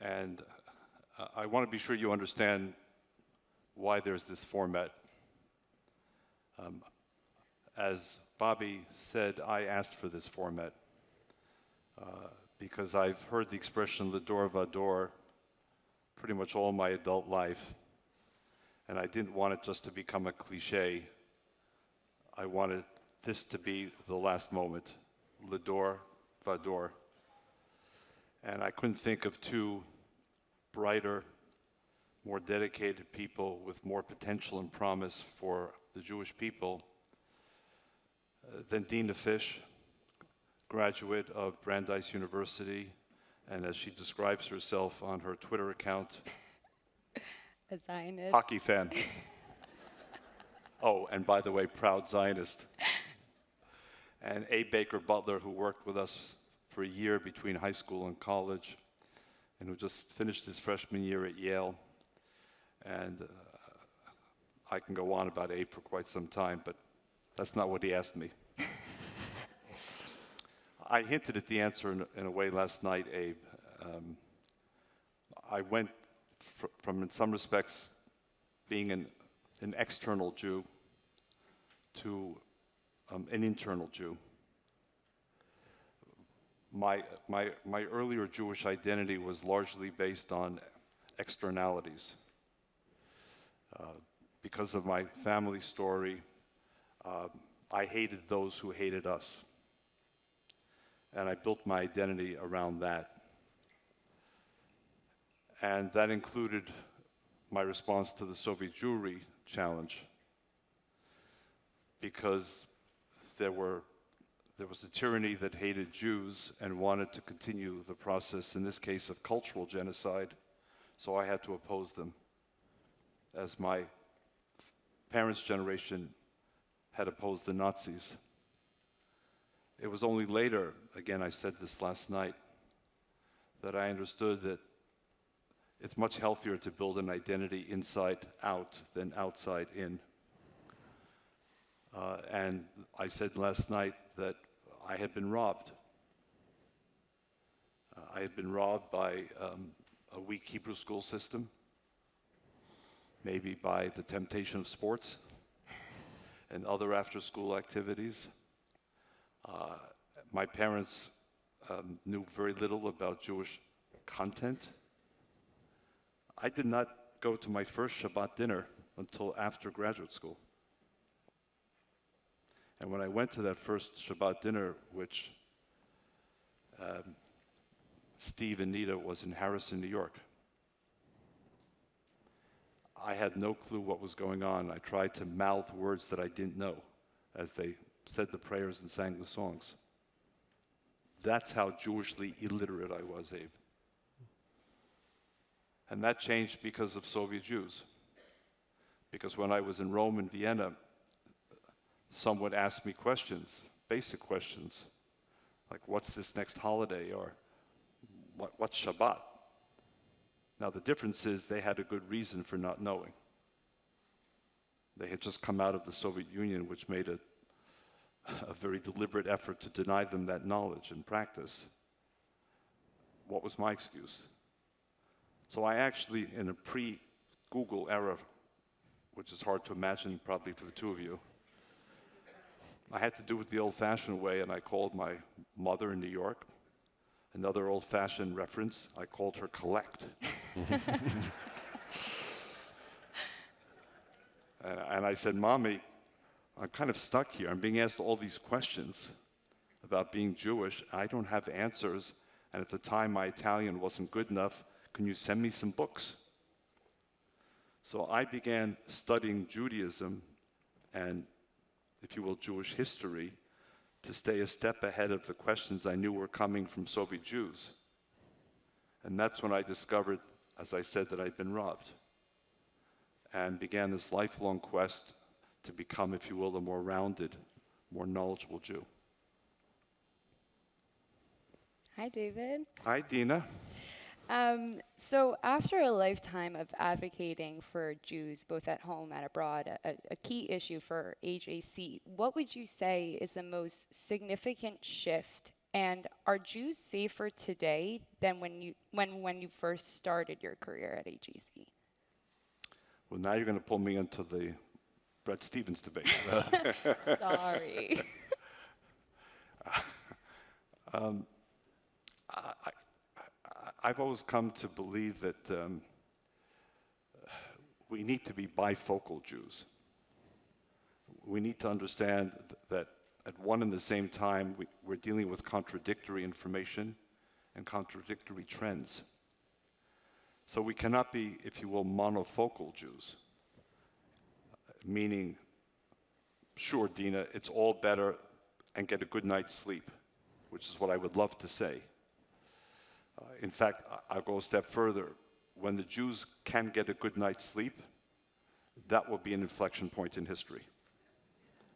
S18: And I want to be sure you understand why there's this format. As Bobby said, I asked for this format because I've heard the expression Ledor Vador pretty much all my adult life, and I didn't want it just to become a cliche. I wanted this to be the last moment, Ledor Vador. And I couldn't think of two brighter, more dedicated people with more potential and promise for the Jewish people than Dina Fish, graduate of Brandeis University, and as she describes herself on her Twitter account,
S13: A Zionist.
S18: hockey fan. Oh, and by the way, proud Zionist. And A. Baker Butler, who worked with us for a year between high school and college, and who just finished his freshman year at Yale. And I can go on about Abe for quite some time, but that's not what he asked me. I hinted at the answer in a way last night, Abe. I went from, in some respects, being an external Jew to an internal Jew. My earlier Jewish identity was largely based on externalities. Because of my family story, I hated those who hated us. And I built my identity around that. And that included my response to the Soviet Jewry challenge, because there was a tyranny that hated Jews and wanted to continue the process, in this case of cultural genocide, so I had to oppose them, as my parents' generation had opposed the Nazis. It was only later, again, I said this last night, that I understood that it's much healthier to build an identity inside out than outside in. And I said last night that I had been robbed. I had been robbed by a weak Hebrew school system, maybe by the temptation of sports and other after-school activities. My parents knew very little about Jewish content. I did not go to my first Shabbat dinner until after graduate school. And when I went to that first Shabbat dinner, which Steve and Nita was in Harrison, New York, I had no clue what was going on. I tried to mouth words that I didn't know as they said the prayers and sang the songs. That's how Jewishly illiterate I was, Abe. And that changed because of Soviet Jews. Because when I was in Rome and Vienna, some would ask me questions, basic questions, like what's this next holiday, or what's Shabbat? Now the difference is they had a good reason for not knowing. They had just come out of the Soviet Union, which made a very deliberate effort to deny them that knowledge and practice. What was my excuse? So I actually, in a pre-Google era, which is hard to imagine probably for the two of you, I had to do it the old-fashioned way, and I called my mother in New York. Another old-fashioned reference, I called her Collect. And I said, Mommy, I'm kind of stuck here. I'm being asked all these questions about being Jewish. I don't have answers. And at the time, my Italian wasn't good enough. Can you send me some books? So I began studying Judaism and, if you will, Jewish history to stay a step ahead of the questions I knew were coming from Soviet Jews. And that's when I discovered, as I said, that I'd been robbed, and began this lifelong quest to become, if you will, a more rounded, more knowledgeable Jew.
S4: Hi, David.
S18: Hi, Dina.
S4: So after a lifetime of advocating for Jews, both at home and abroad, a key issue for AJC, what would you say is the most significant shift? And are Jews safer today than when you first started your career at AJC?
S18: Well, now you're going to pull me into the Bret Stephens debate.
S4: Sorry.
S18: I've always come to believe that we need to be bifocal Jews. We need to understand that at one and the same time, we're dealing with contradictory information and contradictory trends. So we cannot be, if you will, monofocal Jews, meaning, sure, Dina, it's all better and get a good night's sleep, which is what I would love to say. In fact, I'll go a step further. When the Jews can get a good night's sleep, that will be an inflection point in history.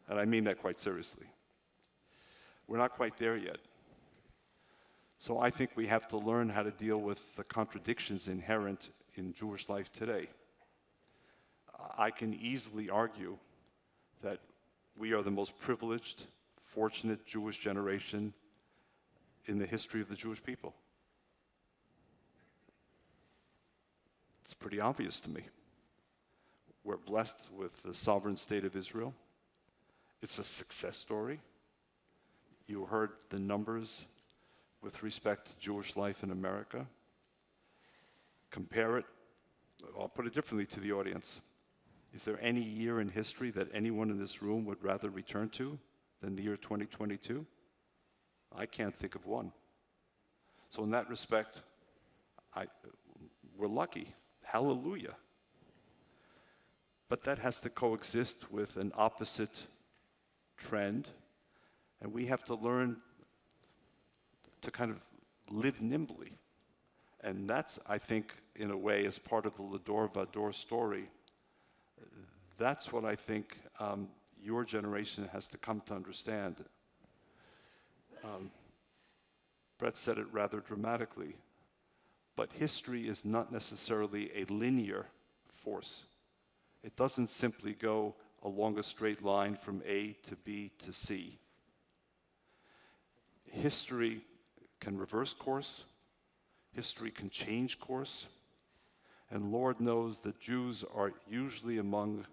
S18: And I mean that quite seriously. We're not quite there yet. So I think we have to learn how to deal with the contradictions inherent in Jewish life today. I can easily argue that we are the most privileged, fortunate Jewish generation in the history of the Jewish people. It's pretty obvious to me. We're blessed with the sovereign state of Israel. It's a success story. You heard the numbers with respect to Jewish life in America. Compare it, I'll put it differently to the audience. Is there any year in history that anyone in this room would rather return to than the year 2022? I can't think of one. So in that respect, we're lucky. Hallelujah. But that has to coexist with an opposite trend, and we have to learn to kind of live nimbly. And that's, I think, in a way, as part of the Lador Vador story, that's what I think your generation has to come to understand. Bret said it rather dramatically, but history is not necessarily a linear force. It doesn't simply go along a straight line from A to B to C. History can reverse course. History can change course. And Lord knows that Jews are usually among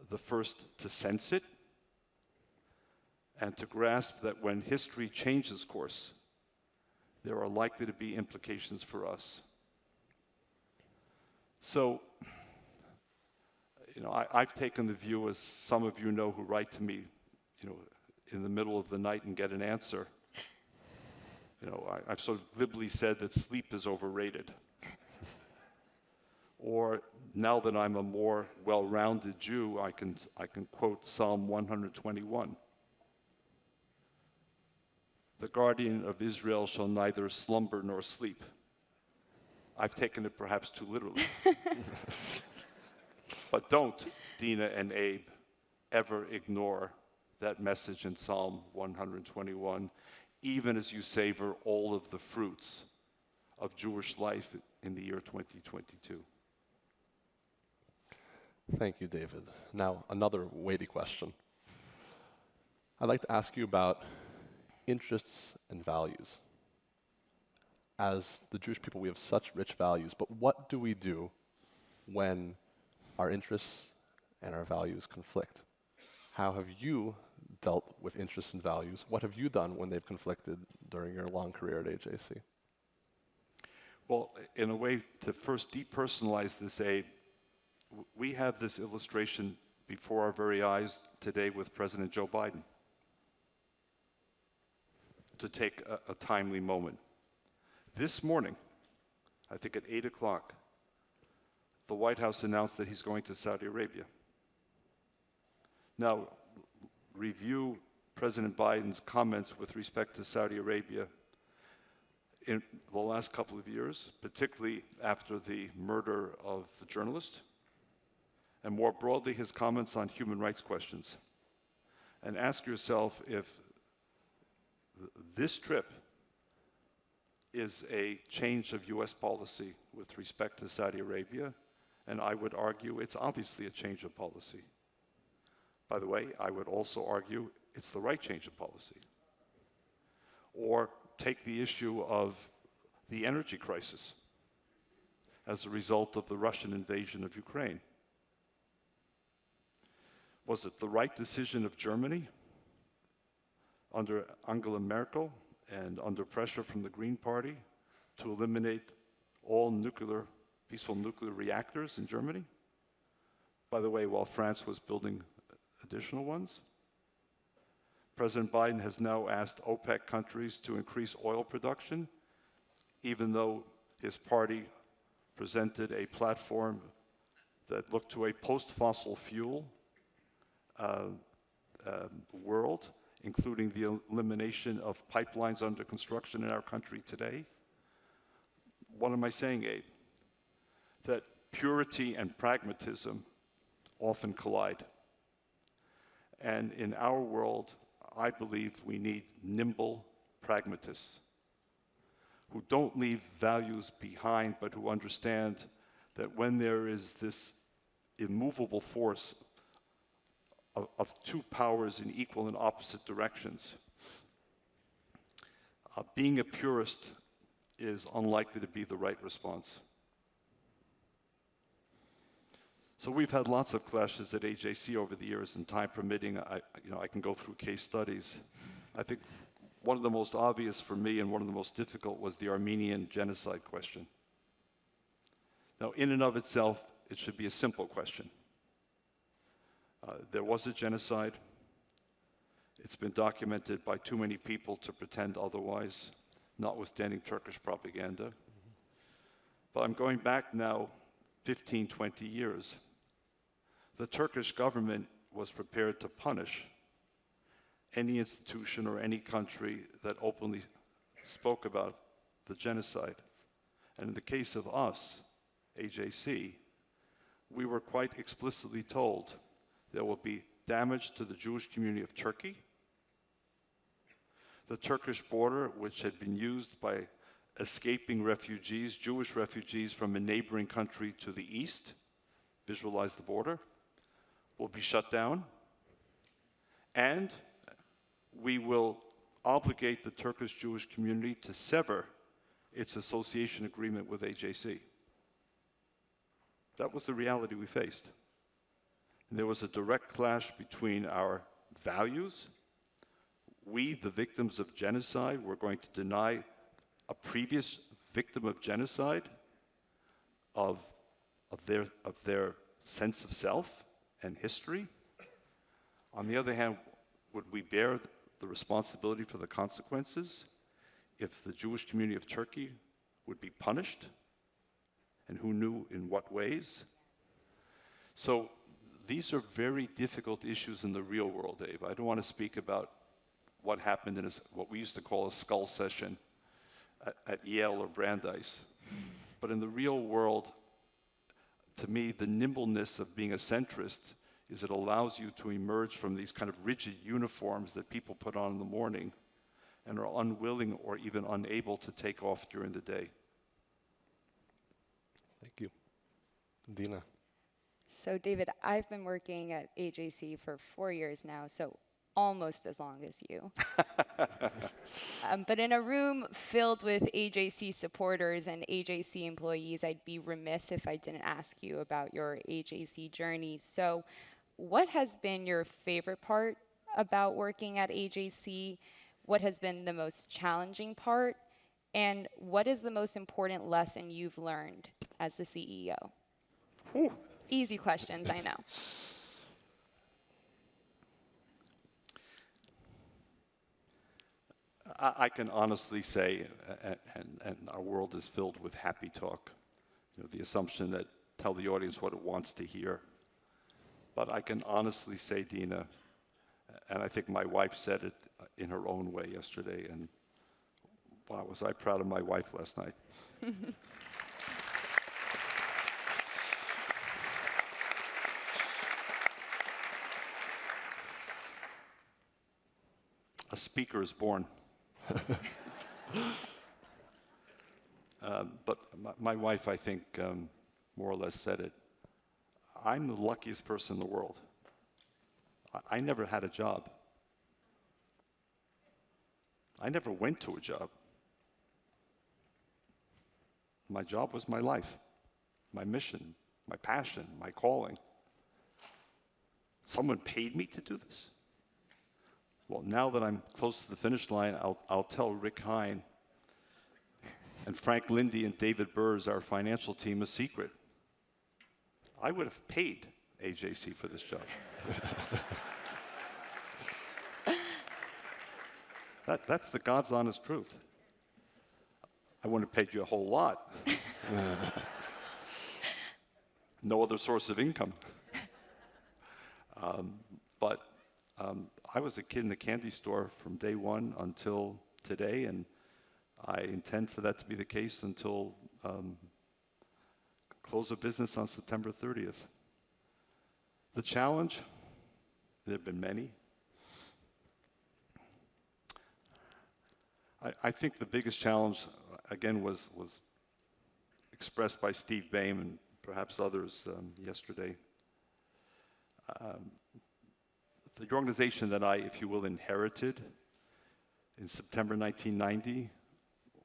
S18: the first to sense it and to grasp that when history changes course, there are likely to be implications for us. So, I've taken the view, as some of you know who write to me, in the middle of the night and get an answer. I've sort of glibly said that sleep is overrated. Or now that I'm a more well-rounded Jew, I can quote Psalm 121. The guardian of Israel shall neither slumber nor sleep. I've taken it perhaps too literally. But don't, Dina and Abe, ever ignore that message in Psalm 121, even as you savor all of the fruits of Jewish life in the year 2022.
S3: Thank you, David. Now, another weighty question. I'd like to ask you about interests and values. As the Jewish people, we have such rich values, but what do we do when our interests and our values conflict? How have you dealt with interests and values. What have you done when they've conflicted during your long career at AJC?
S18: Well, in a way, to first depersonalize this aid, we have this illustration before our very eyes today with President Joe Biden. To take a timely moment. This morning, I think at 8 o'clock, the White House announced that he's going to Saudi Arabia. Now, review President Biden's comments with respect to Saudi Arabia in the last couple of years, particularly after the murder of the journalist, and more broadly, his comments on human rights questions. And ask yourself if this trip is a change of US policy with respect to Saudi Arabia, and I would argue it's obviously a change of policy. By the way, I would also argue it's the right change of policy. Or take the issue of the energy crisis as a result of the Russian invasion of Ukraine. Was it the right decision of Germany under Angela Merkel and under pressure from the Green Party to eliminate all peaceful nuclear reactors in Germany? By the way, while France was building additional ones. President Biden has now asked OPEC countries to increase oil production, even though his party presented a platform that looked to a post-fossil fuel world, including the elimination of pipelines under construction in our country today. What am I saying, Abe? That purity and pragmatism often collide. And in our world, I believe we need nimble pragmatists who don't leave values behind, but who understand that when there is this immovable force of two powers in equal and opposite directions, being a purist is unlikely to be the right response. So we've had lots of clashes at AJC over the years, and time permitting, I can go through case studies. I think one of the most obvious for me and one of the most difficult was the Armenian genocide question. Now, in and of itself, it should be a simple question. There was a genocide. It's been documented by too many people to pretend otherwise, notwithstanding Turkish propaganda. But I'm going back now 15, 20 years. The Turkish government was prepared to punish any institution or any country that openly spoke about the genocide. And in the case of us, AJC, we were quite explicitly told there will be damage to the Jewish community of Turkey. The Turkish border, which had been used by escaping refugees, Jewish refugees from a neighboring country to the east, visualize the border, will be shut down. And we will obligate the Turkish Jewish community to sever its association agreement with AJC. That was the reality we faced. And there was a direct clash between our values. We, the victims of genocide, were going to deny a previous victim of genocide of their sense of self and history. On the other hand, would we bear the responsibility for the consequences if the Jewish community of Turkey would be punished? And who knew in what ways? So these are very difficult issues in the real world, Abe. I don't want to speak about what happened in what we used to call a skull session at Yale or Brandeis. But in the real world, to me, the nimbleness of being a centrist is it allows you to emerge from these kind of rigid uniforms that people put on in the morning and are unwilling or even unable to take off during the day.
S3: Thank you. Dina.
S4: So David, I've been working at AJC for 4 years now, so almost as long as you. But in a room filled with AJC supporters and AJC employees, I'd be remiss if I didn't ask you about your AJC journey. So what has been your favorite part about working at AJC, what has been the most challenging part, and what is the most important lesson you've learned as the CEO?
S18: Ooh.
S4: Easy questions, I know.
S18: I can honestly say, and our world is filled with happy talk, the assumption that tell the audience what it wants to hear. But I can honestly say, Dina, and I think my wife said it in her own way yesterday, and wow, was I proud of my wife last night. A speaker is born. But my wife, I think, more or less said it. I'm the luckiest person in the world. I never had a job. I never went to a job. My job was my life, my mission, my passion, my calling. Someone paid me to do this? Well, now that I'm close to the finish line, I'll tell Rick Hine and Frank Lindy and David Burrs, our financial team, a secret. I would have paid AJC for this job. That's the God's honest truth. I wouldn't have paid you a whole lot. No other source of income. But I was a kid in the candy store from day one until today, and I intend for that to be the case until close of business on September 30th. The challenge, there have been many. I think the biggest challenge, again, was expressed by Steve Boehm and perhaps others yesterday. The organization that I, if you will, inherited in September 1990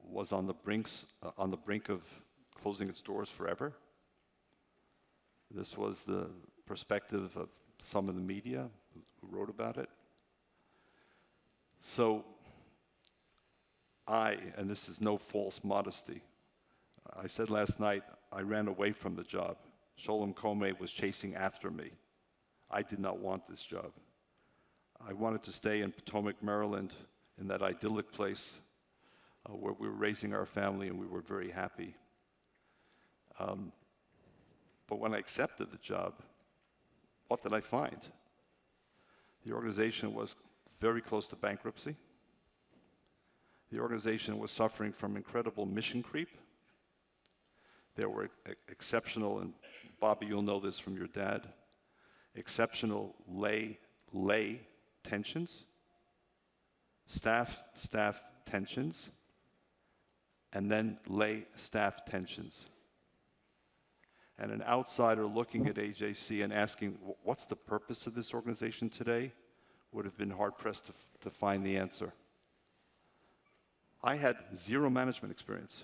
S18: was on the brink of closing its doors forever. This was the perspective of some of the media who wrote about it. So and this is no false modesty, I said last night, I ran away from the job. Sholem Kome was chasing after me. I did not want this job. I wanted to stay in Potomac, Maryland, in that idyllic place where we were raising our family and we were very happy. But when I accepted the job, what did I find? The organization was very close to bankruptcy. The organization was suffering from incredible mission creep. There were exceptional, and Bobby, you'll know this from your dad, exceptional lay tensions, staff tensions, and then lay staff tensions. And an outsider looking at AJC and asking, what's the purpose of this organization today, would have been hard-pressed to find the answer. I had zero management experience.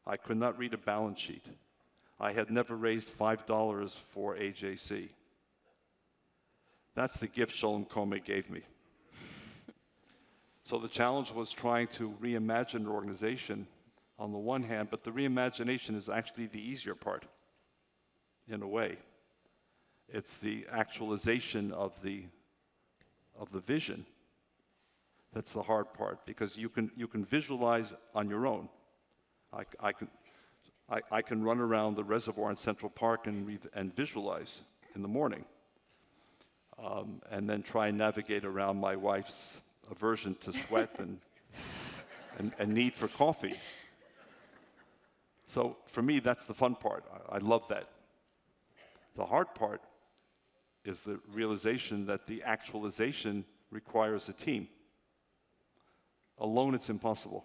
S18: I could not read a balance sheet. I had never raised $5 for AJC. That's the gift Sholem Kome gave me. So the challenge was trying to reimagine an organization on the one hand, but the reimagination is actually the easier part, in a way. It's the actualization of the vision that's the hard part, because you can visualize on your own. I can run around the reservoir in Central Park and visualize in the morning, and then try and navigate around my wife's aversion to sweat and need for coffee. So for me, that's the fun part. I love that. The hard part is the realization that the actualization requires a team. Alone, it's impossible.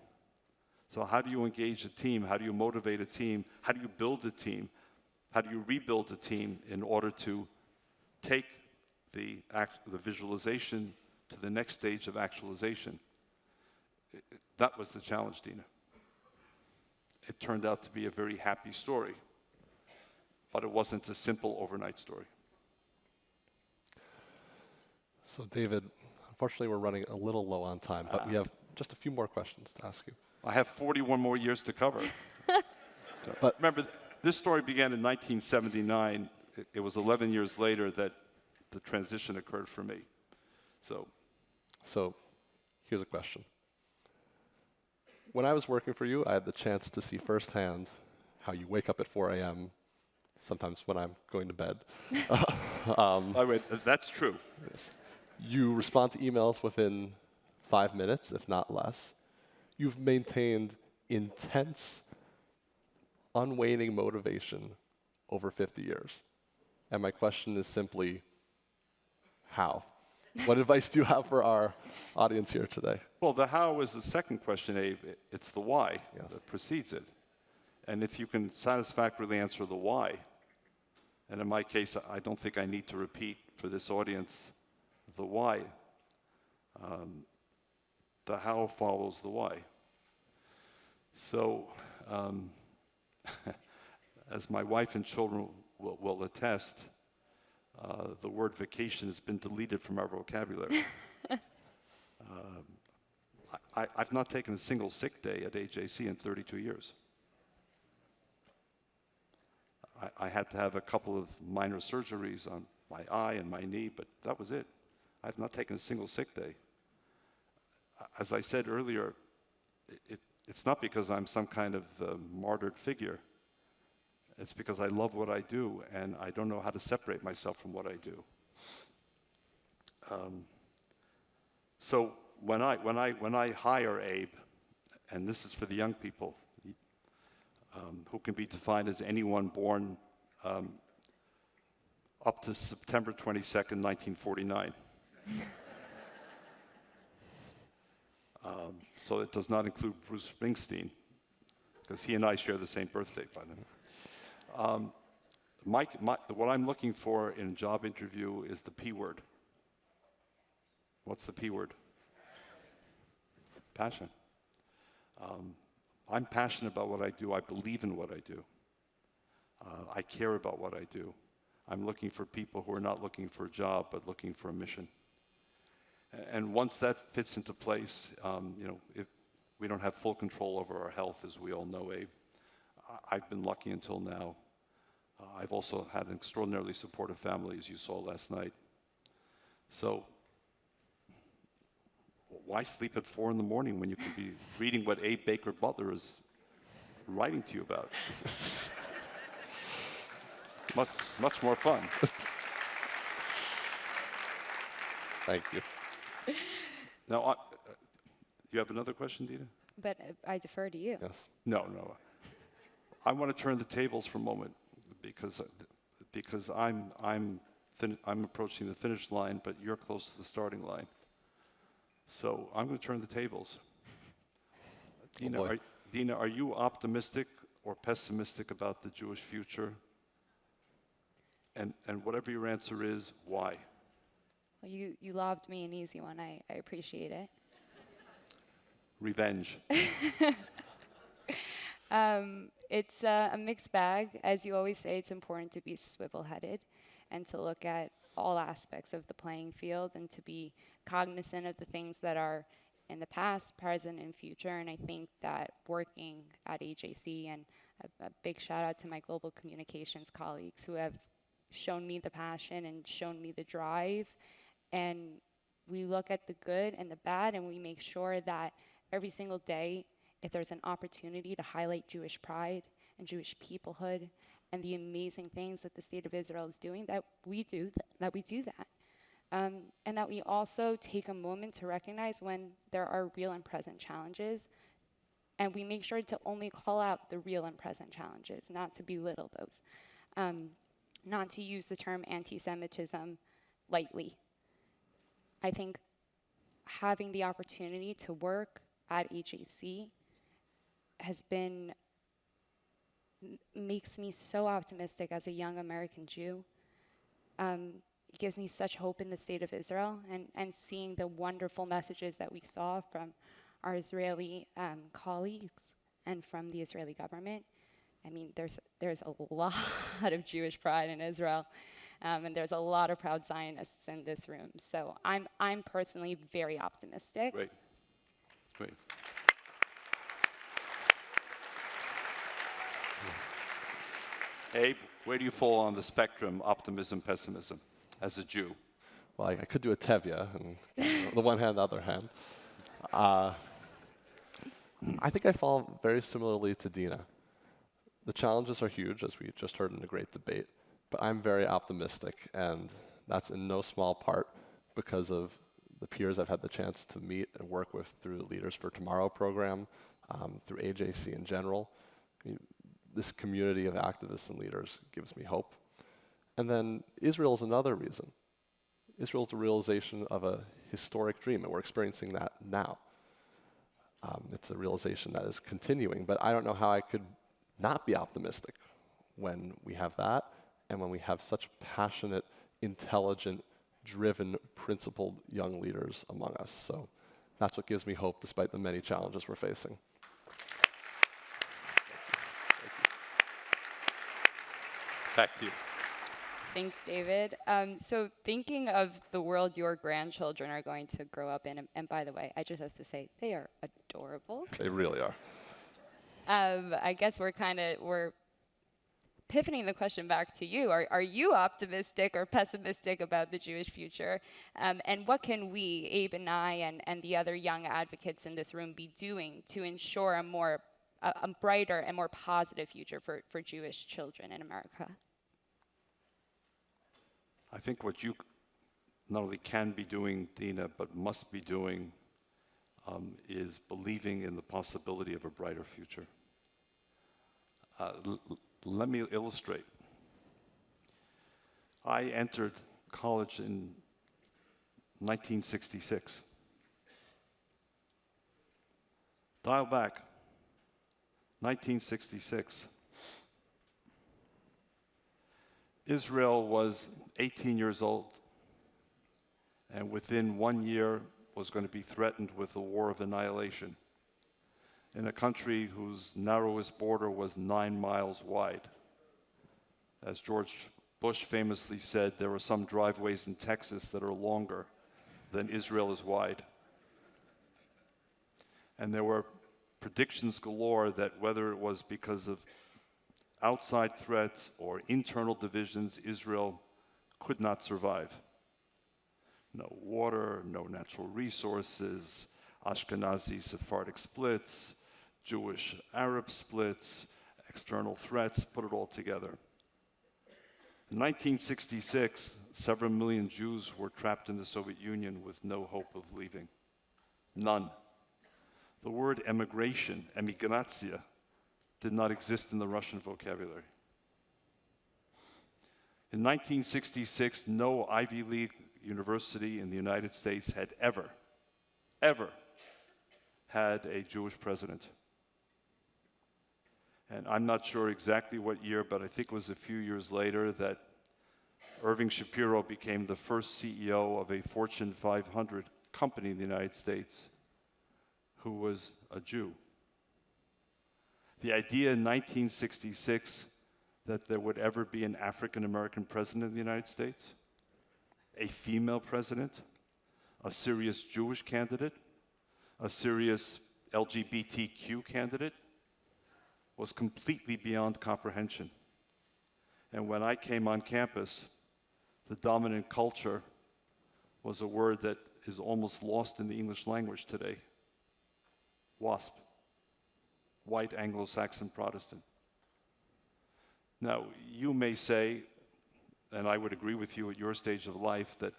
S18: So how do you engage a team? How do you motivate a team? How do you build a team? How do you rebuild a team in order to take the visualization to the next stage of actualization? That was the challenge, Dina. It turned out to be a very happy story, but it wasn't a simple overnight story.
S3: So David, unfortunately, we're running a little low on time, but we have just a few more questions to ask you.
S18: I have 41 more years to cover. But remember, this story began in 1979. It was 11 years later that the transition occurred for me.
S3: So here's a question. When I was working for you, I had the chance to see firsthand how you wake up at 4 a.m., sometimes when I'm going to bed.
S18: That's true.
S3: Yes. You respond to emails within 5 minutes, if not less. You've maintained intense, unwaning motivation over 50 years. And my question is simply, how? What advice do you have for our audience here today?
S18: Well, the how is the second question, Abe. It's the why that precedes it. And if you can satisfactorily answer the why, and in my case, I don't think I need to repeat for this audience the why. The how follows the why. So, as my wife and children will attest, the word vacation has been deleted from our vocabulary. I've not taken a single sick day at AJC in 32 years. I had to have a couple of minor surgeries on my eye and my knee, but that was it. I've not taken a single sick day. As I said earlier, it's not because I'm some kind of martyred figure. It's because I love what I do, and I don't know how to separate myself from what I do. So when I hire Abe, and this is for the young people, who can be defined as anyone born up to September 22nd, 1949. So it does not include Bruce Springsteen, because he and I share the same birthday by then. What I'm looking for in a job interview is the P word. What's the P word? Passion. I'm passionate about what I do. I believe in what I do. I care about what I do. I'm looking for people who are not looking for a job, but looking for a mission. And once that fits into place, if we don't have full control over our health, as we all know, Abe. I've been lucky until now. I've also had an extraordinarily supportive family, as you saw last night. So why sleep at 4 in the morning when you can be reading what Abe Baker Butler is writing to you about? much more fun.
S3: Thank you.
S18: Now, you have another question, Dina?
S4: But I defer to you.
S3: Yes.
S18: No. I want to turn the tables for a moment because I'm approaching the finish line, but you're close to the starting line. So I'm going to turn the tables. Dina, are you optimistic or pessimistic about the Jewish future? And whatever your answer is, why?
S4: Well, you lobbed me an easy one. I appreciate it.
S18: Revenge.
S4: It's a mixed bag. As you always say, it's important to be swivel-headed and to look at all aspects of the playing field and to be cognizant of the things that are in the past, present, and future. And I think that working at AJC, and a big shout out to my global communications colleagues who have shown me the passion and shown me the drive. And we look at the good and the bad, and we make sure that every single day, if there's an opportunity to highlight Jewish pride and Jewish peoplehood and the amazing things that the state of Israel is doing, that we do that. And that we also take a moment to recognize when there are real and present challenges, and we make sure to only call out the real and present challenges, not to belittle those, not to use the term anti-Semitism lightly. I think having the opportunity to work at AJC makes me so optimistic as a young American Jew. It gives me such hope in the state of Israel, and seeing the wonderful messages that we saw from our Israeli colleagues and from the Israeli government. I mean, there's a lot of Jewish pride in Israel. And there's a lot of proud Zionists in this room. So I'm personally very optimistic.
S18: Great. Great. Abe, where do you fall on the spectrum, optimism, pessimism, as a Jew?
S3: Well, I could do a Tevye, and the one hand, the other hand. I think I fall very similarly to Dina. The challenges are huge, as we just heard in the great debate, but I'm very optimistic, and that's in no small part because of the peers I've had the chance to meet and work with through the Leaders for Tomorrow program, through AJC in general. This community of activists and leaders gives me hope. And then Israel is another reason. Israel is the realization of a historic dream, and we're experiencing that now. It's a realization that is continuing, but I don't know how I could not be optimistic when we have that and when we have such passionate, intelligent, driven, principled young leaders among us. So that's what gives me hope despite the many challenges we're facing.
S18: Back to you.
S4: Thanks, David. So thinking of the world your grandchildren are going to grow up in, and by the way, I just have to say, they are adorable.
S3: They really are.
S4: I guess we're pivoting the question back to you. Are you optimistic or pessimistic about the Jewish future? And what can we, Abe and I, and the other young advocates in this room be doing to ensure a brighter and more positive future for Jewish children in America?
S18: I think what you not only can be doing, Dina, but must be doing is believing in the possibility of a brighter future. Let me illustrate. I entered college in 1966. Dial back, 1966. Israel was 18 years old, and within 1 year was going to be threatened with a war of annihilation in a country whose narrowest border was 9 miles wide. As George Bush famously said, there are some driveways in Texas that are longer than Israel is wide. And there were predictions galore that whether it was because of outside threats or internal divisions, Israel could not survive. No water, no natural resources, Ashkenazi Sephardic splits, Jewish Arab splits, external threats, put it all together. In 1966, several million Jews were trapped in the Soviet Union with no hope of leaving. None. The word emigration, emigratia, did not exist in the Russian vocabulary. In 1966, no Ivy League university in the United States had ever had a Jewish president. And I'm not sure exactly what year, but I think it was a few years later that Irving Shapiro became the first CEO of a Fortune 500 company in the United States who was a Jew. The idea in 1966 that there would ever be an African American president of the United States, a female president, a serious Jewish candidate, a serious LGBTQ candidate, was completely beyond comprehension. And when I came on campus, the dominant culture was a word that is almost lost in the English language today. WASP. White Anglo-Saxon Protestant. Now, you may say, and I would agree with you at your stage of life, that,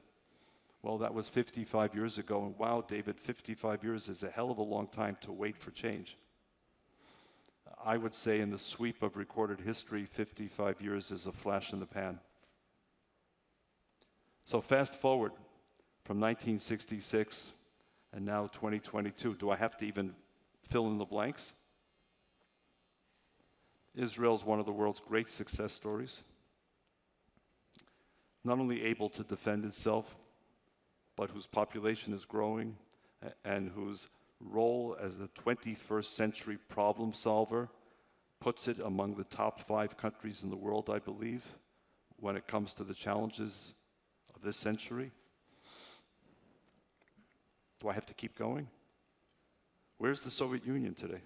S18: well, that was 55 years ago, and wow, David, 55 years is a hell of a long time to wait for change. I would say in the sweep of recorded history, 55 years is a flash in the pan. So fast forward from 1966 and now 2022. Do I have to even fill in the blanks? Israel is one of the world's great success stories. Not only able to defend itself, but whose population is growing and whose role as a 21st century problem solver puts it among the top 5 countries in the world, I believe. when it comes to the challenges of this century? Do I have to keep going? Where's the Soviet Union today?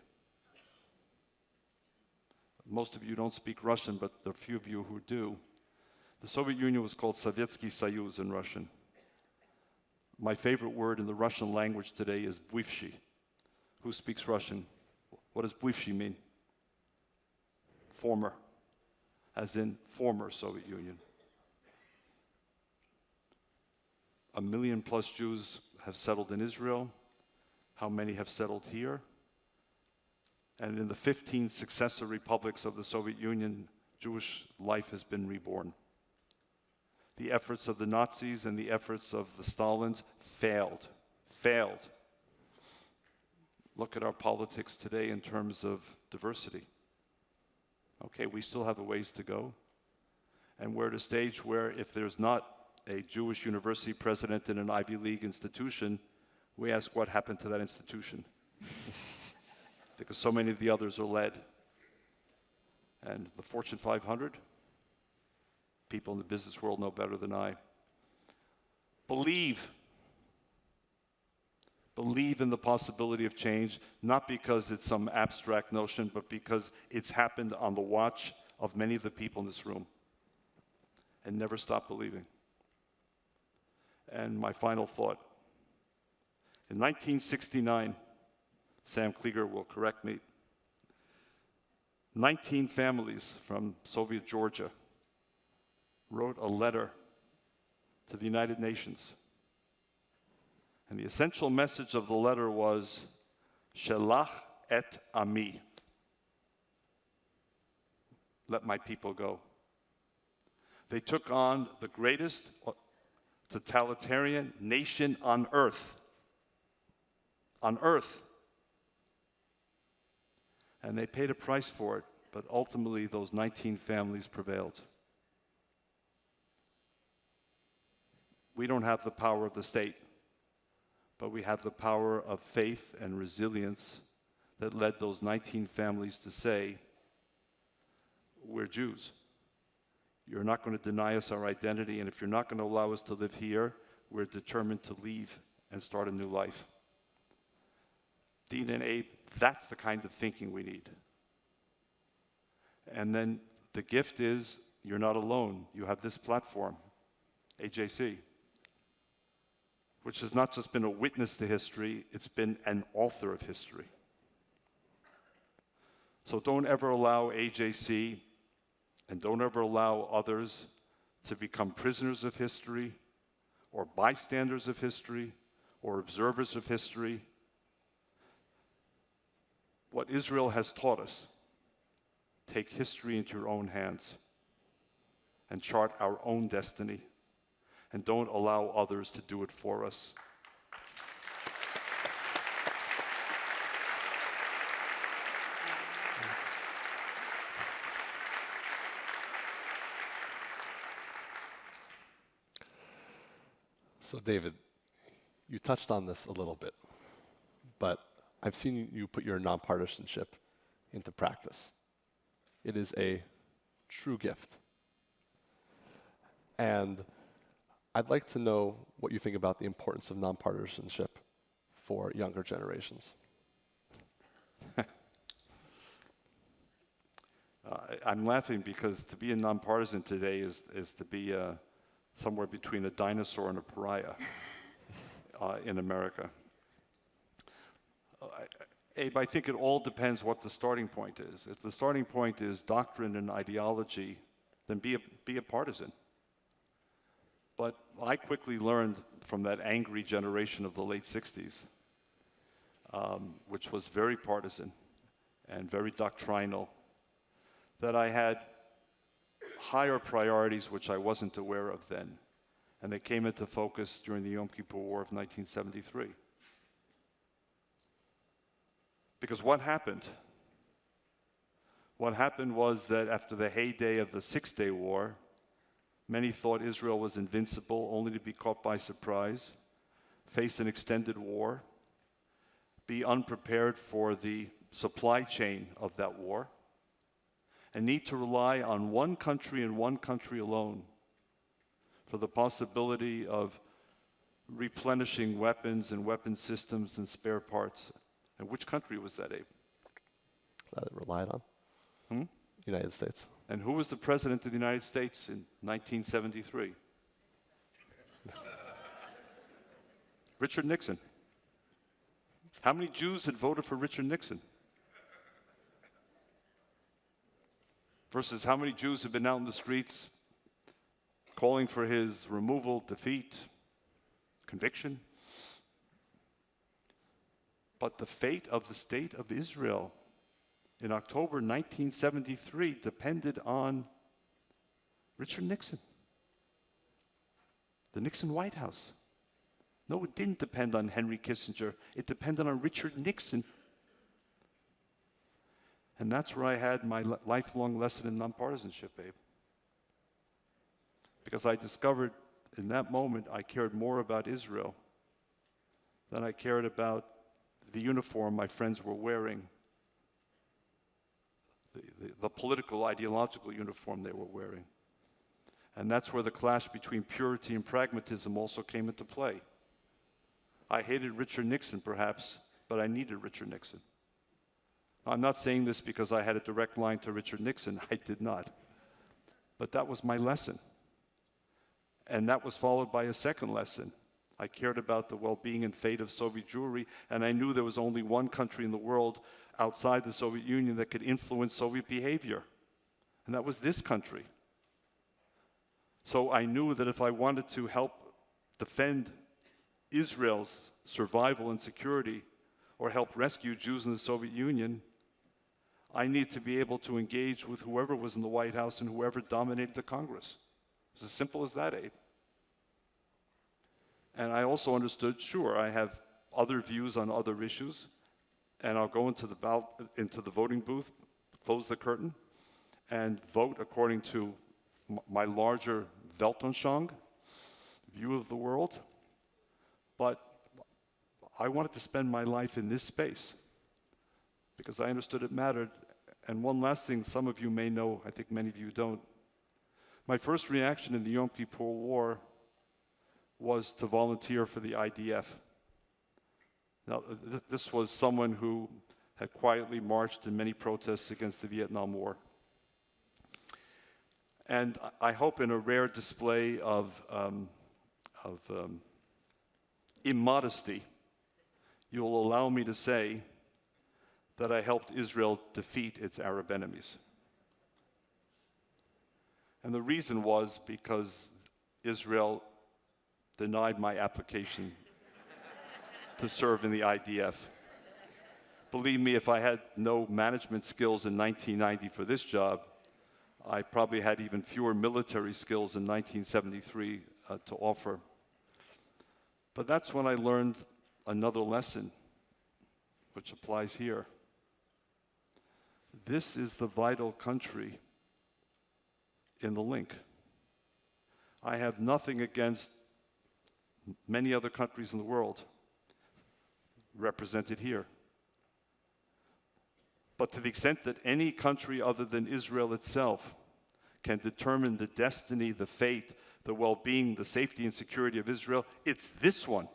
S18: Most of you don't speak Russian, but there are a few of you who do. The Soviet Union was called Sovietsky Soyuz in Russian. My favorite word in the Russian language today is bывший. Who speaks Russian? What does bывший mean? Former, as in former Soviet Union. 1 million plus Jews have settled in Israel. How many have settled here? And in the 15 successor republics of the Soviet Union, Jewish life has been reborn. The efforts of the Nazis and the efforts of the Stalins failed. Look at our politics today in terms of diversity. Okay, we still have a ways to go. And we're at a stage where if there's not a Jewish university president in an Ivy League institution, we ask what happened to that institution. Because so many of the others are led. And the Fortune 500, people in the business world know better than I. Believe in the possibility of change, not because it's some abstract notion, but because it's happened on the watch of many of the people in this room. And never stop believing. And my final thought. In 1969, Sam Klieger will correct me, 19 families from Soviet Georgia wrote a letter to the United Nations. And the essential message of the letter was, Shelach et ami. Let my people go. They took on the greatest totalitarian nation on earth. On earth. And they paid a price for it, but ultimately those 19 families prevailed. We don't have the power of the state, but we have the power of faith and resilience that led those 19 families to say, we're Jews. You're not going to deny us our identity, and if you're not going to allow us to live here, we're determined to leave and start a new life. Dean and Abe, that's the kind of thinking we need. And then the gift is, you're not alone. You have this platform, AJC, which has not just been a witness to history, it's been an author of history. So don't ever allow AJC and don't ever allow others to become prisoners of history or bystanders of history or observers of history. What Israel has taught us, take history into your own hands and chart our own destiny, and don't allow others to do it for us.
S3: So David, you touched on this a little bit, but I've seen you put your nonpartisanship into practice. It is a true gift. And I'd like to know what you think about the importance of nonpartisanship for younger generations.
S18: I'm laughing because to be a nonpartisan today is to be somewhere between a dinosaur and a pariah in America. Abe, I think it all depends what the starting point is. If the starting point is doctrine and ideology, then be a partisan. But I quickly learned from that angry generation of the late 60s, which was very partisan and very doctrinal, that I had higher priorities which I wasn't aware of then. And they came into focus during the Yom Kippur War of 1973. Because what happened? What happened was that after the heyday of the Six-Day War, many thought Israel was invincible, only to be caught by surprise, face an extended war, be unprepared for the supply chain of that war, and need to rely on one country and one country alone for the possibility of replenishing weapons and weapon systems and spare parts. And which country was that, Abe?
S3: That it relied on? United States.
S18: And who was the president of the United States in 1973? Richard Nixon. How many Jews had voted for Richard Nixon? Versus how many Jews have been out in the streets calling for his removal, defeat, conviction? But the fate of the state of Israel in October 1973 depended on Richard Nixon, the Nixon White House. No, it didn't depend on Henry Kissinger. It depended on Richard Nixon. And that's where I had my lifelong lesson in nonpartisanship, Abe. Because I discovered in that moment I cared more about Israel than I cared about the uniform my friends were wearing, the political, ideological uniform they were wearing. And that's where the clash between purity and pragmatism also came into play. I hated Richard Nixon, perhaps, but I needed Richard Nixon. I'm not saying this because I had a direct line to Richard Nixon. I did not. But that was my lesson. And that was followed by a second lesson. I cared about the well-being and fate of Soviet Jewry, and I knew there was only one country in the world outside the Soviet Union that could influence Soviet behavior, and that was this country. So I knew that if I wanted to help defend Israel's survival and security, or help rescue Jews in the Soviet Union, I need to be able to engage with whoever was in the White House and whoever dominated the Congress. It's as simple as that, Abe. And I also understood, sure, I have other views on other issues, and I'll go into the voting booth, close the curtain, and vote according to my larger Weltanschauung view of the world. But I wanted to spend my life in this space because I understood it mattered. And one last thing some of you may know, I think many of you don't. My first reaction in the Yom Kippur War was to volunteer for the IDF. Now, this was someone who had quietly marched in many protests against the Vietnam War. And I hope in a rare display of immodesty, you'll allow me to say that I helped Israel defeat its Arab enemies. And the reason was because Israel denied my application to serve in the IDF. Believe me, if I had no management skills in 1990 for this job, I probably had even fewer military skills in 1973 to offer. But that's when I learned another lesson, which applies here. This is the vital country in the link. I have nothing against many other countries in the world represented here. But to the extent that any country other than Israel itself can determine the destiny, the fate, the well-being, the safety and security of Israel, it's this one.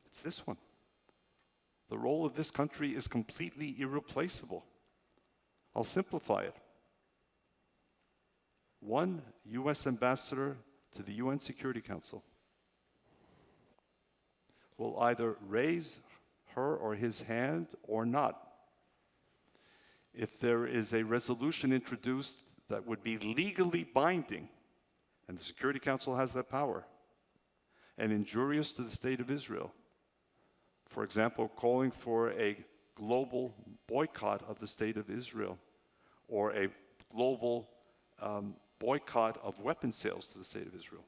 S18: It's this one. The role of this country is completely irreplaceable. I'll simplify it. One U.S. ambassador to the UN Security Council will either raise her or his hand or not if there is a resolution introduced that would be legally binding, and the Security Council has that power, and injurious to the state of Israel. For example, calling for a global boycott of the state of Israel, or a global boycott of weapon sales to the state of Israel.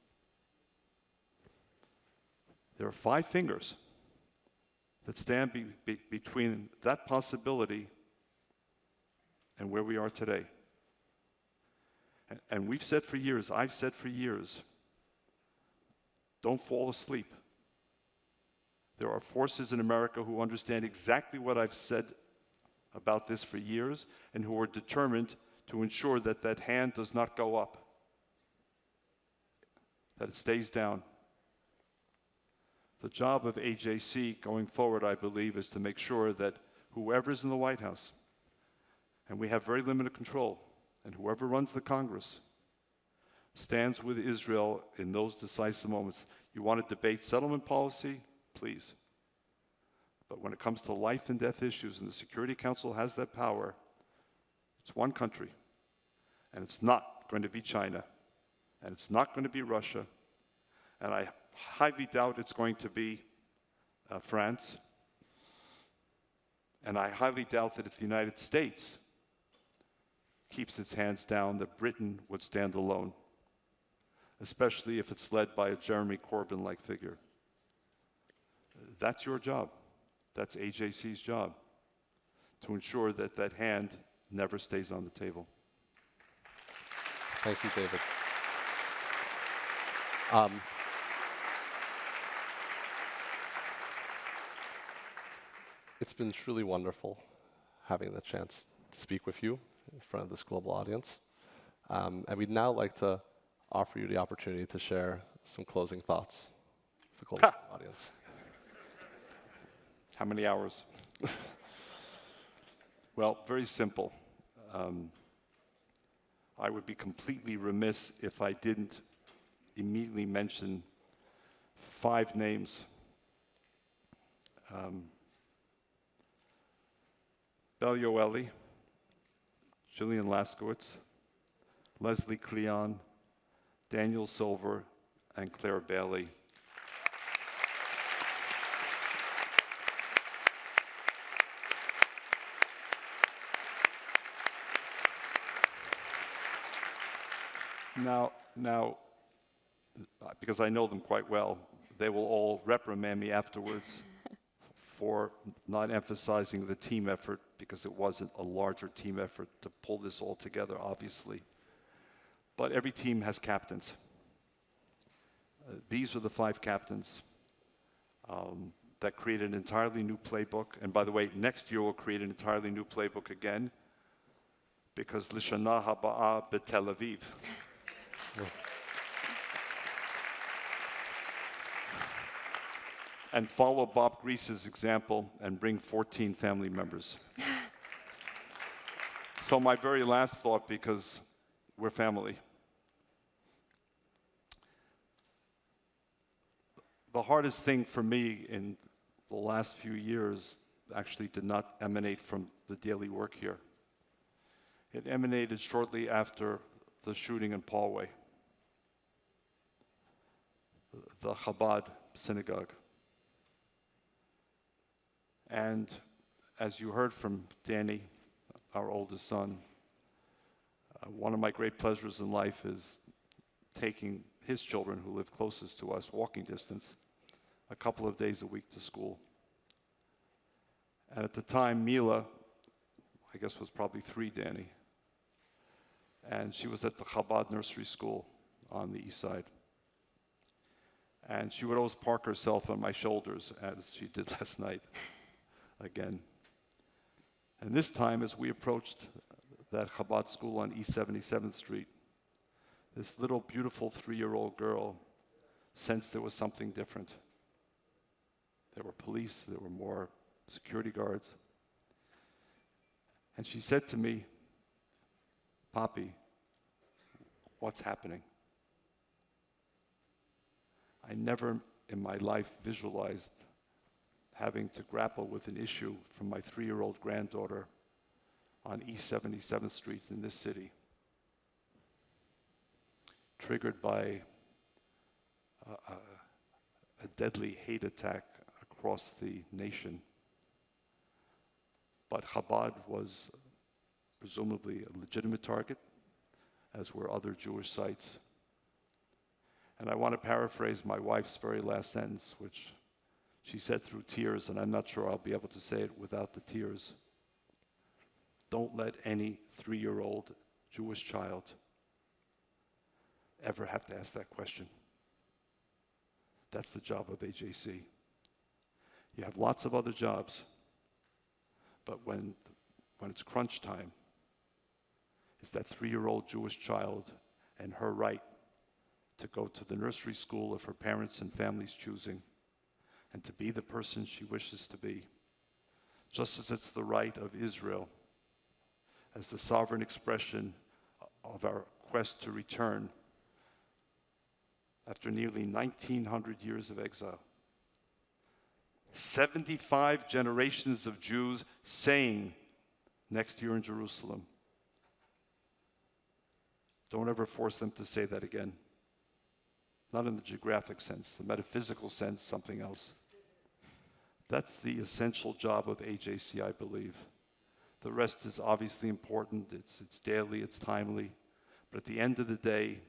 S18: There are 5 fingers that stand between that possibility and where we are today. And we've said for years, I've said for years, don't fall asleep. There are forces in America who understand exactly what I've said about this for years and who are determined to ensure that that hand does not go up, that it stays down. The job of AJC going forward, I believe, is to make sure that whoever's in the White House, and we have very limited control, and whoever runs the Congress, stands with Israel in those decisive moments. You want to debate settlement policy? Please. But when it comes to life and death issues, and the Security Council has that power, it's one country, and it's not going to be China, and it's not going to be Russia, and I highly doubt it's going to be France, and I highly doubt that if the United States keeps its hands down, that Britain would stand alone, especially if it's led by a Jeremy Corbyn-like figure. That's your job. That's AJC's job, to ensure that that hand never stays on the table.
S3: Thank you, David. It's been truly wonderful having the chance to speak with you in front of this global audience. And we'd now like to offer you the opportunity to share some closing thoughts with the global audience.
S18: How many hours? Well, very simple. I would be completely remiss if I didn't immediately mention 5 names. Belio Eli, Gillian Laskowitz, Leslie Cleon, Daniel Silver, and Claire Bailey. Now, because I know them quite well, they will all reprimand me afterwards for not emphasizing the team effort, because it wasn't a larger team effort to pull this all together, obviously. But every team has captains. These are the 5 captains that created an entirely new playbook. And by the way, next year we'll create an entirely new playbook again, because Lishana Haba'a B'Tel Aviv. And follow Bob Grease's example and bring 14 family members. So my very last thought, because we're family. The hardest thing for me in the last few years actually did not emanate from the daily work here. It emanated shortly after the shooting in Poway, the Chabad synagogue. And as you heard from Danny, our oldest son, one of my great pleasures in life is taking his children, who live closest to us, walking distance, a couple of days a week to school. And at the time, Mila, I guess was probably 3, Danny, and she was at the Chabad nursery school on the east side. And she would always park herself on my shoulders, as she did last night. Again. And this time, as we approached that Chabad school on East 77th Street, this little beautiful 3-year-old girl sensed there was something different. There were police, there were more security guards. And she said to me, "Papi, what's happening?" I never in my life visualized having to grapple with an issue from my 3-year-old granddaughter on East 77th Street in this city, triggered by a deadly hate attack across the nation. But Chabad was presumably a legitimate target, as were other Jewish sites. And I want to paraphrase my wife's very last sentence, which she said through tears, and I'm not sure I'll be able to say it without the tears. Don't let any 3-year-old Jewish child ever have to ask that question. That's the job of AJC. You have lots of other jobs, but when when it's crunch time, is that 3-year-old Jewish child and her right to go to the nursery school of her parents and family's choosing, and to be the person she wishes to be, just as it's the right of Israel, as the sovereign expression of our quest to return after nearly 1,900 years of exile. 75 generations of Jews saying next year in Jerusalem. Don't ever force them to say that again. Not in the geographic sense, the metaphysical sense, something else. That's the essential job of AJC, I believe. The rest is obviously important, it's daily, it's timely, but at the end of the day,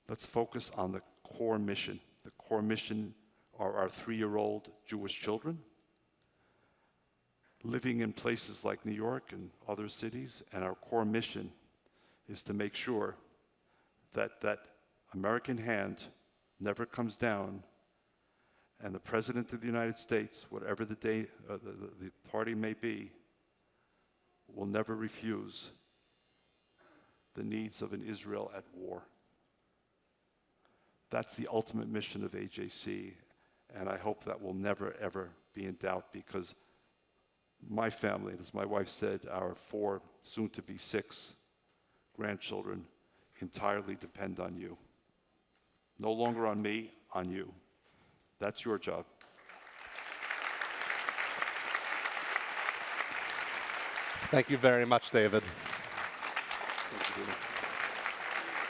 S18: let's focus on the core mission. The core mission are our 3-year-old Jewish children living in places like New York and other cities, and our core mission is to make sure that that American hand never comes down, and the President of the United States, whatever the party may be, will never refuse the needs of an Israel at war. That's the ultimate mission of AJC, and I hope that will never, ever be in doubt, because my family, as my wife said, our 4, soon to be 6 grandchildren entirely depend on you. No longer on me, on you. That's your job.
S3: Thank you very much, David.
S18: Thank you, David.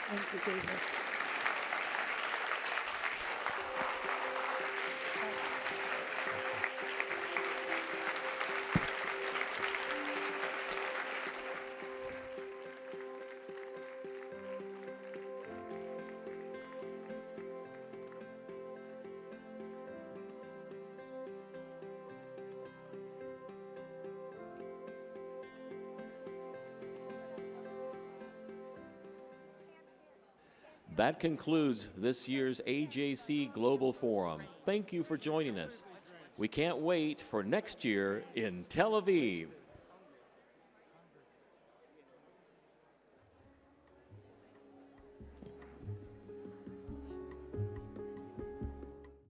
S15: Thank you, David.
S16: That concludes this year's AJC Global Forum. Thank you for joining us. We can't wait for next year in Tel Aviv.